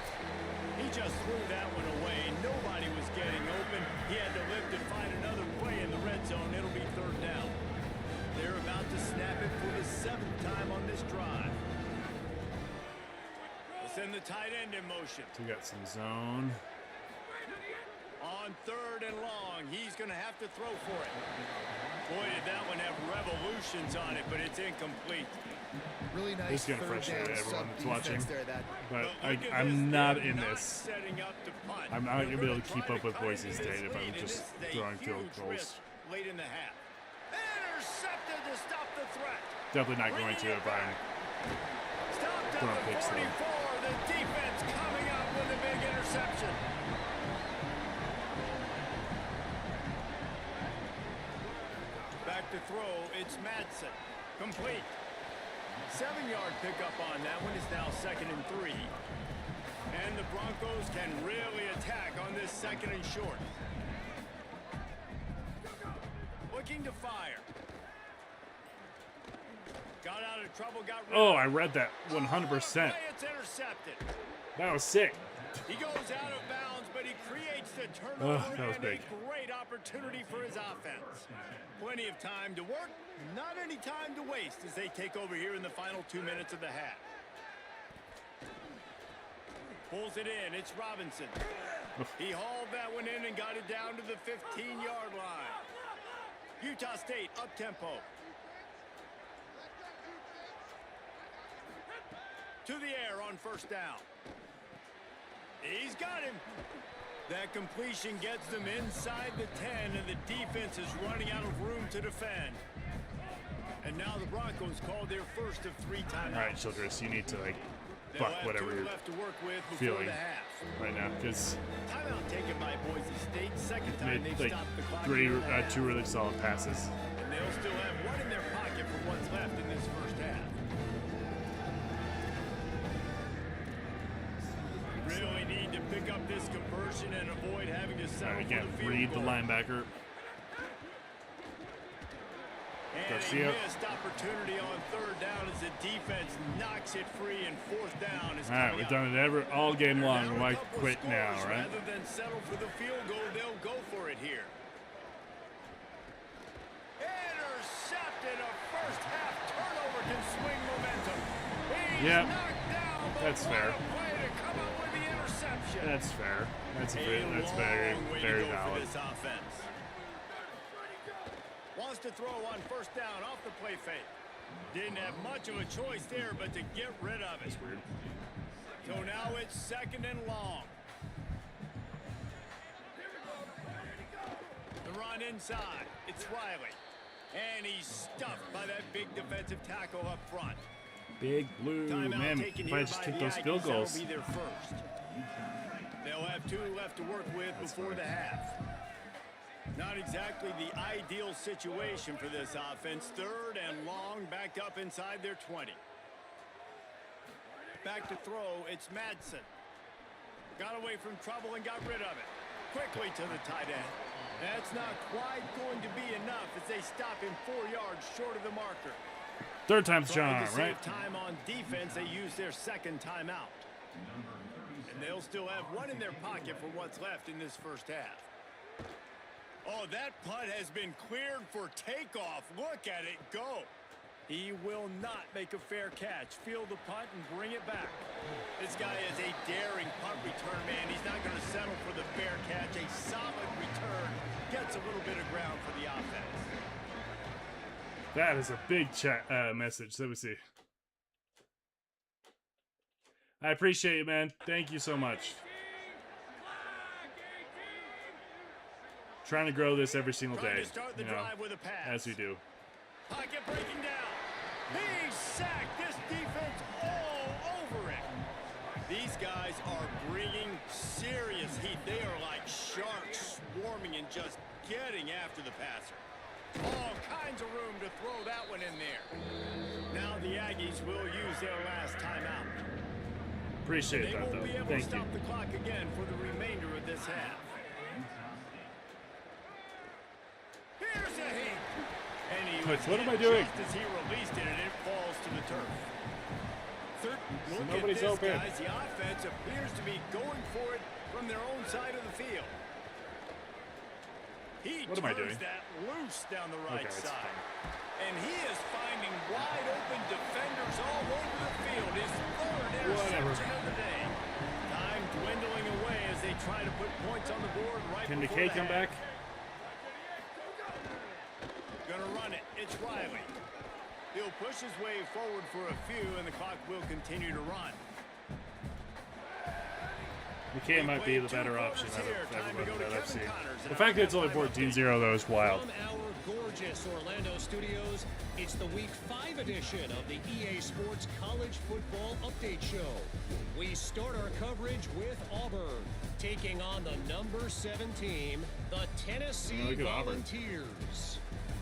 He just threw that one away. Nobody was getting open. He had to lift and find another play in the red zone. It'll be 3rd down. They're about to snap it for the 7th time on this drive. We'll send the tight end in motion. We got some zone. On 3rd and long, he's going to have to throw for it. Boy, did that one have revolutions on it, but it's incomplete. Really nice. This is going to third frustrate down everyone that's watching. there, But look at I'm this. not They're in not this. setting up to punt. I'm not going to be able to They're keep trying up with cut Boise into State this if I'm lead, and just this is a throwing field huge goals. risk late in the half. Intercepted to stop the threat. Definitely not going to if I'm Stopped throwing at the picks 44. though. The defense coming up with a big interception. Back to throw. It's Madsen. Complete. 7-yard pickup on that one. Is now 2nd and 3. And the Broncos can really attack on this 2nd and short. Looking to fire. Got out of trouble, got rid Oh, of it. I read that 100%. Play, it's intercepted. That was sick. He goes out of bounds, but he creates the turnover that was and big. a great opportunity for his offense. Plenty of time to work, not any time to waste as they take over here in the final 2 minutes of the half. Pulls it in. It's Robinson. He hauled that one in and got it down to the 15-yard line. Utah State up-tempo. To the air on first down. He's got him. That completion gets them inside the 10, and the defense is running out of room to defend. And now the Broncos called their first of 3 timeouts. All right, Childress, you need to like They'll fuck have whatever 2 you're left to work with before feeling the half. right now, because Timeout taken by Boise State. Second time they've like stopped the clock. Here in the half. 2 really solid passes. And they'll still have 1 in their pocket for what's left in this first half. Really need to pick up this conversion and avoid having to settle Again, for the field read the goal. linebacker. And Garcia. a missed opportunity on third down as the defense knocks it free, and fourth down is All right, coming we've up. done it all game long. Now a Why couple quit now, scores. right? Rather than settle for the field goal, they'll go for it here. Intercepted. A first half turnover can swing momentum. He's Yep. knocked down, but That's what fair. a play to come up with the interception. That's fair. That's A very long way to very go for valid. this offense. Wants to throw on first down off the play fake. Didn't have much of a choice there, but to get rid of it. Weird. So now it's 2nd and long. The run inside. It's Riley. And he's stuffed by that big defensive tackle up front. Big blue, Timeout man. taken If here I just by kick the those field Aggies. goals. That'll be their first. They'll have 2 left to work with before the half. Not exactly the ideal situation for this offense. 3rd and long, backed up inside their 20. Back to throw, it's Madsen. Got away from trouble and got rid of it. Quickly to the tight end. That's not quite going to be enough as they stop him 4 yards short of the marker. 3rd time's Trying charm, to right? save time on defense, they use their 2nd timeout. And they'll still have 1 in their pocket for what's left in this first half. Oh, that punt has been cleared for takeoff. Look at it go. He will not make a fair catch. Field the punt and bring it back. This guy is a daring punt return man. He's not going to settle for the fair catch. A solid return gets a little bit of ground for the offense. That is a big chat message. Let me see. I appreciate it, man. Thank you so much. Trying to grow this every single Trying day, to start the you know, drive with a pass. as we do. Pocket breaking down. He's sacked. This defense all over it. These guys are bringing serious heat. They are like sharks swarming and just getting after the passer. All kinds of room to throw that one in there. Now the Aggies will use their last timeout. Appreciate They that, won't though. be able Thank to you. stop the clock again for the remainder of this half. Here's a heat. And he What was am I hit doing? just as he released it, and it falls to the turf. Look nobody's at this, open. guys. The offense appears to be going for it from their own side of the field. He What am I turns doing? that loose down the right Okay, it's side. fine. And he is finding wide open defenders all over the field. His 3rd interception of the day. Time dwindling away as they try to put points on the board right Can before McKay the come half. back? Gonna run it. It's Riley. He'll push his way forward for a few, and the clock will continue to run. McKay might be the better option out of everybody that I've seen. The fact that it's only 14-0, though, is wild. From our gorgeous Orlando studios, it's the Week 5 edition of the EA Sports College Football Update Show. We start our coverage with Auburn, taking on the number 7 team, the Tennessee Look at Auburn. Volunteers.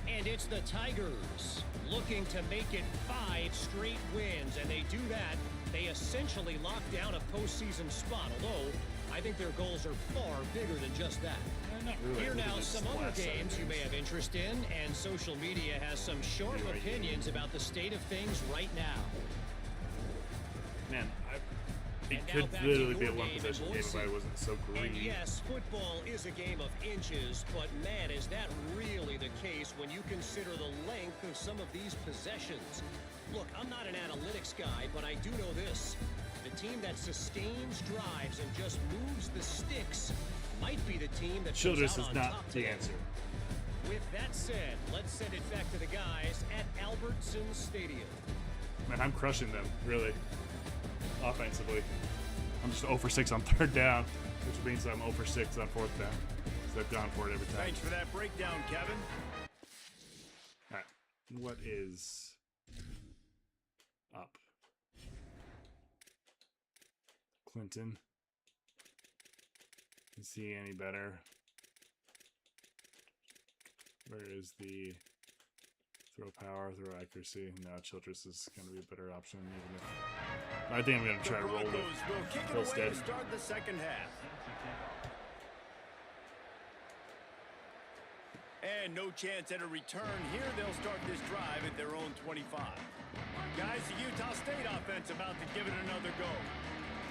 And it's the Tigers, looking to make it 5 straight wins, and they do that. They essentially lock down a postseason spot, although I think their goals are far bigger than just that. Not really. Here now, Just some the other last 7 games you may have interest in, and social media has some sharp Right. opinions about the state of things right now. Man, it And now could back to literally be your a one game in possession game if I Boise. wasn't so And greedy. yes, football is a game of inches, but man, is that really the case when you consider the length of some of these possessions. Look, I'm not an analytics guy, but I do know this. The team that sustains drives and just moves the sticks might be the team that Childress comes is out on not top the today. answer. With that said, let's send it back to the guys at Albertson Stadium. Man, I'm crushing them, really, offensively. I'm just 0 for 6 on 3rd down, which means I'm 0 for 6 on 4th down. So I've gone for it every time. Thanks for that breakdown, Kevin. All right, what is up? Clinton. Is he any better? Where is the throw power, throw accuracy? No, Childress is going to be a better option. Even if I think I'm going to try to roll Broncos with will kick it full away stead. to start the second half. And no chance at a return here. They'll start this drive at their own 25. Guys, the Utah State offense about to give it another go.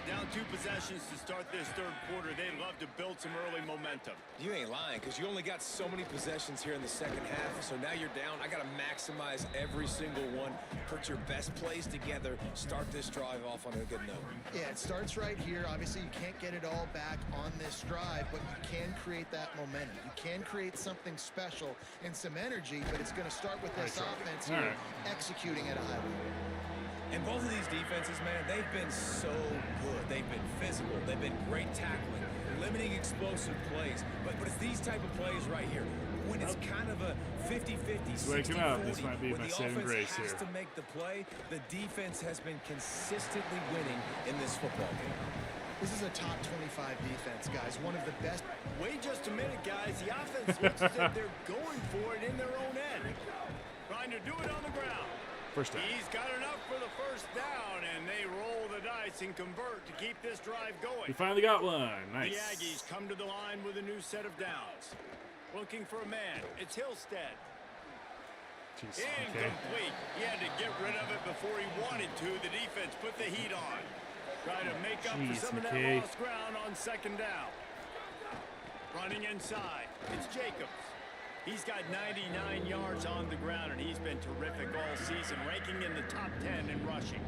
Down 2 possessions to start this 3rd quarter. They'd love to build some early momentum. You ain't lying, because you only got so many possessions here in the second half, so now you're down. I got to maximize every single one, put your best plays together, start this drive off on a good note. Yeah, it starts right here. Obviously, you can't get it all back on this drive, but you can create that momentum. You can create something special and some energy, but it's going to start with this offense here, executing at a high level. And both of these defenses, man, they've been so good. They've been physical. They've been great tackling, limiting explosive plays. But it's these type of plays right here. When it's kind of a 50-50, 60-40, This might be where my the saving offense grace has here. to make the play, the defense has been consistently winning in this football game. This is a top 25 defense, guys. One of the best. Wait just a minute, guys. The offense looks as if they're going for it in their own end. Trying to do it on the ground. First down. He's got enough for the first down, and they roll the dice and convert to keep this drive going. We finally got one. Nice. The Aggies come to the line with a new set of downs. Looking for a man. It's Hillstead. Jeez, okay. Incomplete. He had to get rid of it before he wanted to. The defense put the heat on. Try to make up for some of that lost ground on 2nd down. Running inside. It's Jacobs. He's got 99 yards on the ground, and he's been terrific all season, ranking in the top 10 in rushing.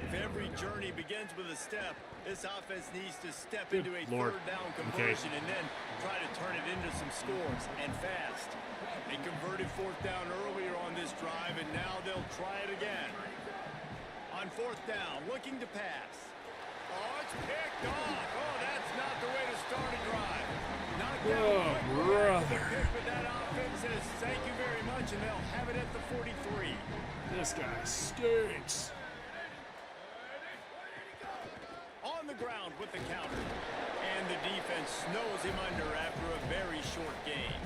If every journey begins with a step, this offense needs to step into a 3rd down conversion and then try to turn it into some scores, and fast. They converted 4th down earlier on this drive, and now they'll try it again. On 4th down, looking to pass. Oh, it's picked off. Oh, that's not the way to start a drive. Oh, brother. But that offense says thank you very much, and they'll have it at the 43. This guy stinks. On the ground with the counter. And the defense snows him under after a very short game.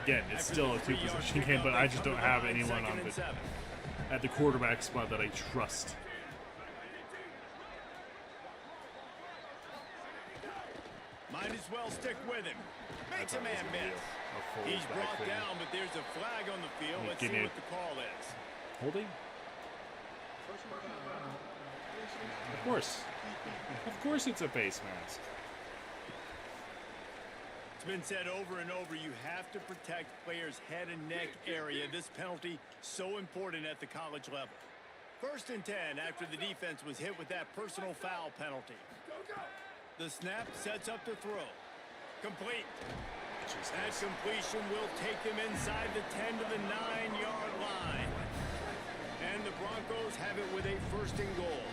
Again, it's still a 2-position game, but I just don't have anyone on at the quarterback spot that I trust. Might as well stick with him. Makes a man miss. He's brought down, but there's a flag on the field. Let's see what the call is. Holding? Of course. Of course it's a face mask. It's been said over and over, you have to protect players' head and neck area. This penalty, so important at the college level. 1st and 10 after the defense was hit with that personal foul penalty. The snap sets up the throw. Complete. That completion will take them inside the 10 to the 9-yard line. And the Broncos have it with a 1st and goal.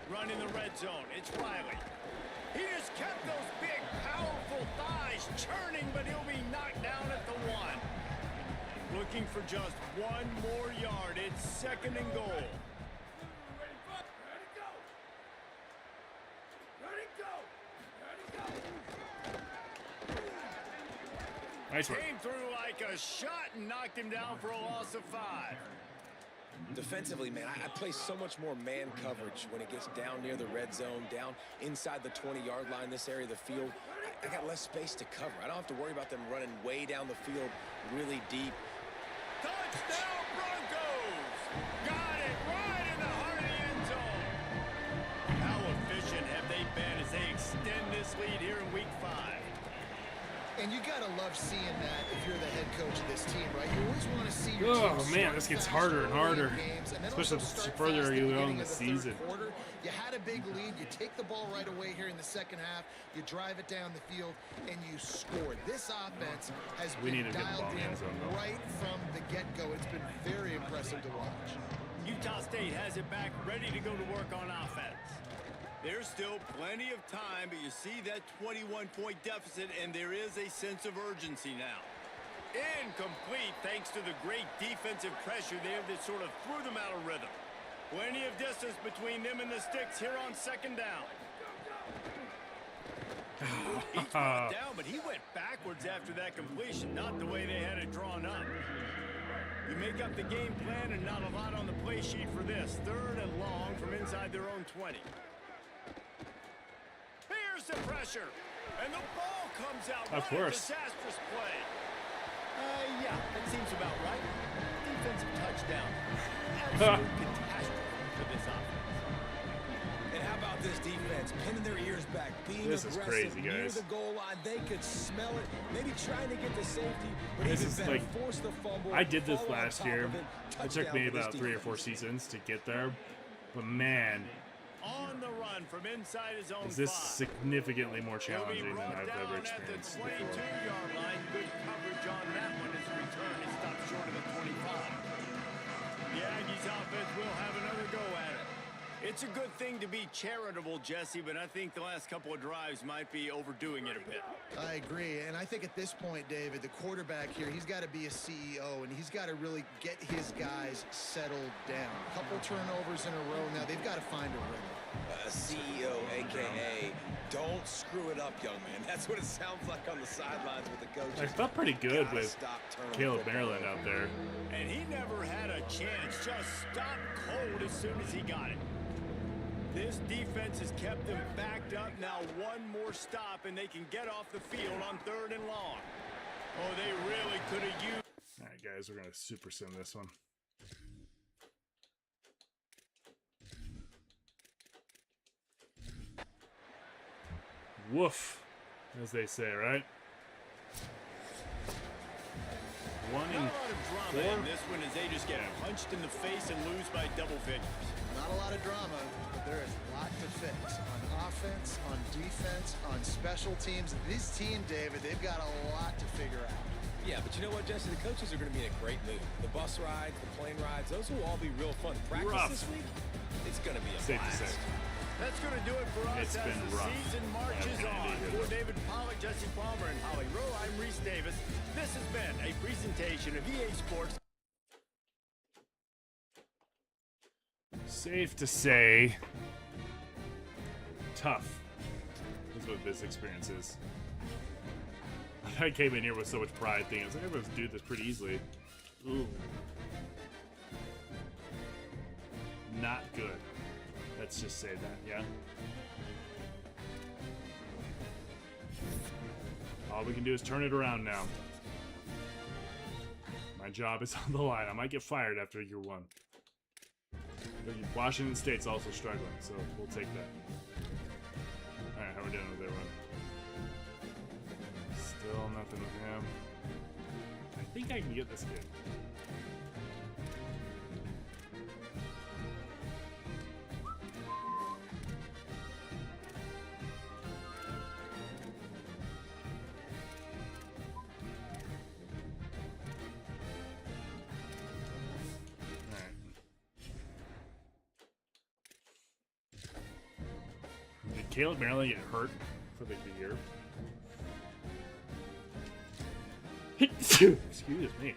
Run in the red zone. It's Riley. He has kept those big, powerful thighs churning, but he'll be knocked down at the 1. Looking for just 1 more yard. It's 2nd and goal. Nice one. Came through like a shot and knocked him down for a loss of 5. Defensively, man, I play so much more man coverage when it gets down near the red zone, down inside the 20-yard line, this area of the field. I got less space to cover. I don't have to worry about them running way down the field really deep. Touchdown Broncos! Got it right in the heart of the end zone. How efficient have they been as they extend this lead here in Week 5? And you gotta love seeing that if you're the head coach of this team, right? You always want to see your team. Oh man, this gets harder and harder, especially the further you go in the season. You had a big lead. You take the ball right away here in the second half. You drive it down the field, and you score. This offense has been dialed in right from the get-go. It's been very impressive to watch. Utah State has it back, ready to go to work on offense. There's still plenty of time, but you see that 21-point deficit, and there is a sense of urgency now. Incomplete thanks to the great defensive pressure there that sort of threw them out of rhythm. Plenty of distance between them and the sticks here on second down. He threw it down, but he went backwards after that completion, not the way they had it drawn up. You make up the game plan and not a lot on the play sheet for this. Third and long from inside their own 20. Here's the pressure, and the ball comes out. Of course. Disastrous play. Yeah, that seems about right. Defensive touchdown. Absolute catastrophe for this offense. And how about this defense? Pinning their ears back, being This is aggressive crazy, near guys. the goal line. They could smell it. Maybe trying to get the safety, but This even is better, like- force the fumble. I did this fall on last top year. of it. It took Touchdown me for this about 3 or 4 defense. seasons to get there, but man, On the run from inside his own is this 5. significantly more He'll be challenging than brought I've down ever at the experienced before. 22-yard line. Good coverage on that one. His return is stopped short of the 25. The Aggies offense will have another go at it. It's a good thing to be charitable, Jesse, but I think the last couple of drives might be overdoing it a bit. I agree, and I think at this point, David, the quarterback here, he's got to be a CEO, and he's got to really get his guys settled down. A couple turnovers in a row now. They've got to find a rhythm. A CEO, a.k.a. don't screw it up, young man. That's what it sounds like on the sidelines with the coaches. I felt pretty good Gotta with stop turning Caleb football Maryland over. out there. And he never had a chance. Just stopped cold as soon as he got it. This defense has kept them backed up. Now one more stop, and they can get off the field on third and long. Oh, they really could have used... All right, guys, we're going to super sim this one. Woof, as they say, right? One Not in a lot of drama four. in this one as they just get punched in the face and lose by double figures. Not a lot of drama, but there is a lot to fix on offense, on defense, on special teams. This team, David, they've got a lot to figure out. Yeah, but you know what, Jesse? The coaches are going to be in a great mood. The bus rides, the plane rides, those will all be real fun. Practice Rough. this week, it's going to be a Safe to blast. say. That's going to do it for us It's as been the rough. season marches Yeah, on. it is. For David Pollack, Jesse Palmer, and Holly Rowe, I'm Reese Davis. This has been a presentation of EA Sports. Safe to say, tough is what this experience is. I came in here with so much pride thinking, I was like, everyone's do this pretty easily. Ooh. Not good. Let's just say that, yeah? All we can do is turn it around now. My job is on the line. I might get fired after year one. But Washington State's also struggling, so we'll take that. Alright, how are we doing with everyone? Still nothing with him. I think I can get this kid. Alright. Did Caleb Maryland get hurt for the year? Excuse me.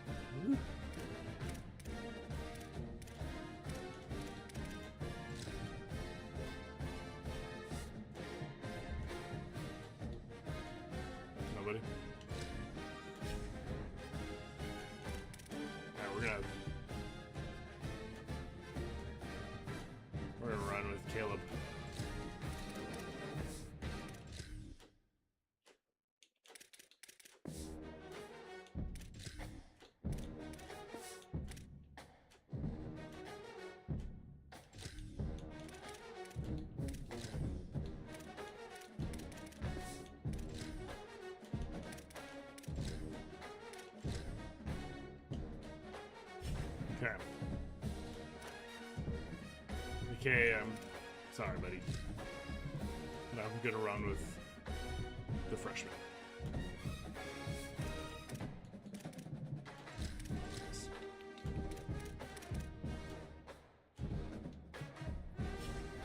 Nobody? Alright, we're gonna run with Caleb. Okay. Okay, sorry, buddy. But I'm gonna run with the freshman.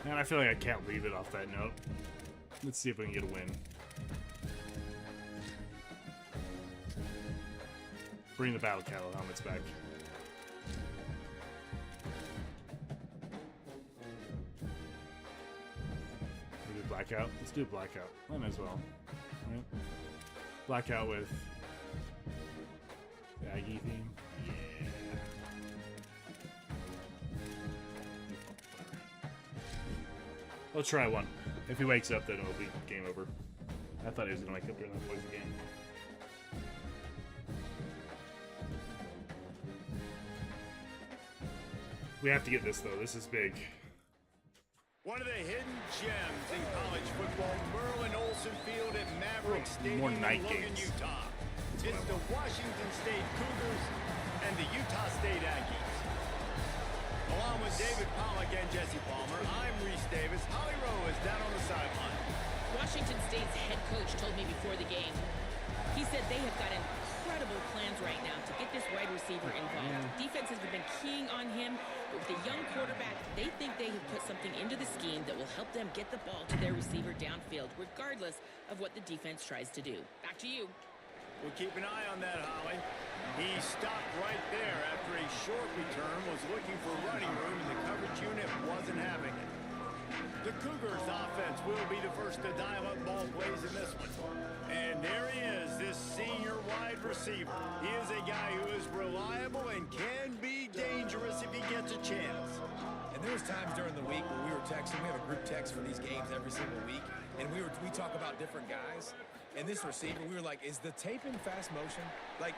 Man, I feel like I can't leave it off that note. Let's see if we can get a win. Bring the battle cattle helmets back. We do blackout. Let's do blackout. Might as well. Right? Blackout with the Aggie theme. Yeah. Let's try one. If he wakes up, then it'll be game over. I thought he was gonna wake up during that poison game. We have to get this though. This is big. One of the hidden gems in college football, Merlin Olsen Field at Maverick Stadium more in night Logan, games. Utah. It's the Washington State Cougars and the Utah State Aggies. Along with David Pollack and Jesse Palmer, I'm Reese Davis. Holly Rowe is down on the sideline. Washington State's head coach told me before the game, he said they have got incredible plans right now to get this wide receiver involved. Defenses have been keying on him, but with a young quarterback, they think they have put something into the scheme that will help them get the ball to their receiver downfield, regardless of what the defense tries to do. Back to you. We'll keep an eye on that, Holly. He stopped right there after a short return, was looking for running room, and the coverage unit wasn't having it. The Cougars offense will be the first to dial up ball plays in this one. And there he is, this senior wide receiver. He is a guy who is reliable and can be dangerous if he gets a chance. And there was times during the week when we were texting. We have a group text for these games every single week, and we talk about different guys. And this receiver, we were like, is the tape in fast motion? Like,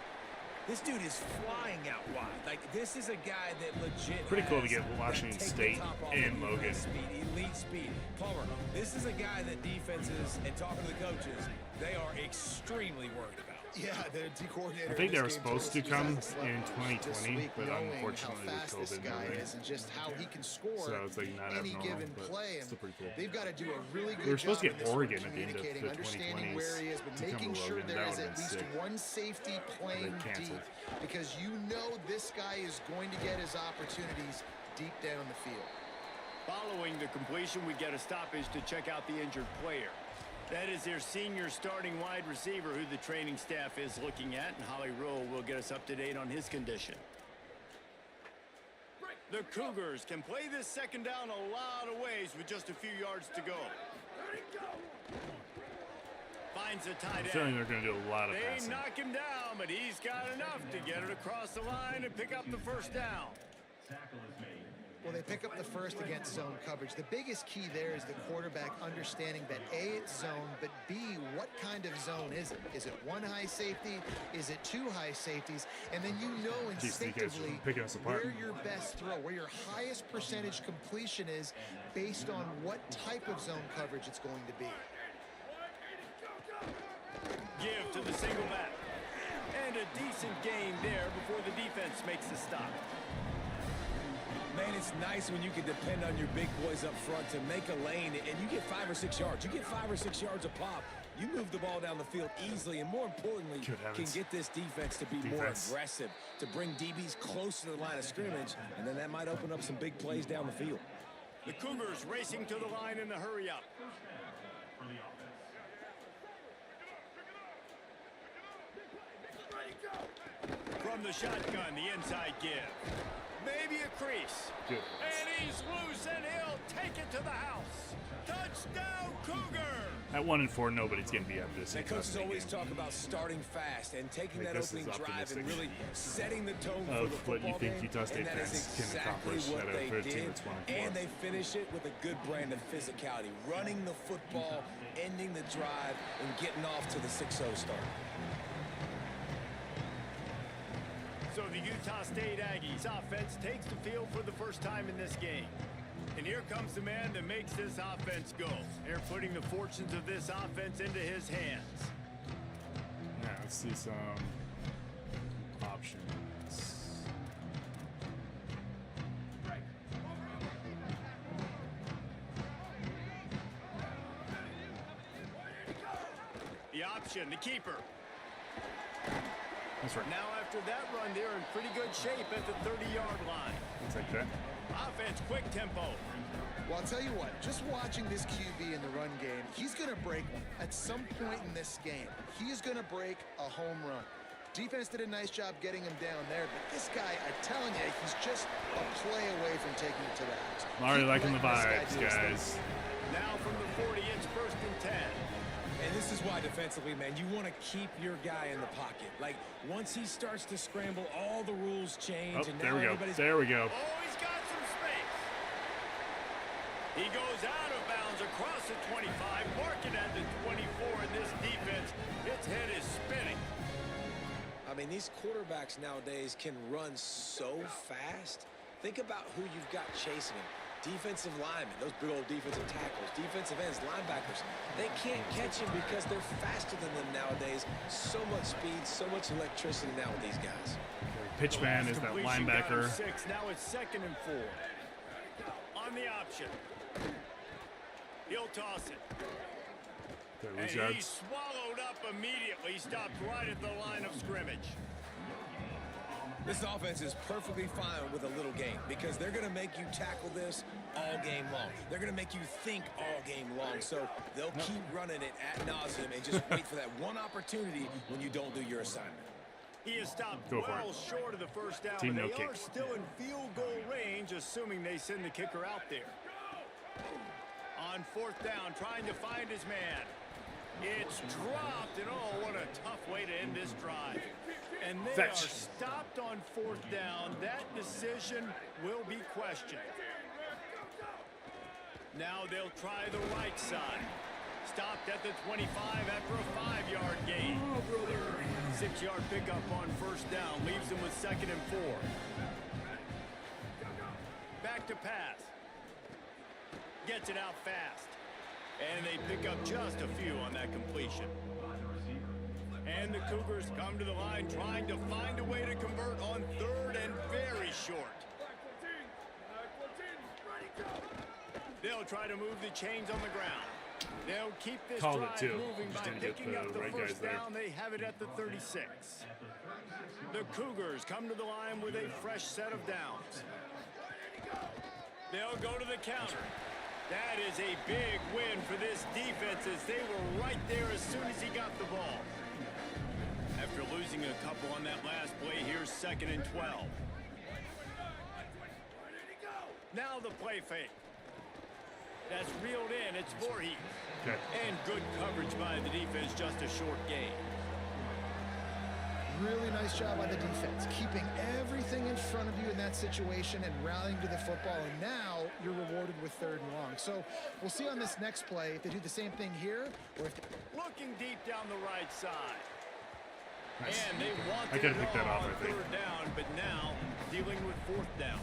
this dude is flying out wide. Like, this is a guy that legit Pretty cool to has get Washington that take State the top off in of Logan. Speed, elite speed. Palmer, this is a guy that defenses, and talking to the coaches, they are extremely worried about. Yeah, the D coordinator. I think they in were this game supposed to told us come he's in had the 2020, week, but knowing unfortunately how with fast this COVID guy and is and just how he can score So it's like not any abnormal, given but play. And still pretty cool. they've got to do a really good We were supposed to job get in this one, Oregon at the end of communicating, the understanding 2020s where he is, but to come to making sure Logan. there That is would've at been least sick. one safety playing canceled. deep, because you know this guy is going to get his opportunities deep down the field. Following the completion, we get a stoppage to check out the injured player. That is their senior starting wide receiver who the training staff is looking at, and Holly Rowe will get us up to date on his condition. The Cougars can play this second down a lot of ways with just a few yards to go. Finds a tight I'm feeling end. they're going to do a lot of They passing. knock him down, but he's got enough to get it across the line and pick up the first down. Well, they pick up the first against zone coverage. The biggest key there is the quarterback understanding that A, it's zone, but B, what kind of zone is it? Is it one high safety? Is it two high safeties? And then you know Jeez, you guys are instinctively picking us apart. where your best throw, where your highest percentage completion is based on what type of zone coverage it's going to be. Give to the single back. And a decent gain there before the defense makes the stop. Man, it's nice when you can depend on your big boys up front to make a lane, and you get 5 or 6 yards. You get 5 or 6 yards a pop. You move the ball down the field easily, and more importantly, Good can heavens. get this defense to be more aggressive, to bring DBs close to the line of scrimmage, and then that might open up some big plays down the field. The Cougars racing to the line in the hurry up. From the shotgun, the inside give. Maybe a crease. Good. And he's loose, and he'll take it to the house. Touchdown, Cougar! At 1-4, nobody's going to be up this. And coaches always talk about starting fast and taking that this opening is drive and optimistic really setting the tone for of the what you football think game. Utah State And that is fans can exactly accomplish what out of they a team did. that's 1-4. And they finish it with a good brand of physicality, running the football, ending the drive, and getting off to the 6-0 start. So the Utah State Aggies offense takes the field for the first time in this game. And here comes the man that makes this offense go. They're putting the fortunes of this offense into his hands. Yeah, let's see some options. the keeper. That's right. Now after that run, they're in pretty good shape at the 30-yard line. I'll take that. Offense, quick tempo. Well, I'll tell you what, just watching this QB in the run game, he's going to break one. At some point in this game, he is going to break a home run. Defense did a nice job getting him down there, but this guy, I'm telling you, he's just a play away from taking it to the house. I'm already Keep liking the letting this guy vibes, do his thing. guys. Now from the 40, it's 1st and 10. And this is why defensively, man, you want to keep your guy in the pocket. Like, once he starts to scramble, all the rules change. Oh, and there now we go. everybody's... There we go. Oh, he's got some space. He goes out of bounds across the 25, marking at the 24, and this defense, its head is spinning. I mean, these quarterbacks nowadays can run so fast. Think about who you've got chasing him. Defensive linemen, those big old defensive tackles, defensive ends, linebackers. They can't catch him because they're faster than them nowadays. So much speed, so much electricity now with these guys. Pitchman is that Completion got him linebacker. 6. Now it's 2nd and 4. On the option. He'll toss it. There And we he go. swallowed up immediately. Stopped right at the line of scrimmage. This offense is perfectly fine with a little game because they're going to make you tackle this all game long. They're going to make you think all game long. So they'll keep running it ad nauseum and just wait for that one opportunity when you don't do your assignment. He is stopped Go for well it. short of the first down. Team but no they kick. are still in field goal range, assuming they send the kicker out there. On 4th down, trying to find his man. It's dropped, and oh, what a tough way to end this drive. And they Fetch. are stopped on 4th down. That decision will be questioned. Now they'll try the right side. Stopped at the 25 after a 5-yard gain. 6-yard pickup on 1st down. Leaves them with 2nd and 4. Back to pass. Gets it out fast. And they pick up just a few on that completion. And the Cougars come to the line trying to find a way to convert on 3rd and very short. They'll try to move the chains on the ground. They'll keep this Called it drive too. moving Just by didn't get picking the up the right guys first there. down. They have it at the 36. The Cougars come to the line with a fresh set of downs. They'll go to the counter. That is a big win for this defense as they were right there as soon as he got the ball. After losing a couple on that last play, here's 2nd and 12. Now the play fake. That's reeled in. It's Voorhees. Okay. And good coverage by the defense, just a short gain. Really nice job by the defense, keeping everything in front of you in that situation and rallying to the football. And now you're rewarded with 3rd and long. So we'll see on this next play if they do the same thing here or if they... Looking deep down the right side. Nice. And they want I could have picked that off, on I think. 3rd down, but now dealing with 4th down.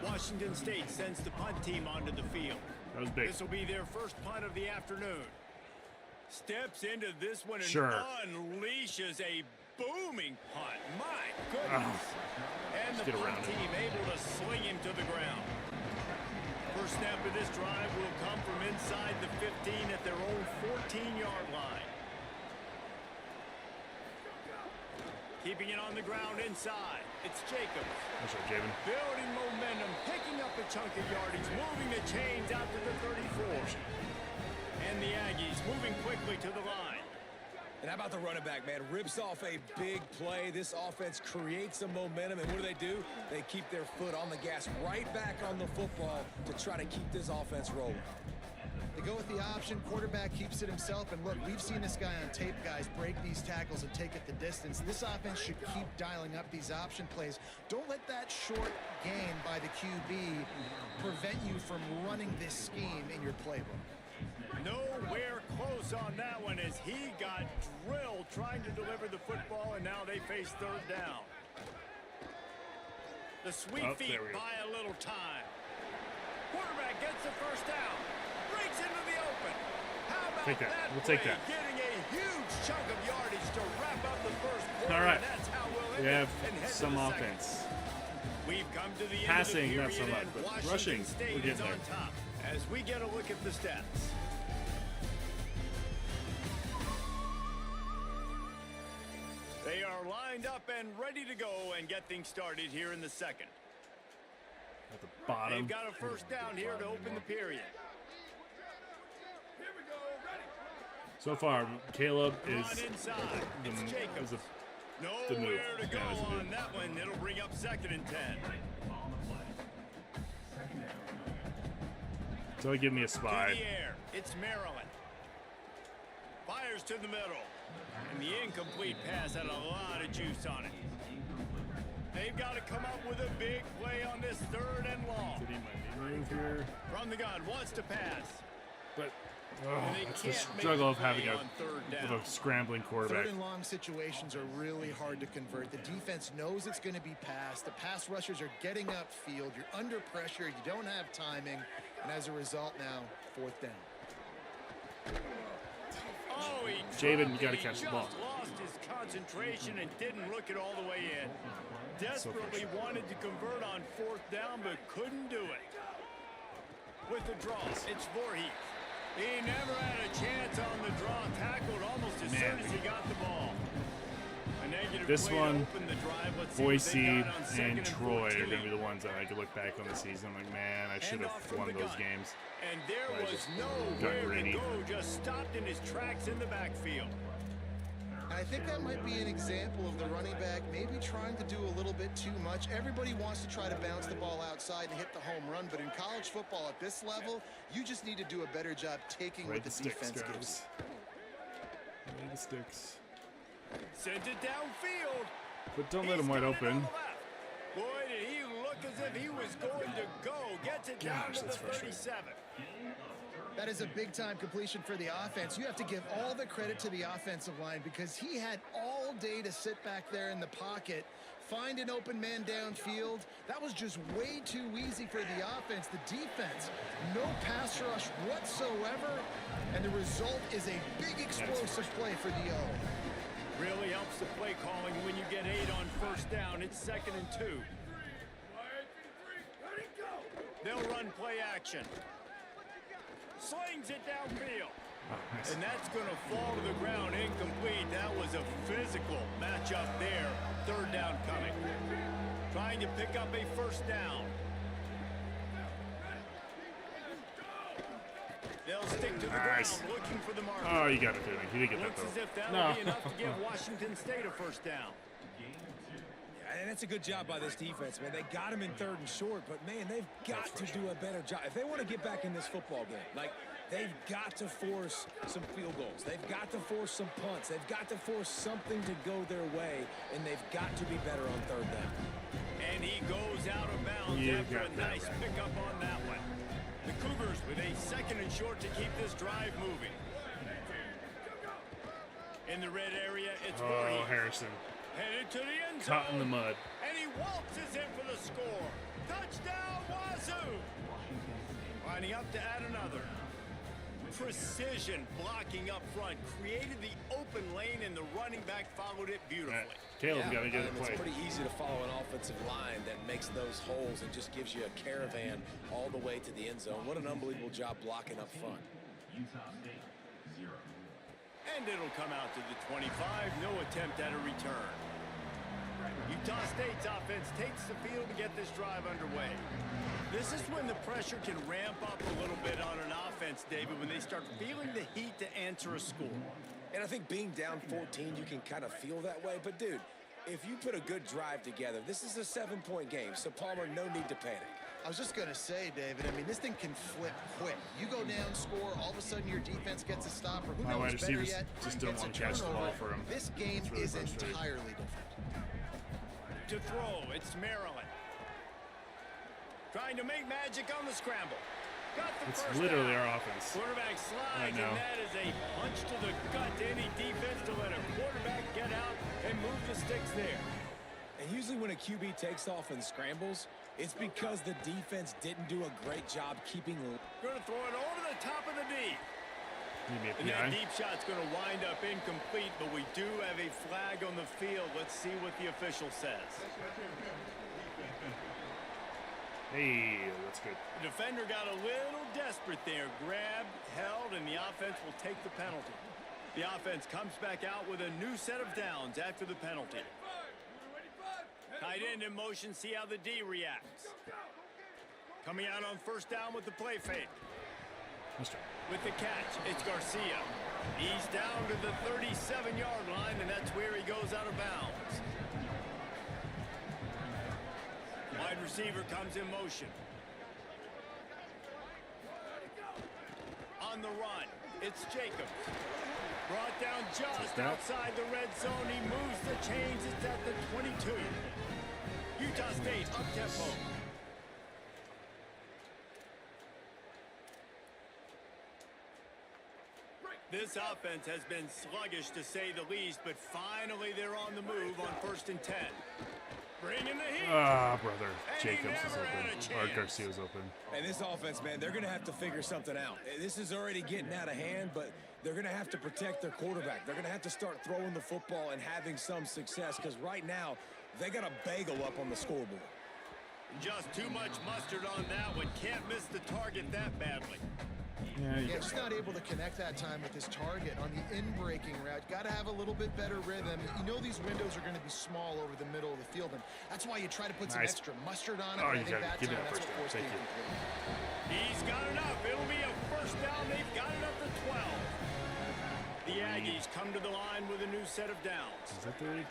Washington State sends the punt team onto the field. That was big. This will be their first punt of the afternoon. Steps into this one and Sure. unleashes a booming punt. My goodness. And the get punt around it. team able to sling him to the ground. First snap of this drive will come from inside the 15 at their own 14-yard line. Keeping it on the ground inside. It's Jacobs. That's right, Javen. Building momentum, picking up a chunk of yardage, moving the chains out to the 34. And the Aggies moving quickly to the line. And how about the running back, man? Rips off a big play. This offense creates some momentum, and what do? They keep their foot on the gas right back on the football to try to keep this offense rolling. They go with the option, quarterback keeps it himself, and look, we've seen this guy on tape, guys, break these tackles and take it the distance. This offense should keep dialing up these option plays. Don't let that short gain by the QB prevent you from running this scheme in your playbook. Nowhere close on that one as he got drilled trying to deliver the football, and now they face 3rd down. The sweet feet there we go. buy a little time. Quarterback gets the first down. Breaks into the open. How about Take that. that We'll take play? that. Getting a huge chunk of yardage to wrap up the first quarter. All right. And that's how we'll end We have it and head to some the second. offense. We've come to the Passing, end of not the so period, much, and but Washington rushing, State we're is getting on there. top as we get a look at the stats. are lined up and ready to go and get things started here in the second. At the bottom. They've got a first down here to open the period. So far, Caleb is On inside. It's the Jacobs. move. Nowhere to go Yeah, it's a move. on that one. It'll bring up 2nd and 10. So give me a To spy. the air. It's Maryland. Fires to the middle. And the incomplete pass had a lot of juice on it. They've got to come up with a big play on this 3rd and long. Did he might move here? From the gun, wants to pass. But And they it's the can't make struggle a of having play a, on 3rd of down. a scrambling quarterback. 3rd and long situations are really hard to convert. The defense knows it's going to be passed. The pass rushers are getting upfield. You're under pressure. You don't have timing. And as a result now, 4th down. Oh, he Jabin, you dropped gotta it. catch He the ball. just lost his concentration and didn't look it all the way in. Desperately wanted to convert on 4th down, but couldn't do it. With the draw, it's Voorhees. He never had a chance on the draw. Tackled almost as soon as he got the ball. A negative This play to one, open the drive. Let's see what they Boise got on 2nd and Troy are 14. going to be the ones that I could look back on the season. I'm like, man, I should Handoff have from won the those gun. games. And there Well, I was just nowhere got greedy. to go. Just stopped in his tracks in the backfield. I think that might be an example of the running back maybe trying to do a little bit too much. Everybody wants to try to bounce the ball outside and hit the home run, but in college football at this level, you just need to do a better job taking Right what the the sticks, defense gives. guys. Right the sticks. Sent it downfield. But don't let He's him wide got it on open. the left. Boy, did he look as if he was going to go. Gets it down Gosh, to the that's frustrating. 37. That is a big-time completion for the offense. You have to give all the credit to the offensive line because he had all day to sit back there in the pocket, find an open man downfield. That was just way too easy for the offense. The defense, no pass rush whatsoever, and the result is a big explosive play for the O. Really helps the play calling when you get 8 on 1st down. It's 2nd and 2. They'll run play action. Slings it downfield. Nice. And that's going to fall to the ground incomplete. That was a physical matchup there. 3rd down coming. Trying to pick up a 1st down. They'll stick to the Nice. ground looking for the mark. Oh, you got it, didn't you? You didn't get Looks that, as though. if that No. will be enough to give Washington State a 1st down. And that's a good job by this defense, man. They got him in 3rd and short, but, man, they've got to do a better job. If they want to get back in this football game, like, they've got to force some field goals. They've got to force some punts. They've got to force something to go their way, and they've got to be better on 3rd down. And he goes out of bounds You after a got that nice right. pickup on that one. The Cougars with a 2nd and short to keep this drive moving. In the red area, it's Oh, Voorhees. Harrison. Headed to the end zone. Caught in the mud. And he waltzes in for the score. Touchdown, Wazoo! Lining up to add another. Precision blocking up front. Created the open lane, and the running back followed it beautifully. Caleb's got to get a It's play. pretty easy to follow an offensive line that makes those holes and just gives you a caravan all the way to the end zone. What an unbelievable job blocking up front. And it'll come out to the 25. No attempt at a return. Utah State's offense takes the field to get this drive underway. This is when the pressure can ramp up a little bit on an offense, David, when they start feeling the heat to answer a score. And I think being down 14, you can kind of feel that way. But, dude, if you put a good drive together, this is a 7-point game. So, Palmer, no need to panic. I was just going to say, David, I mean, this thing can flip quick. You go down, score, all of a sudden your defense gets a stop, or who My wide knows, better receivers yet, just don't gets want a to catch the turnover. ball for him. This game It's really is frustrating. entirely different. To throw, it's Maryland. Trying to make magic on the scramble. Got the It's first literally down. our offense. Quarterback slides, know. and that is a punch to the gut to any defense to let a quarterback get out and move the sticks there. And usually when a QB takes off and scrambles, it's because the defense didn't do a great job keeping. Going to throw it over the top of the D. Give me a And that PI. deep shot's going to wind up incomplete, but we do have a flag on the field. Let's see what the official says. Hey, that's good. The defender got a little desperate there. Grabbed, held, and the offense will take the penalty. The offense comes back out with a new set of downs after the penalty. Tight end in motion, see how the D reacts. Coming out on first down with the play fake. With the catch, it's Garcia. He's down to the 37-yard line, and that's where he goes out of bounds. Wide receiver comes in motion. On the run, it's Jacobs. Brought down just outside the red zone. He moves the chains. It's at the 22. Utah State up-tempo. This offense has been sluggish to say the least, but finally they're on the move on 1st and 10. Bring in the heat. Ah, brother. Jacobs is open. Or Garcia's open. And this offense, man, they're going to have to figure something out. This is already getting out of hand, but they're going to have to protect their quarterback. They're going to have to start throwing the football and having some success, because right now they got a bagel up on the scoreboard. Just too much mustard on that one. Can't miss the target that badly. Yeah, just not able to connect that time with his target on the in-breaking route. Got to have a little bit better rhythm. You know these windows are going to be small over the middle of the field, and that's why you try to put some extra mustard on it. Oh, I you think got to give me that first down. Thank you. He's got enough. It'll be a first down. They've got it up to 12. The Aggies come to the line with a new set of downs. Is that the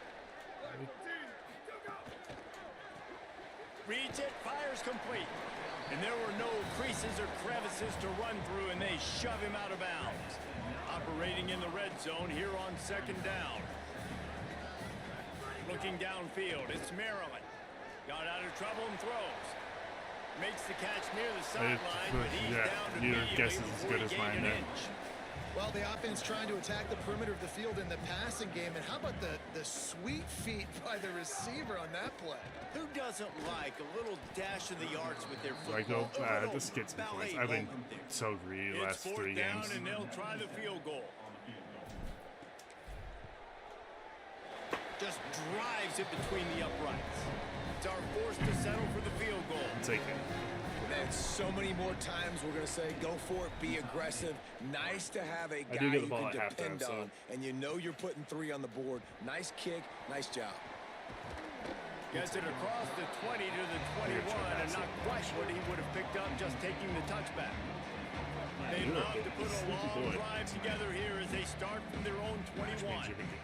Reads it, fires complete. And there were no creases or crevices to run through, and they shove him out of bounds. Operating in the red zone here on 2nd down. Looking downfield, it's Maryland. Got out of trouble and throws. Makes the catch near the sideline, but he's down to your guess is immediately as before good he as mine gained an then. inch. Well, the offense trying to attack the perimeter of the field in the passing game, and how about the sweet feet by the receiver on that play? Who doesn't like a little dash of the yards with their I go, football? this gets me points. I've been so greedy the last 3 games. And they'll try the field goal. Just drives it between the uprights. It's our force to settle for the field goal. Take it. Man, so many more times we're going to say, go for it, be aggressive. Nice to have a I guy do get the you ball can at halftime, depend on, and you know you're putting 3 on the board. Nice kick, nice job. Gets it across the 20 to the 21, and not quite what he would have picked up just taking the touchback. They love to put a long drive together here as they start from their own 21.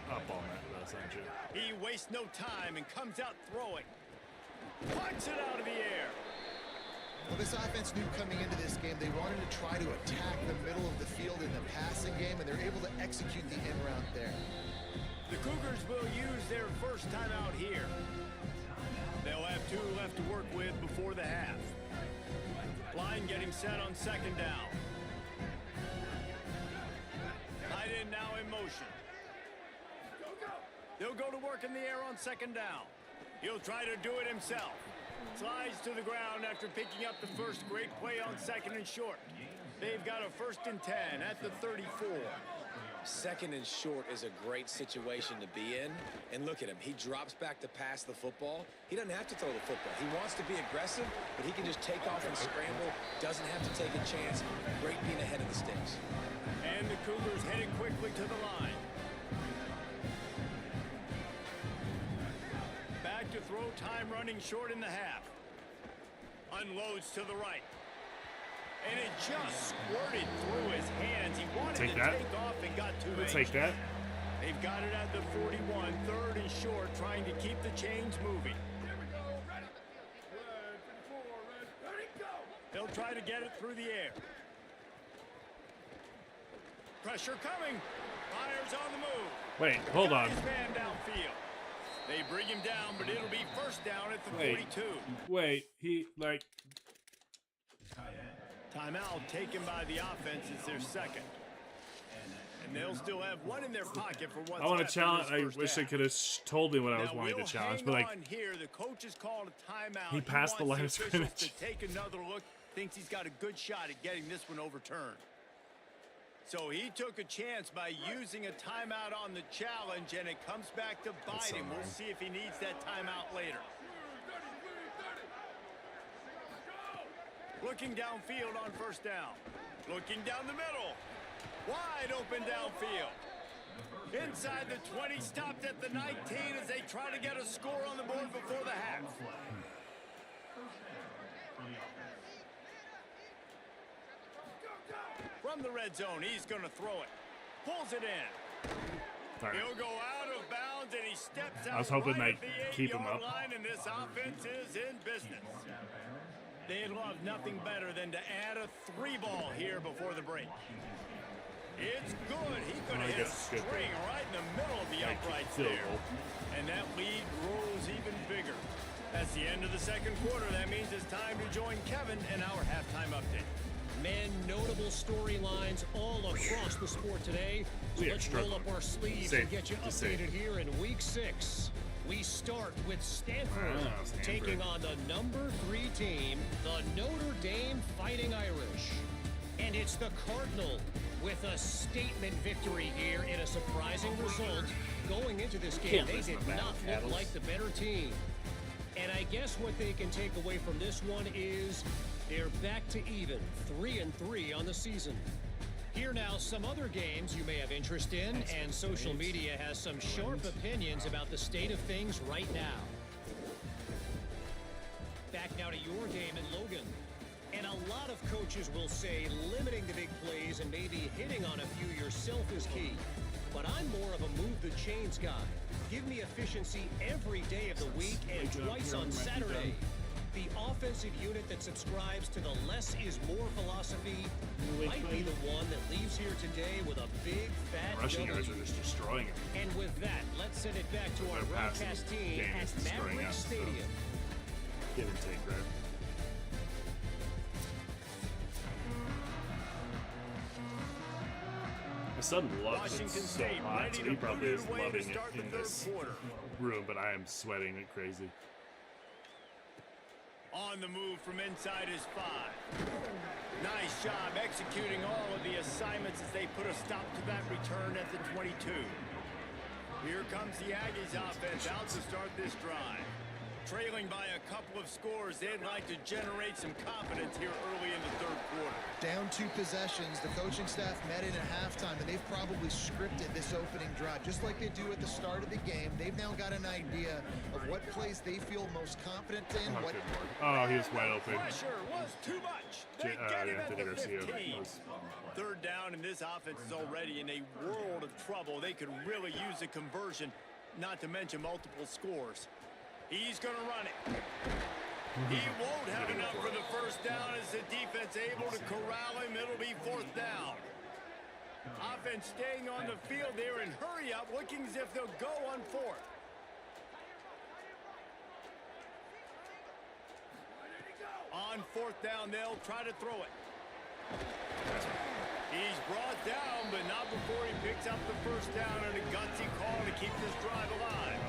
Up on that, aren't you? He wastes no time and comes out throwing. Punts it out of the air. Well, this offense knew coming into this game they wanted to try to attack the middle of the field in the passing game, and they're able to execute the in route there. The Cougars will use their first time out here. They'll have 2 left to work with before the half. Line getting set on 2nd down. Tight end now in motion. They'll go to work in the air on 2nd down. He'll try to do it himself. Slides to the ground after picking up the first. Great play on 2nd and short. They've got a 1st and 10 at the 34. 2nd and short is a great situation to be in. And look at him. He drops back to pass the football. He doesn't have to throw the football. He wants to be aggressive, but he can just take off and scramble. Doesn't have to take a chance. Great being ahead of the sticks. And the Cougars headed quickly to the line. Back to throw, time running short in the half. Unloads to the right. And it just squirted through his hands. He wanted to take off and got too late. Take that. They've got it at the 41, 3rd and short, trying to keep the chains moving. They'll try to get it through the air. Pressure coming. Fires on the move. Wait, hold on. His man downfield. They bring him down, but it'll be 1st down at the 42. Wait, he, like... Timeout taken by the offense is their 2nd. And they'll still have 1 in their pocket for what's I want to left in challenge. this I first wish half. they could have told me what I was Now, wanting we'll to challenge, hang but like, on here. The coach has called a timeout. He passed the wants line of officials scrimmage. to take another look. Thinks he's got a good shot at getting this one overturned. So he took a chance by using a timeout on the challenge, and it comes back to bite him. We'll see if he needs that timeout later. Looking downfield on 1st down. Looking down the middle. Wide open downfield. Inside the 20, stopped at the 19 as they try to get a score on the board before the half. From the red zone, he's going to throw it. Pulls it in. Sorry. He'll go out of bounds, and he steps out. I was hoping right they'd at the keep him 8-yard up. line, and this offense is in business. They'd love nothing better than to add a 3-ball here before the break. It's good. He could I hit a guess it's good. string right in the middle of the Like, uprights field there. goal. And that lead grows even bigger. That's the end of the second quarter. That means it's time to join Kevin in our halftime update. Men, notable storylines all across the sport today. So We are let's roll struggling. up our sleeves Safe and get you to say. updated here in Week 6. We start with Stanford, Wow, Stanford. taking on the number 3 team, the Notre Dame Fighting Irish. And it's the Cardinal with a statement victory here in a surprising result. Going into this game, Can't they listen did to Matt not look Cattles. like the better team. And I guess what they can take away from this one is they're back to even, 3-3 on the season. Here now, some other games you may have interest in, and social media has some sharp opinions about the state of things right now. Back now to your game in Logan. And a lot of coaches will say limiting the big plays and maybe hitting on a few yourself is key. But I'm more of a move the chains guy. Give me efficiency every day of the week and twice on Saturday. The offensive unit that subscribes to the less is more philosophy might be the one that leaves here today with a big fat Rushing yards W. are just destroying him. And with that, let's send it back to our Their passing broadcast team game at is destroying Maverick us, so. Stadium. Give and take, right? My son loves it Washington so State hot, ready so to he probably put it is away to loving start it the in third this quarter. room, but I am sweating like crazy. On the move from inside his 5. Nice job executing all of the assignments as they put a stop to that return at the 22. Here comes the Aggies offense out to start this drive. Trailing by a couple of scores, they'd like to generate some confidence here early in the third quarter. Down 2 possessions, the coaching staff met in at halftime, and they've probably scripted this opening drive. Just like they do at the start of the game, they've now got an idea of what plays they feel most confident in. Oh, What good Lord. Oh, he was wide open. Pressure was too much. They get him at Anthony the Garcia 15. was- Third down, and this offense is already in a world of trouble. They could really use a conversion, not to mention multiple scores. He's going to run it. He won't have enough for the first down as the defense able to corral him. It'll be 4th down. Offense staying on the field there and hurry up, looking as if they'll go on 4th. On 4th down, they'll try to throw it. He's brought down, but not before he picks up the first down and a gutsy call to keep this drive alive.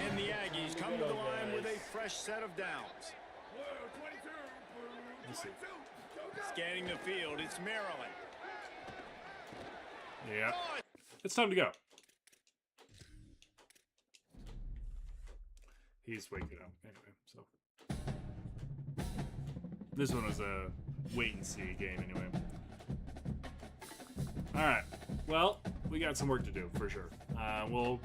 And the Aggies come to the line with a fresh set of downs. Let's see. Scanning the field, it's Maryland. Yeah. It's time to go. He's waking up anyway, so. This one was a wait and see game anyway. Alright. Well, we got some work to do for sure. We'll